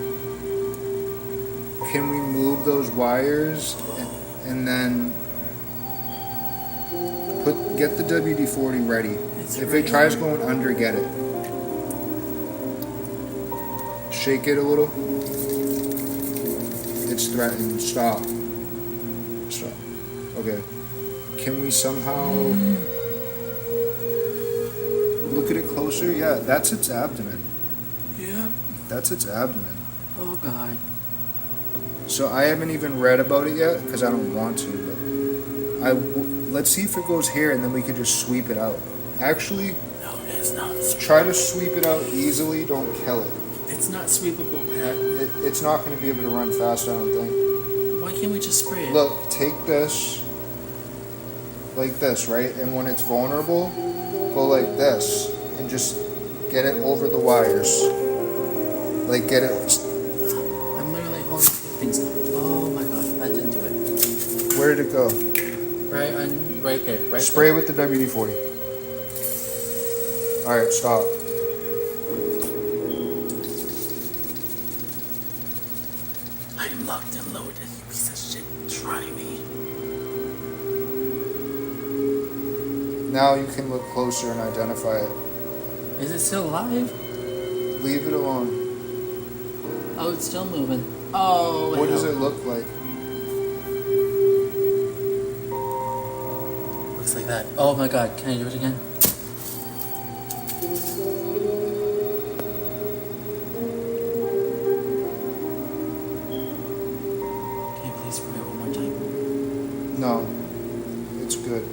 S1: Can we move those wires and then get the WD-40 ready?
S2: It's
S1: If
S2: right
S1: it tries
S2: here.
S1: going under, get it. Shake it a little. It's threatening. Stop. Stop. Okay. Can we somehow look at it closer? Yeah, that's its abdomen.
S2: Yeah.
S1: That's its abdomen.
S2: Oh God.
S1: So I haven't even read about it yet because I don't want to. But let's see if it goes here, and then we could just sweep it out. Actually,
S2: No, it is not.
S1: try to sweep it out easily. Don't kill it.
S2: It's not sweepable, Pat.
S1: It's not going to be able to run fast, I don't think.
S2: Why can't we just spray it?
S1: Look, take this, like this, right? And when it's vulnerable, go like this, and just get it over the wires. Like, get it...
S2: I'm literally holding two things. Oh my gosh, that didn't do it.
S1: Where did it go?
S2: Right there. Right
S1: Spray
S2: there.
S1: with the WD-40. Alright, stop.
S2: I'm locked and loaded, you piece of shit. Try me.
S1: Now you can look closer and identify it.
S2: Is it still alive?
S1: Leave it alone.
S2: Oh, it's still moving. Oh,
S1: What does it look like?
S2: Looks like that. Oh my god, can I do it again? Can you please spray it one more time?
S1: No. It's good.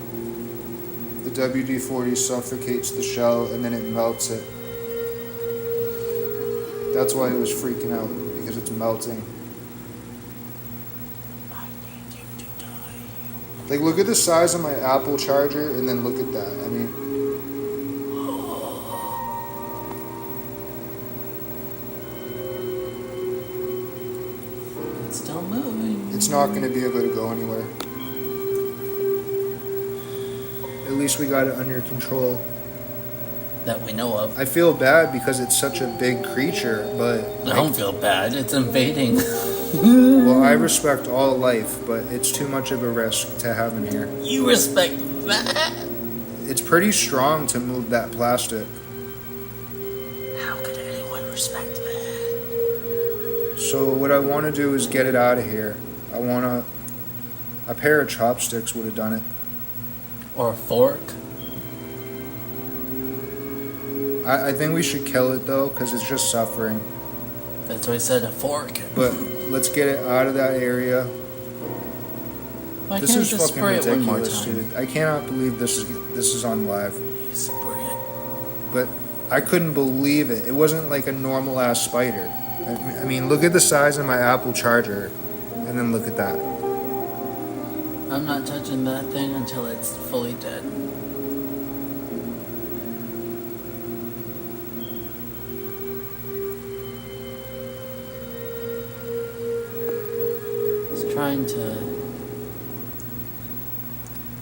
S1: The WD-40 suffocates the shell and then it melts it. That's why it was freaking out, because it's melting.
S2: I need you to die.
S1: Like, look at the size of my Apple charger and then look at that. I mean,
S2: It's still moving.
S1: it's not going to be able to go anywhere. At least we got it under control.
S2: That we know of.
S1: I feel bad because it's such a big creature, but
S2: I don't feel bad. It's invading.
S1: well, I respect all life, but it's too much of a risk to have in here.
S2: You respect that?
S1: It's pretty strong to move that plastic.
S2: How could anyone respect that?
S1: So what I want to do is get it out of here. A pair of chopsticks would have done it.
S2: Or a fork?
S1: I think we should kill it though, because it's just suffering.
S2: That's why I said a fork.
S1: But let's get it out of that area.
S2: Why
S1: This
S2: can't
S1: is
S2: I just
S1: fucking
S2: spray it one more
S1: ridiculous,
S2: time?
S1: dude. I cannot believe this is on live.
S2: You spray it.
S1: But I couldn't believe it. It wasn't like a normal ass spider. I mean, look at the size of my Apple charger, and then look at that.
S2: I'm not touching that thing until it's fully dead. It's trying to...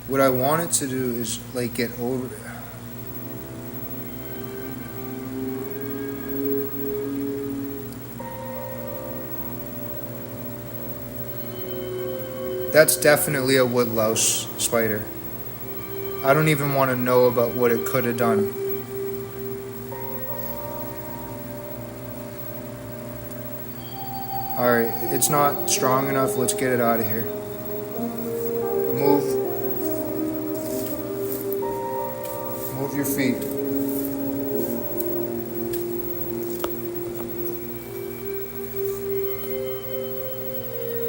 S1: What I want it to do is like get over. That's definitely a woodlouse spider. I don't even want to know about what it could have done. Alright, it's not strong enough. Let's get it out of here. Move your feet.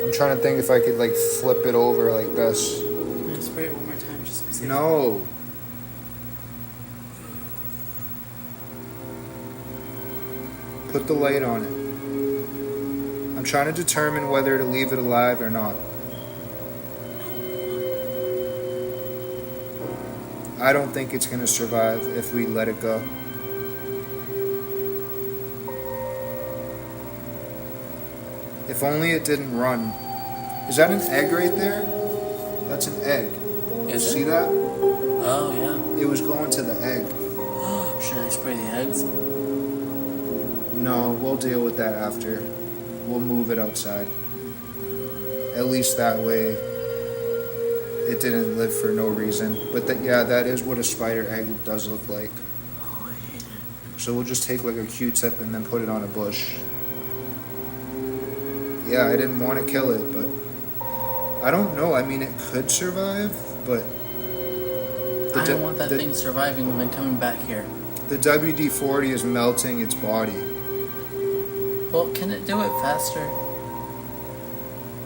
S1: I'm trying to think if I could like flip it over like this.
S2: Can I spray it one more time just to be safe?
S1: No. Put the light on it. I'm trying to determine whether to leave it alive or not. I don't think it's going to survive if we let it go. If only it didn't run. Is that an egg right there? That's an egg.
S2: Is
S1: See
S2: it?
S1: that?
S2: Oh, yeah.
S1: It was going to the egg.
S2: Should I spray the eggs?
S1: No, we'll deal with that after. We'll move it outside. At least that way it didn't live for no reason. But that is what a spider egg does look like.
S2: Oh, I hate it.
S1: So we'll just take like a Q-tip and then put it on a bush. Yeah, I didn't want to kill it, but I don't know. I mean, it could survive, but
S2: I don't want that thing surviving and then coming back here.
S1: the WD-40 is melting its body.
S2: Well, can it do it faster?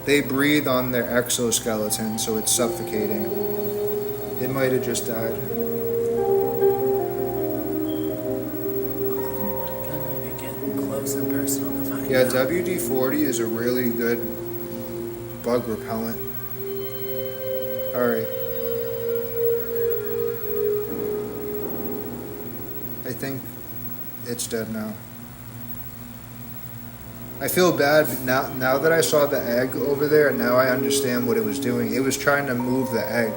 S1: They breathe on their exoskeleton, so it's suffocating. It might have just died.
S2: I'm gonna be getting close and personal if I can.
S1: Yeah, WD-40 is a really good bug repellent. Alright. I think it's dead now. I feel bad now that I saw the egg over there, now I understand what it was doing. It was trying to move the egg.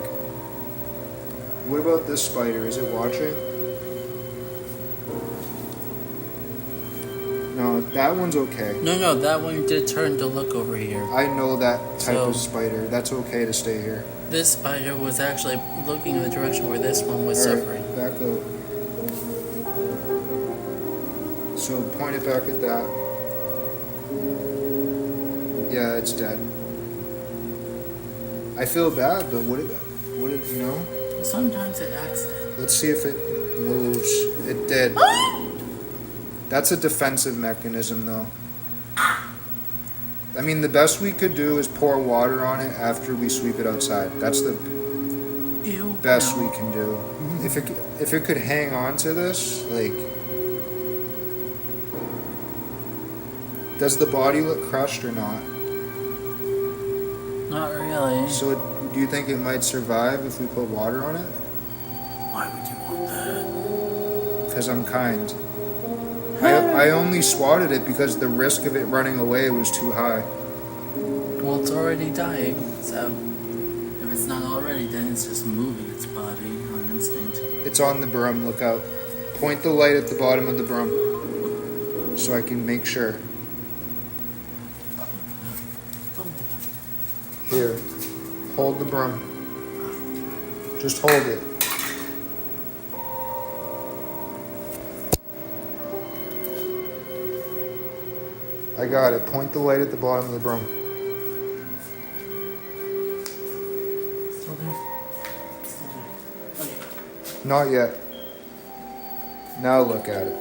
S1: What about this spider? Is it watching? No, that one's okay.
S2: No, that one did turn to look over here.
S1: I know that type of spider. That's okay to stay here.
S2: This spider was actually looking in the direction where this one was
S1: All right,
S2: suffering.
S1: back up. So point it back at that. Yeah, it's dead. I feel bad, but what did you know?
S2: Sometimes it acts dead.
S1: Let's see if it moves. It did. That's a defensive mechanism, though. I mean, the best we could do is pour water on it after we sweep it outside. That's the best we can do. If it could hang on to this, like, does the body look crushed or not?
S2: Not really.
S1: So, do you think it might survive if we put water on it?
S2: Why would you want that?
S1: Because I'm kind. I only swatted it because the risk of it running away was too high.
S2: Well, it's already dying, so if it's not already dead, it's just moving its body on instinct.
S1: It's on the broom, look out. Point the light at the bottom of the broom so I can make sure. Here, hold the broom. Just hold it. I got it. Point the light at the bottom of the broom.
S2: Still there? Still there. Okay.
S1: Not yet. Now look at it.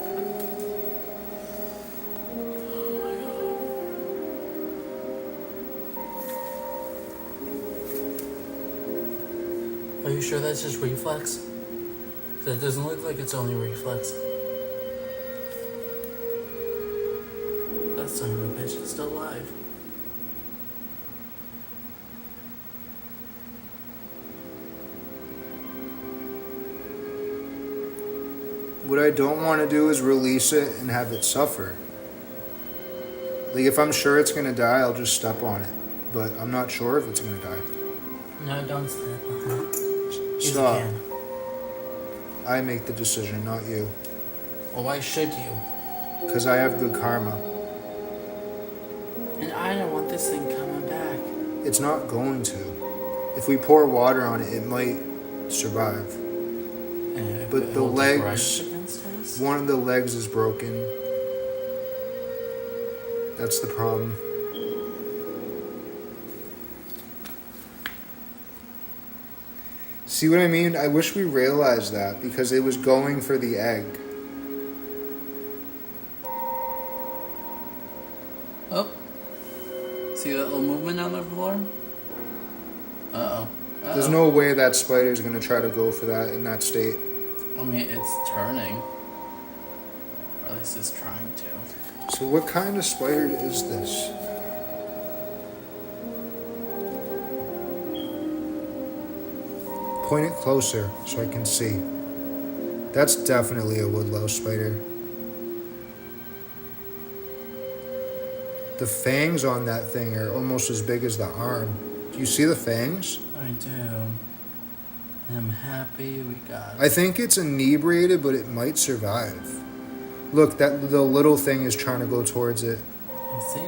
S2: Are you sure that's just reflex? That doesn't look like it's only reflex. That son of a bitch is still alive.
S1: What I don't want to do is release it and have it suffer. Like, if I'm sure it's going to die, I'll just step on it. But I'm not sure if it's going to die.
S2: No, don't step on it.
S1: Stop. I make the decision, not you.
S2: Well, why should you?
S1: Because I have good karma.
S2: And I don't want this thing coming back.
S1: It's not going to. If we pour water on it, it might survive. But the legs, one of the legs is broken. That's the problem. See what I mean? I wish we realized that because it was going for the egg.
S2: Oh. See that little movement on the floor? Uh-oh.
S1: There's no way that spider's going to try to go for that in that state.
S2: I mean, it's turning. Or at least it's trying to.
S1: So what kind of spider is this? Point it closer so I can see. That's definitely a woodlouse spider. The fangs on that thing are almost as big as the arm. Do you see the fangs?
S2: I do. I'm happy we got it.
S1: I think it's inebriated, but it might survive. Look, that the little thing is trying to go towards it.
S2: I see.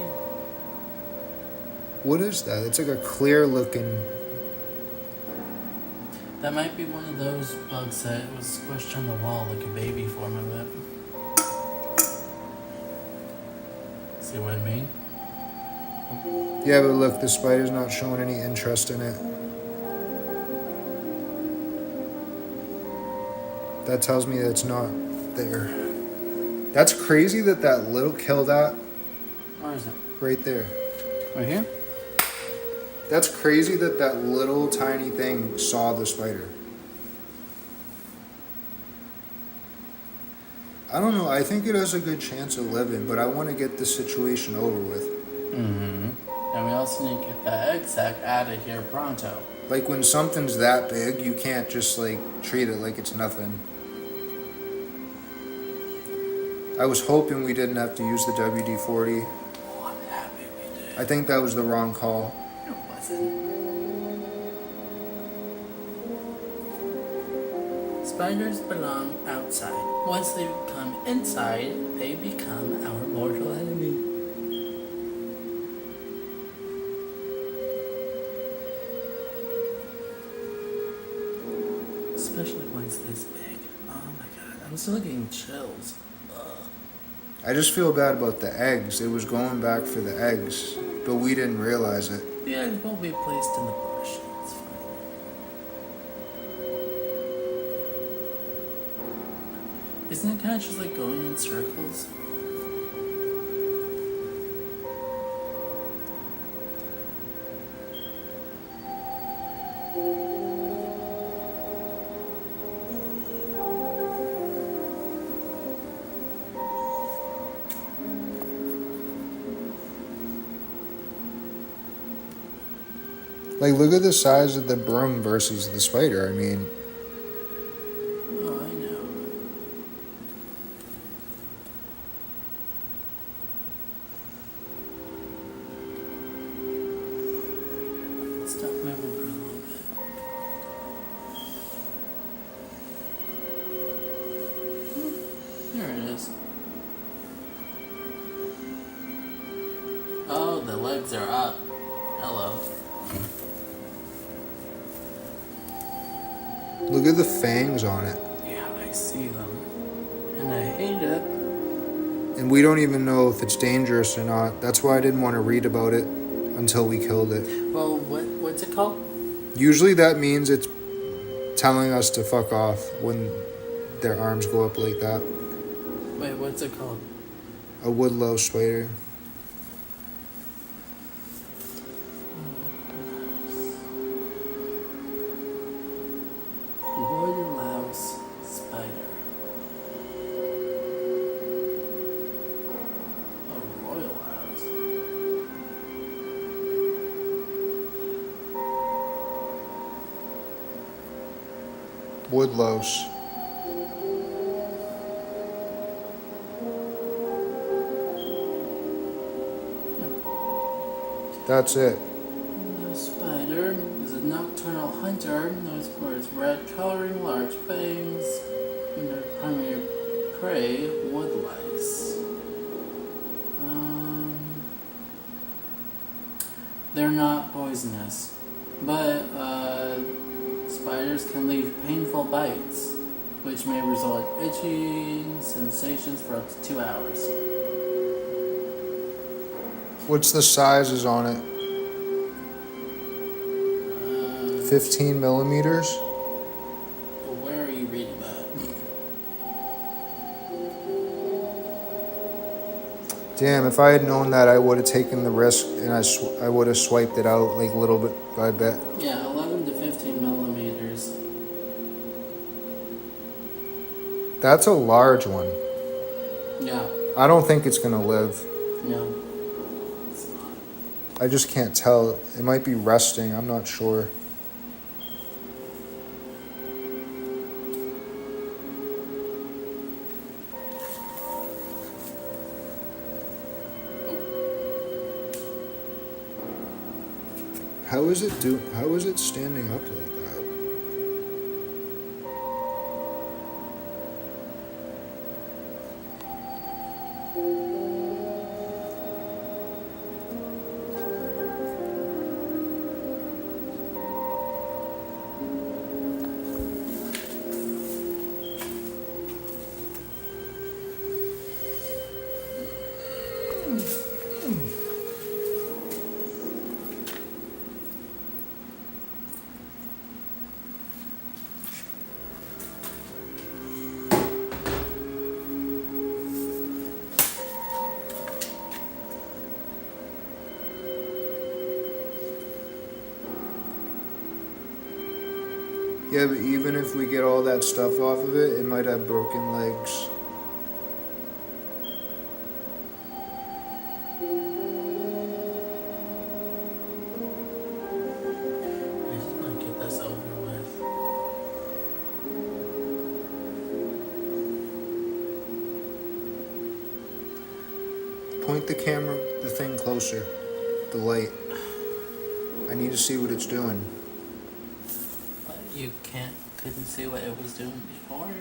S1: What is that? It's like a clear looking...
S2: That might be one of those bugs that was squished on the wall, like a baby form of it. See what I mean?
S1: Yeah, but look, the spider's not showing any interest in it. That tells me that it's not there. That's crazy that that little killed that
S2: Where is it?
S1: right there.
S2: Right here?
S1: That's crazy that that little tiny thing saw the spider. I don't know. I think it has a good chance of living, but I want to get this situation over with.
S2: Mm-hmm. And we also need to get that egg sac out of here pronto.
S1: Like when something's that big, you can't just like treat it like it's nothing. I was hoping we didn't have to use the WD-40.
S2: Oh, I'm happy we did.
S1: I think that was the wrong call.
S2: It wasn't. Spiders belong outside. Once they come inside, they become our mortal enemy. Especially ones this big. Oh my god, I'm still getting chills. Ugh.
S1: I just feel bad about the eggs. It was going back for the eggs, but we didn't realize it.
S2: The eggs will be placed in the bush. It's fine. Isn't it kind of just like going in circles?
S1: Like, look at the size of the broom versus the spider. I mean,
S2: Oh, I know. Stop moving for a little bit. There it is. Oh, the legs are up. Hello.
S1: look at the fangs on it.
S2: Yeah, I see them. And I hate it.
S1: And we don't even know if it's dangerous or not. That's why I didn't want to read about it until we killed it.
S2: Well, what's it called?
S1: Usually that means it's telling us to fuck off when their arms go up like that.
S2: Wait, what's it called?
S1: A woodlouse spider.
S2: Woodlouse spider. A royal louse.
S1: Woodlouse. That's it.
S2: The spider is a nocturnal hunter known for its red coloring, large fangs, and their primary prey, woodlice. They're not poisonous, but spiders can leave painful bites, which may result in itching sensations for up to 2 hours.
S1: What's the sizes on it? 15 millimeters?
S2: Where are you reading that?
S1: Damn, if I had known that, I would have taken the risk and I would have swiped it out like little bit by bit.
S2: Yeah, 11 to 15 millimeters.
S1: That's a large one.
S2: Yeah,
S1: I don't think it's gonna live.
S2: no, it's not.
S1: I just can't tell. It might be resting. I'm not sure. How is it standing up like that? Yeah, but even if we get all that stuff off of it, it might have broken legs.
S2: I just want to get this over with.
S1: Point the thing closer. The light. I need to see what it's doing.
S2: But you couldn't see what it was doing before.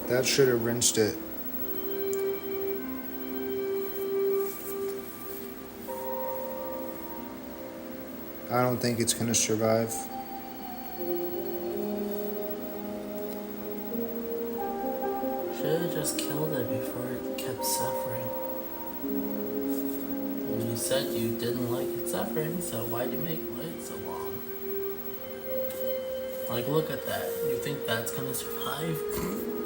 S1: That should have rinsed it. I don't think it's gonna survive.
S2: Should have just killed it before it kept suffering. And you said you didn't like it suffering, so why'd you make it wait so long? Like, look at that. You think that's gonna survive?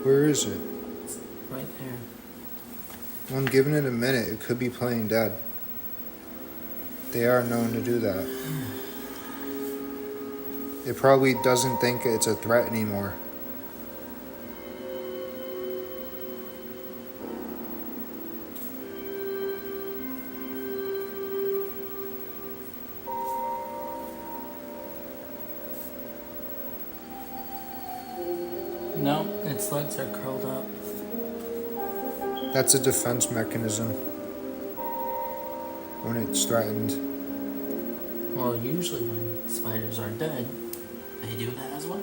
S1: Where is it?
S2: It's right there.
S1: Well, I'm giving it a minute. It could be playing dead. They are known to do that. It probably doesn't think it's a threat anymore.
S2: No, its legs are curled up.
S1: That's a defense mechanism when it's threatened.
S2: Well, usually when spiders are dead, they do that as well.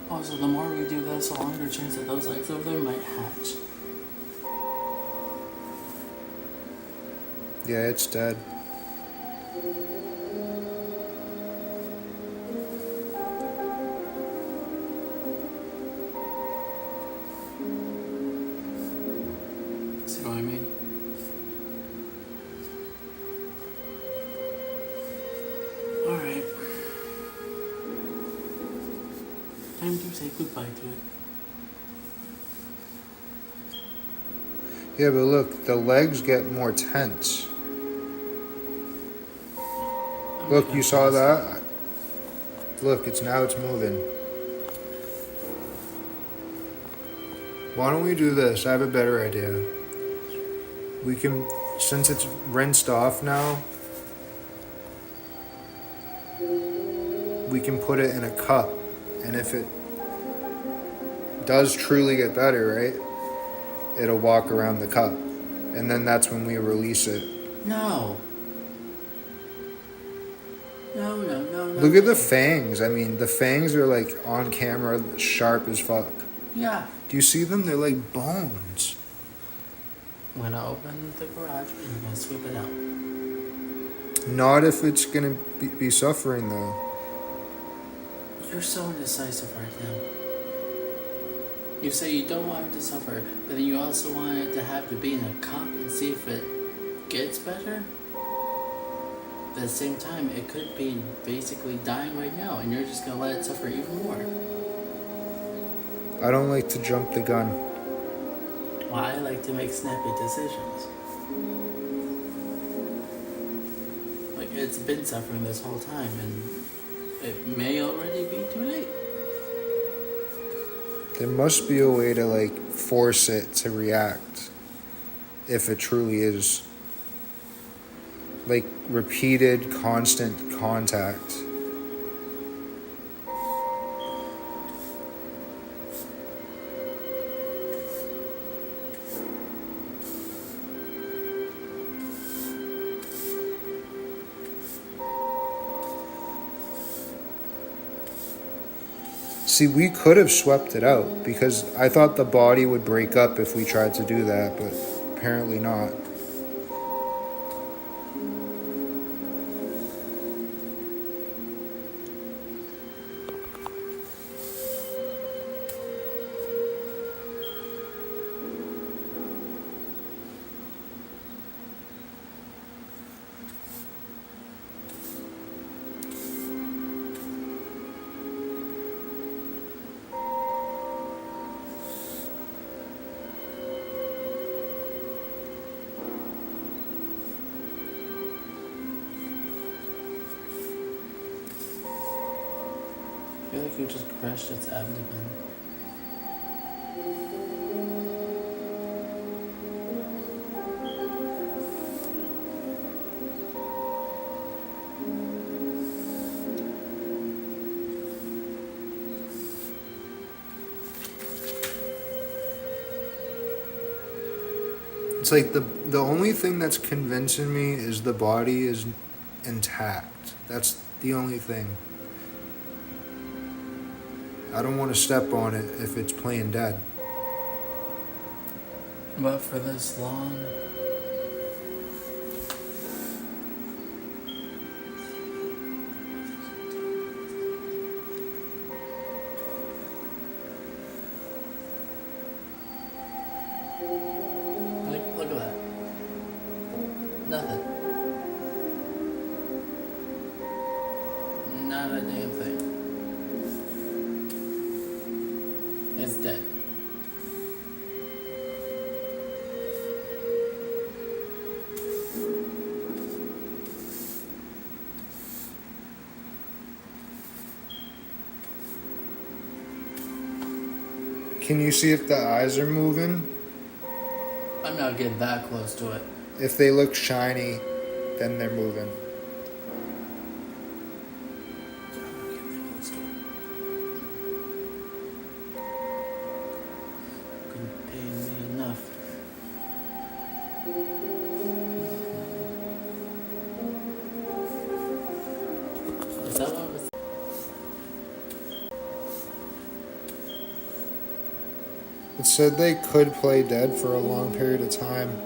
S2: Also, the more we do this, the longer chance that those eggs over there might hatch.
S1: Yeah, it's dead.
S2: See what I mean? Alright. Time to say goodbye to it.
S1: Yeah, but look, the legs get more tense. Look, you saw that? Look, it's moving. Why don't we do this? I have a better idea. We can, since it's rinsed off now, we can put it in a cup. And if it does truly get better, right? It'll walk around the cup. And then that's when we release it.
S2: No. No.
S1: Look at the fangs. I mean, the fangs are like on camera, sharp as fuck.
S2: Yeah.
S1: Do you see them? They're like bones.
S2: I'm gonna open the garage and I'm gonna sweep it out.
S1: Not if it's gonna be suffering though.
S2: You're so indecisive right now. You say you don't want it to suffer, but then you also want it to have to be in a cup and see if it gets better? But at the same time, it could be basically dying right now, and you're just gonna let it suffer even more.
S1: I don't like to jump the gun.
S2: Well, I like to make snappy decisions. Like, it's been suffering this whole time, and it may already be too late.
S1: There must be a way to like force it to react. If it truly is. Like repeated, constant contact. See, we could have swept it out because I thought the body would break up if we tried to do that, but apparently not.
S2: like you just crushed its abdomen.
S1: It's like the only thing that's convincing me is the body is intact. That's the only thing. I don't want to step on it if it's playing dead.
S2: But for this long, look at that. Nothing. Not a damn thing. It's dead.
S1: Can you see if the eyes are moving?
S2: I'm not getting that close to it.
S1: If they look shiny, then they're moving.
S2: I'm not getting that close to it. Couldn't pay me enough. Is that what was?
S1: It said they could play dead for a long period of time.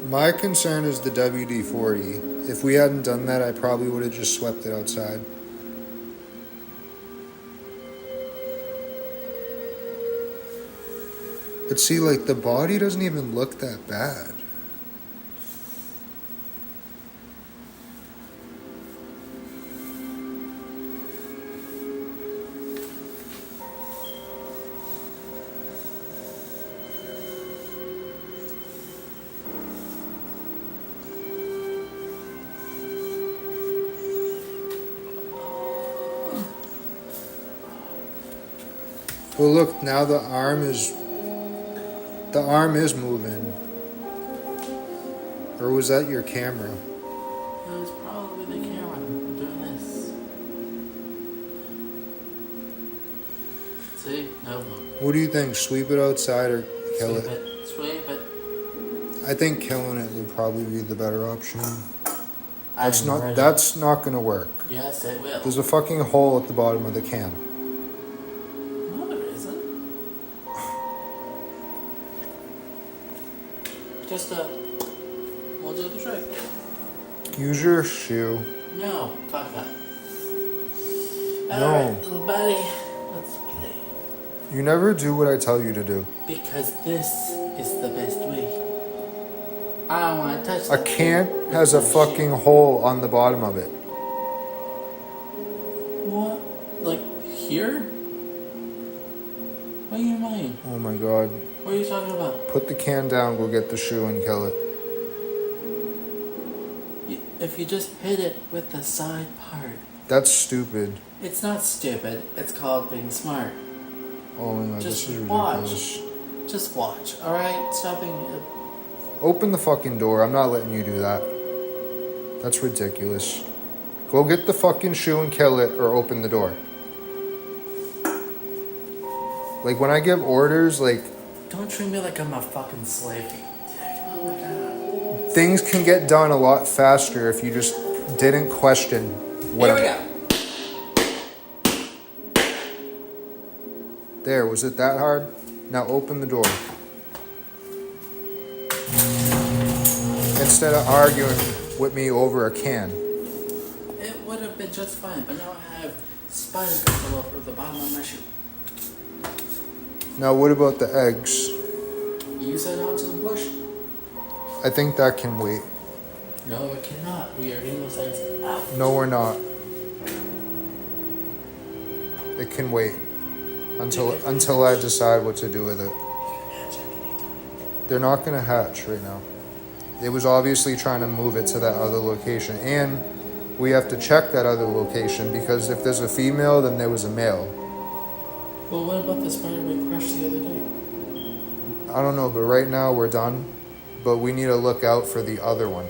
S1: My concern is the WD-40. If we hadn't done that, I probably would have just swept it outside. But see, like, the body doesn't even look that bad. Well, look, now the arm is moving. Or was that your camera?
S2: It was probably the camera doing this. See? No look.
S1: What do you think? Sweep it outside or kill it?
S2: Sweep it.
S1: I think killing it would probably be the better option.
S2: I'm ready.
S1: That's not gonna work.
S2: Yes, it will.
S1: There's a fucking hole at the bottom of the can.
S2: No, there isn't. Just we'll do the trick.
S1: Use your shoe.
S2: No, fuck that.
S1: No.
S2: Alright, little buddy, let's play.
S1: You never do what I tell you to do.
S2: Because this is the best way. I don't want to touch
S1: A can has a fucking hole on the bottom of it.
S2: What? Like, here? What do you mean?
S1: Oh my god.
S2: What are you talking about?
S1: Put the can down, go get the shoe and kill it.
S2: If you just hit it with the side part.
S1: That's stupid.
S2: It's not stupid. It's called being smart.
S1: Oh my god,
S2: Just
S1: this is
S2: watch.
S1: ridiculous.
S2: Just watch, alright? Stop being...
S1: Open the fucking door. I'm not letting you do that. That's ridiculous. Go get the fucking shoe and kill it or open the door. Like, when I give orders, like...
S2: Don't treat me like I'm a fucking slave. Oh my god.
S1: Things can get done a lot faster if you just didn't question what
S2: Here we go.
S1: There, was it that hard? Now open the door. Instead of arguing with me over a can.
S2: It would have been just fine, but now I have spider guts all over the bottom of my shoe.
S1: Now what about the eggs?
S2: Use that onto the bush.
S1: I think that can wait.
S2: No, it cannot. We are getting those eggs out.
S1: No, we're not. It can wait until I decide what to do with it. They're not gonna hatch right now. It was obviously trying to move it to that other location, and we have to check that other location because if there's a female, then there was a male.
S2: Well, what about the spider we crushed the other day?
S1: I don't know, but right now we're done. But we need to look out for the other one.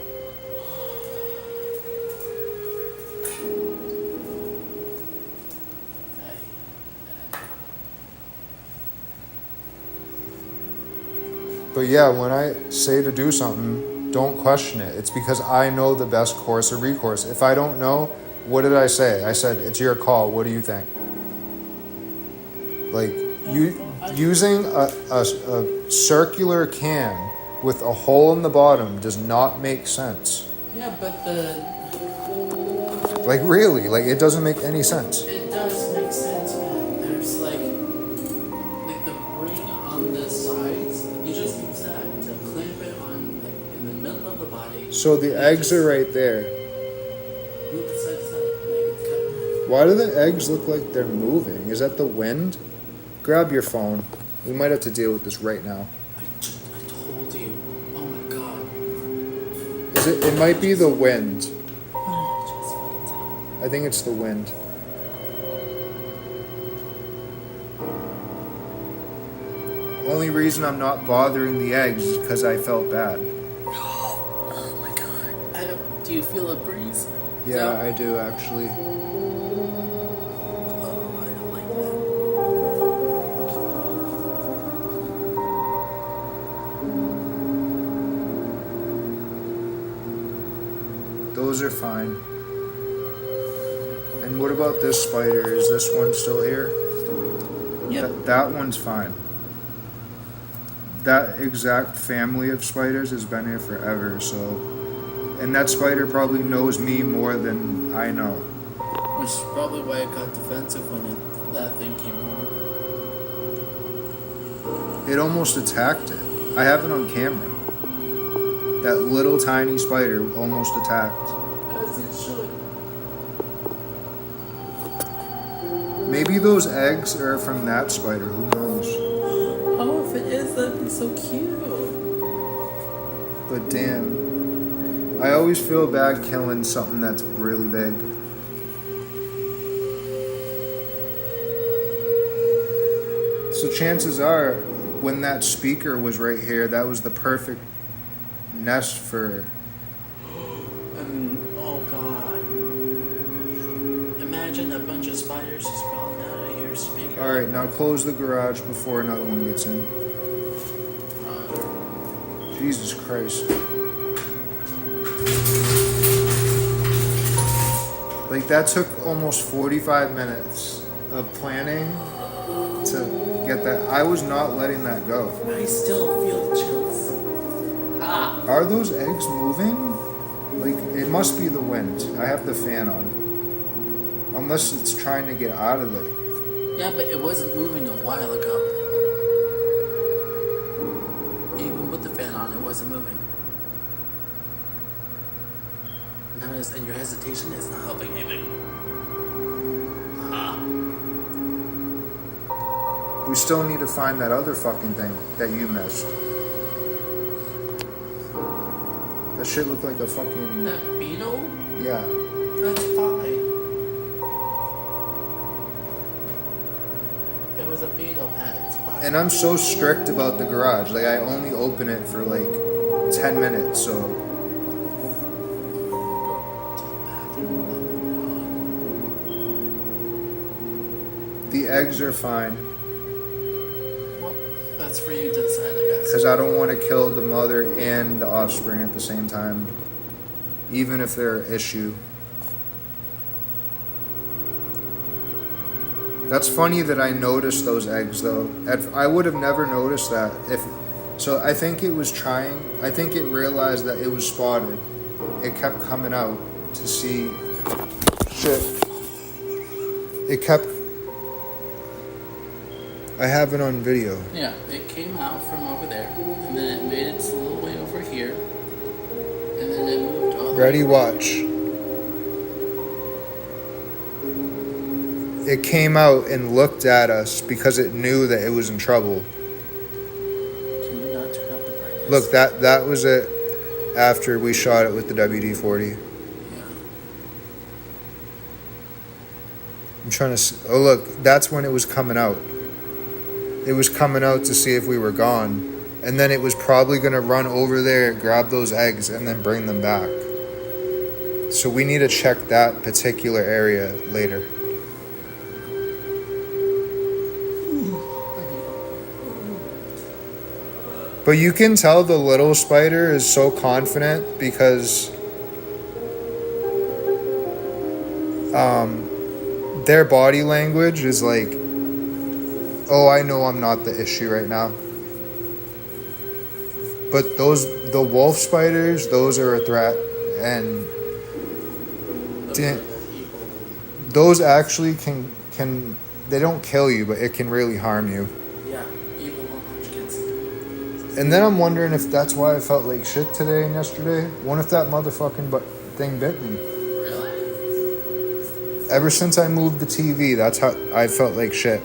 S1: But yeah, when I say to do something, don't question it. It's because I know the best course of recourse. If I don't know, what did I say? I said, it's your call. What do you think? Like, using a circular can with a hole in the bottom does not make sense.
S2: Yeah, but
S1: Like, really, like, it doesn't make any sense.
S2: it does make sense, man. There's like the ring on the sides. You just use that to clamp it on, like, in the middle of the body.
S1: So the eggs are right there.
S2: Move it side to side, make it cut.
S1: Why do the eggs look like they're moving? Is that the wind? Grab your phone. We might have to deal with this right now.
S2: I told you. Oh my god.
S1: It might be the wind. I think it's the wind. Only reason I'm not bothering the eggs is because I felt bad.
S2: Oh my god. Do you feel a breeze?
S1: Yeah,
S2: No.
S1: I do actually.
S2: Oh, I don't like that.
S1: Those are fine. And what about this spider? Is this one still here?
S2: Yep.
S1: That one's fine. That exact family of spiders has been here forever, so... And that spider probably knows me more than I know.
S2: Which is probably why it got defensive when that thing came on.
S1: It almost attacked it. I have it on camera. That little tiny spider almost attacked.
S2: As it should.
S1: Maybe those eggs are from that spider, who knows?
S2: Oh, if it is, that'd be so cute.
S1: But damn. I always feel bad killing something that's really big. So chances are, when that speaker was right here, that was the perfect nest for...
S2: Oh god. Imagine a bunch of spiders just crawling out of your speaker.
S1: Alright, now close the garage before another one gets in. Jesus Christ. Like, that took almost 45 minutes of planning to get that. I was not letting that go.
S2: I still feel chills. Ah.
S1: Are those eggs moving? Like, it must be the wind. I have the fan on. Unless it's trying to get out of it.
S2: Yeah, but it wasn't moving a while ago. Even with the fan on, it wasn't moving. Notice, and your hesitation is not helping anything. Ah.
S1: We still need to find that other fucking thing that you missed. That shit looked like a fucking...
S2: That beetle?
S1: Yeah.
S2: That's fine. It was a beetle, Pat. It's fine.
S1: And I'm so strict about the garage. Like, I only open it for like 10 minutes, so... The eggs are fine.
S2: Well, that's for you to decide, I guess.
S1: Because I don't want to kill the mother and the offspring at the same time. Even if they're an issue. That's funny that I noticed those eggs, though. I would have never noticed that if... So I think it was trying... I think it realized that it was spotted. It kept coming out to see... Shit. It kept... I have it on video.
S2: Yeah, it came out from over there, and then it made its little way over here, and then it moved all the
S1: Ready,
S2: way.
S1: watch. It came out and looked at us because it knew that it was in trouble.
S2: Can you not turn up the brightness?
S1: Look, that was it after we shot it with the WD-40.
S2: Yeah.
S1: I'm trying to. Oh, look, that's when it was coming out. It was coming out to see if we were gone. And then it was probably going to run over there, grab those eggs, and then bring them back. So we need to check that particular area later. But you can tell the little spider is so confident because their body language is like, oh, I know I'm not the issue right now. But the wolf spiders, those are a threat. And those actually can they don't kill you, but it can really harm you.
S2: Yeah, evil munchkins.
S1: And then I'm wondering if that's why I felt like shit today and yesterday. What if that motherfucking thing bit me?
S2: Really?
S1: Ever since I moved the TV, that's how I felt like shit.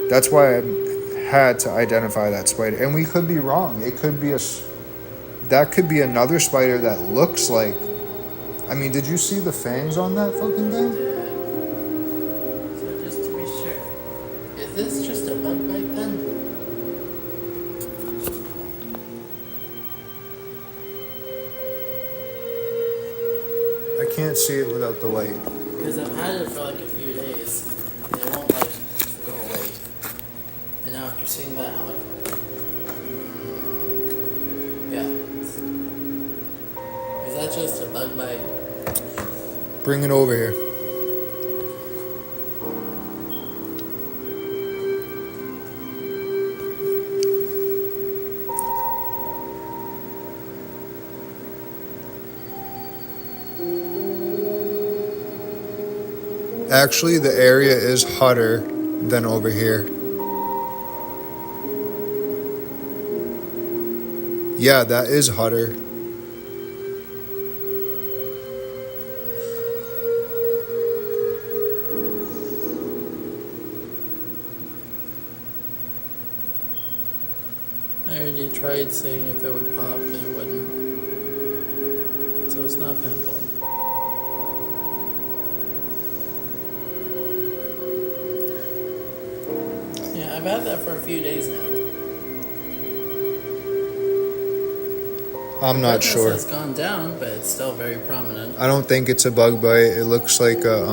S1: That's why I had to identify that spider. And we could be wrong. It could be that could be another spider that looks like. I mean, did you see the fangs on that fucking thing?
S2: So just to be sure, is this just a bug bite then?
S1: I can't see it without the light.
S2: Because I've had it for like a few days, and it won't like go away. And now after seeing that, I'm like, yeah. Is that just a bug bite?
S1: Bring it over here. Actually, the area is hotter than over here. Yeah, that is hotter.
S2: I already tried seeing if it would pop, and it wouldn't. So it's not pimple. Yeah, I've had that for a few days now.
S1: I'm not sure.
S2: It's gone down, but it's still very prominent.
S1: I don't think it's a bug bite. It looks like a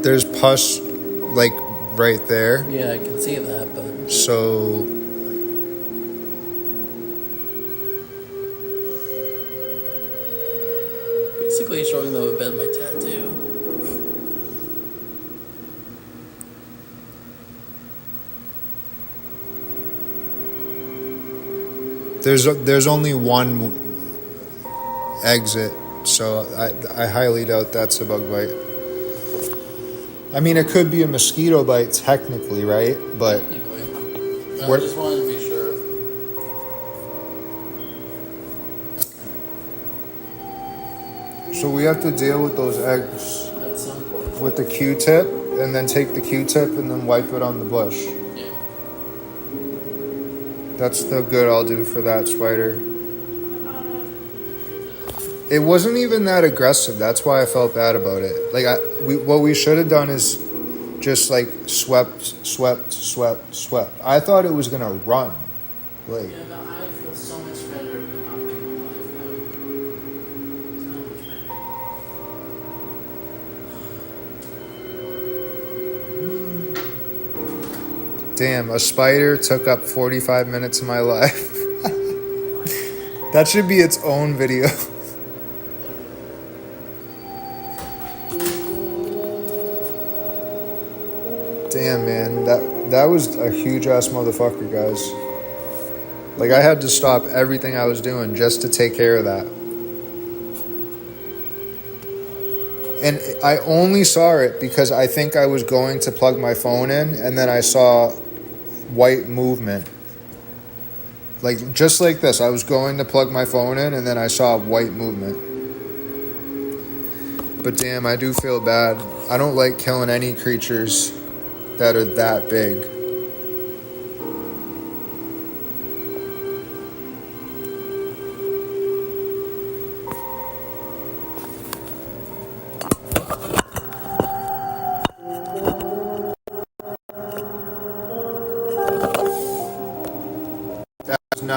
S1: there's pus like right there.
S2: Yeah, I can see that, but
S1: So
S2: basically showing them a bit of my tattoo.
S1: there's only one exit, so I highly doubt that's a bug bite. I mean, it could be a mosquito bite technically, right? But
S2: Anyway, I just wanted to be sure.
S1: so we have to deal with those eggs
S2: At some point.
S1: with the Q-tip, and then take the Q-tip and then wipe it on the bush.
S2: Yeah.
S1: That's the good I'll do for that spider. It wasn't even that aggressive. That's why I felt bad about it. Like what we should have done is just like swept. I thought it was gonna run. Like
S2: Yeah, but I feel so much better about not being alive now. So much better.
S1: damn, a spider took up 45 minutes of my life. That should be its own video. Damn, man, that was a huge ass motherfucker, guys. Like, I had to stop everything I was doing just to take care of that. And I only saw it because I think I was going to plug my phone in, and then I saw white movement. Like, just like this. I was going to plug my phone in, and then I saw white movement. But damn, I do feel bad. I don't like killing any creatures that are that big.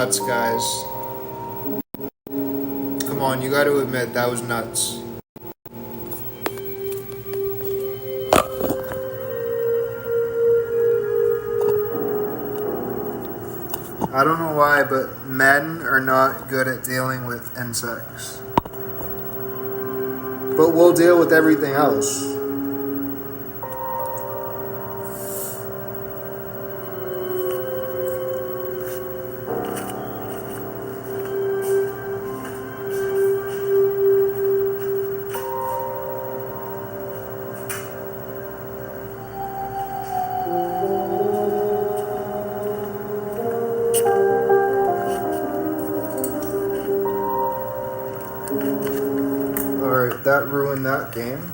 S1: nuts, guys. Come on, you gotta admit, that was nuts. I don't know why, but men are not good at dealing with insects. But we'll deal with everything else. Alright, that ruined that game.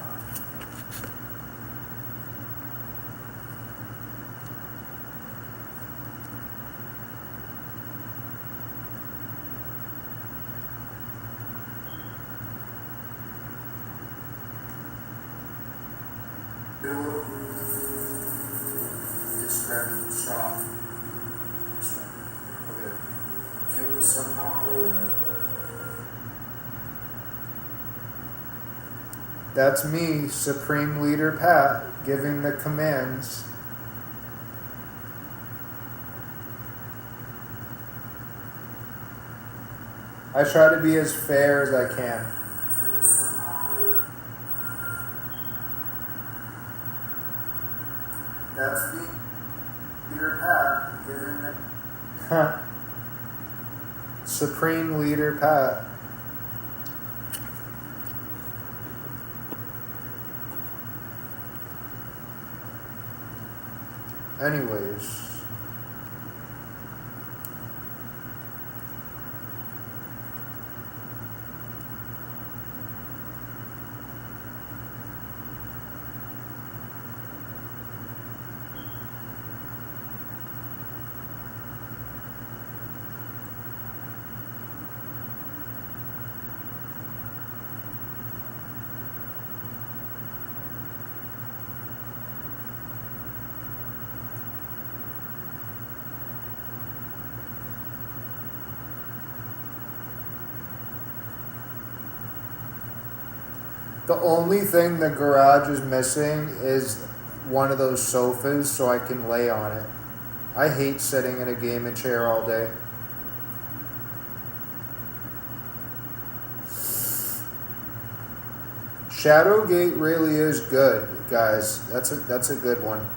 S1: Experiment shop. Okay. Can we somehow... That's me, Supreme Leader Pat, giving the commands. I try to be as fair as I can. That's me, Leader Pat, giving the... Supreme Leader Pat. Anyways. The only thing the garage is missing is one of those sofas so I can lay on it. I hate sitting in a gaming chair all day. Shadowgate really is good, guys. That's a good one.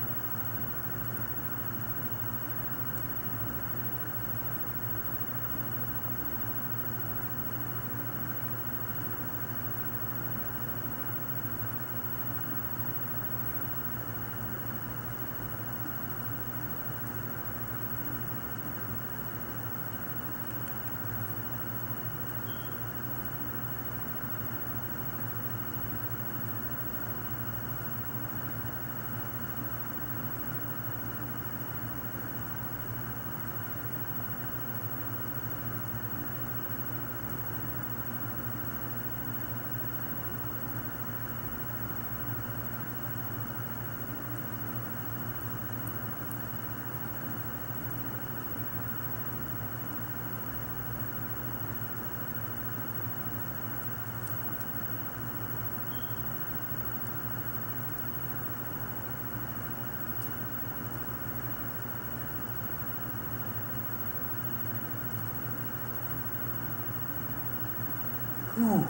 S1: Whew.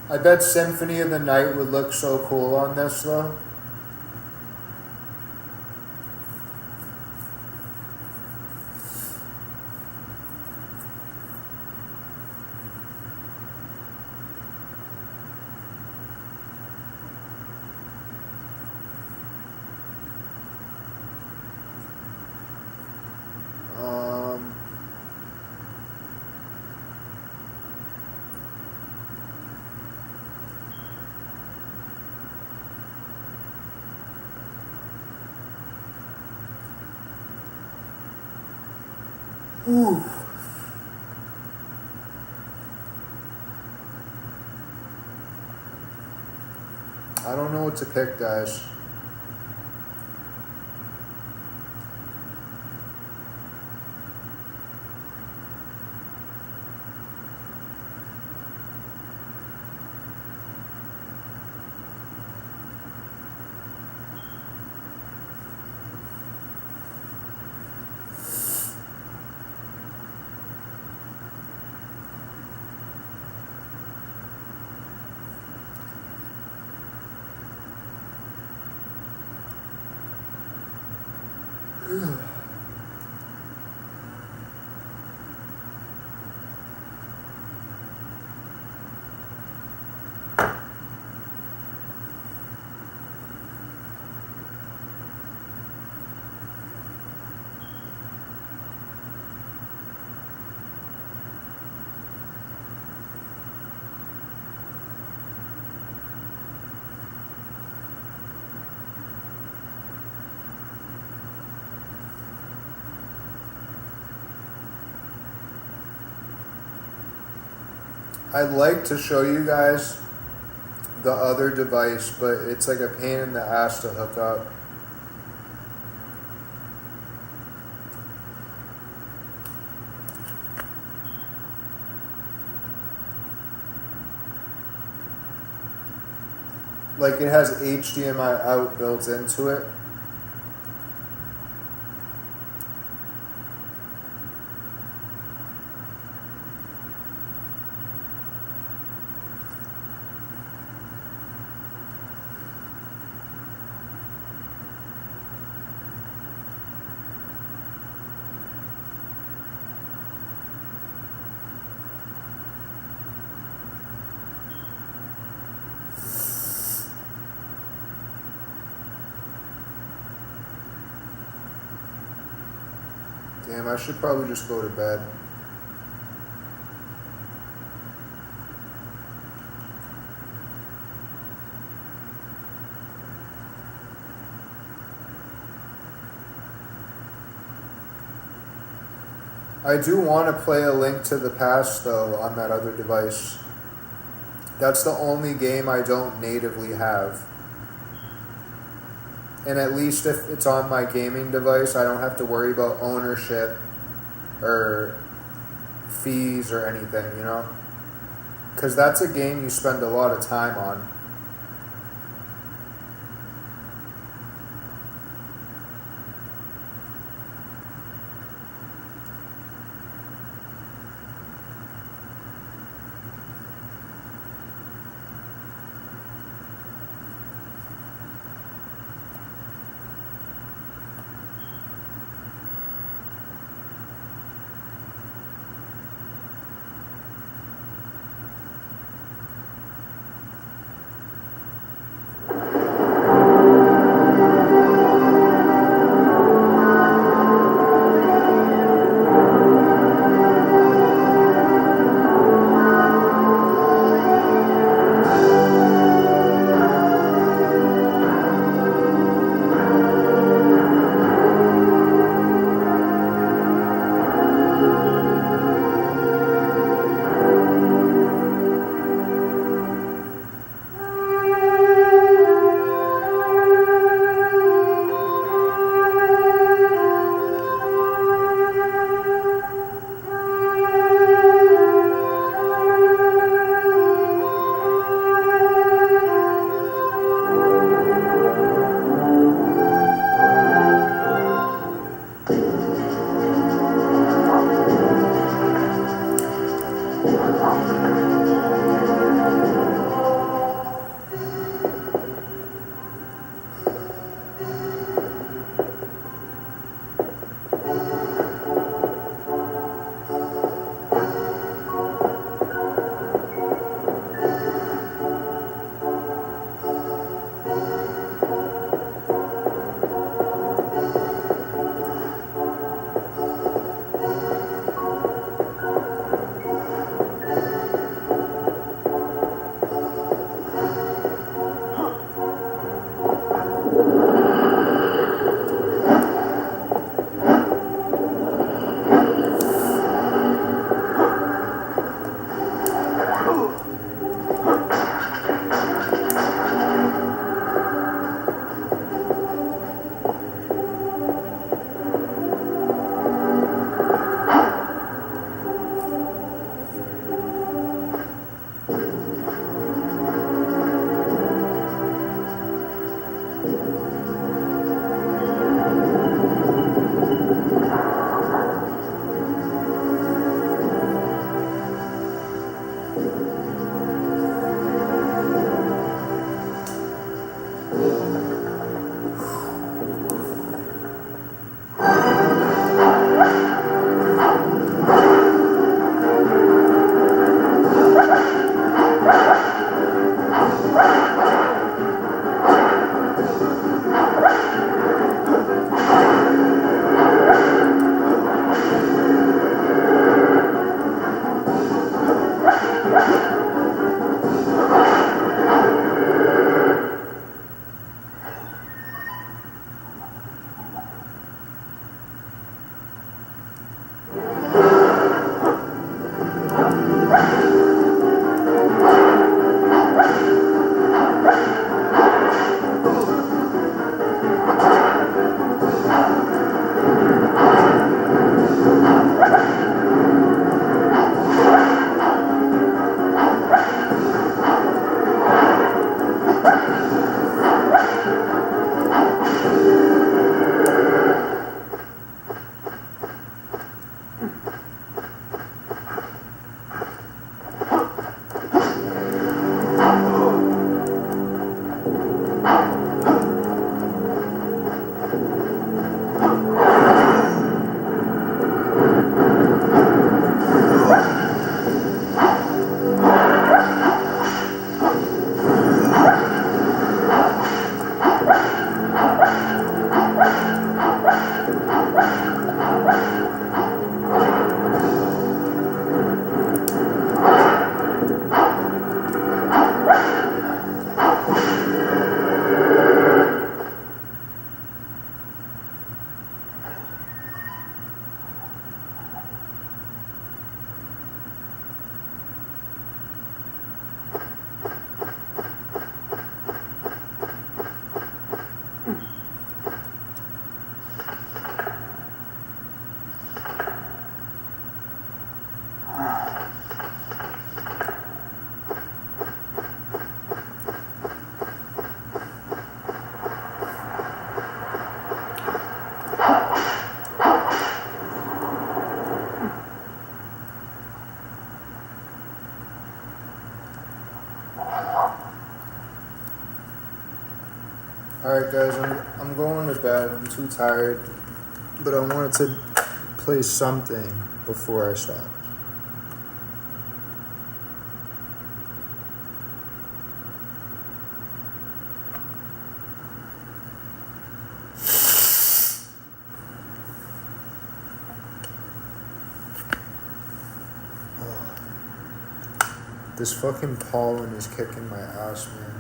S1: I bet Symphony of the Night would look so cool on this though. Ooh. I don't know what to pick, guys. I'd like to show you guys the other device, but it's like a pain in the ass to hook up. Like it has HDMI out built into it. Damn, I should probably just go to bed. I do want to play A Link to the Past, though, on that other device. That's the only game I don't natively have. And at least if it's on my gaming device, I don't have to worry about ownership or fees or anything, you know? Because that's a game you spend a lot of time on. too tired, but I wanted to play something before I stopped. This fucking pollen is kicking my ass, man.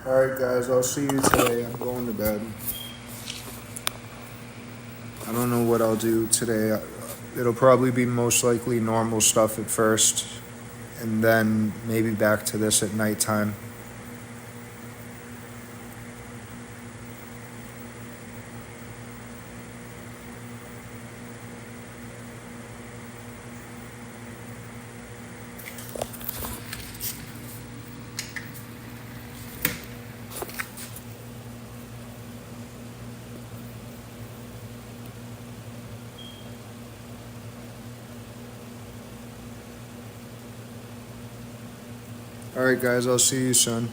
S1: Alright, guys, I'll see you today. I'm going to bed. I don't know what I'll do today. It'll probably be most likely normal stuff at first, and then maybe back to this at nighttime. Alright, guys, I'll see you soon.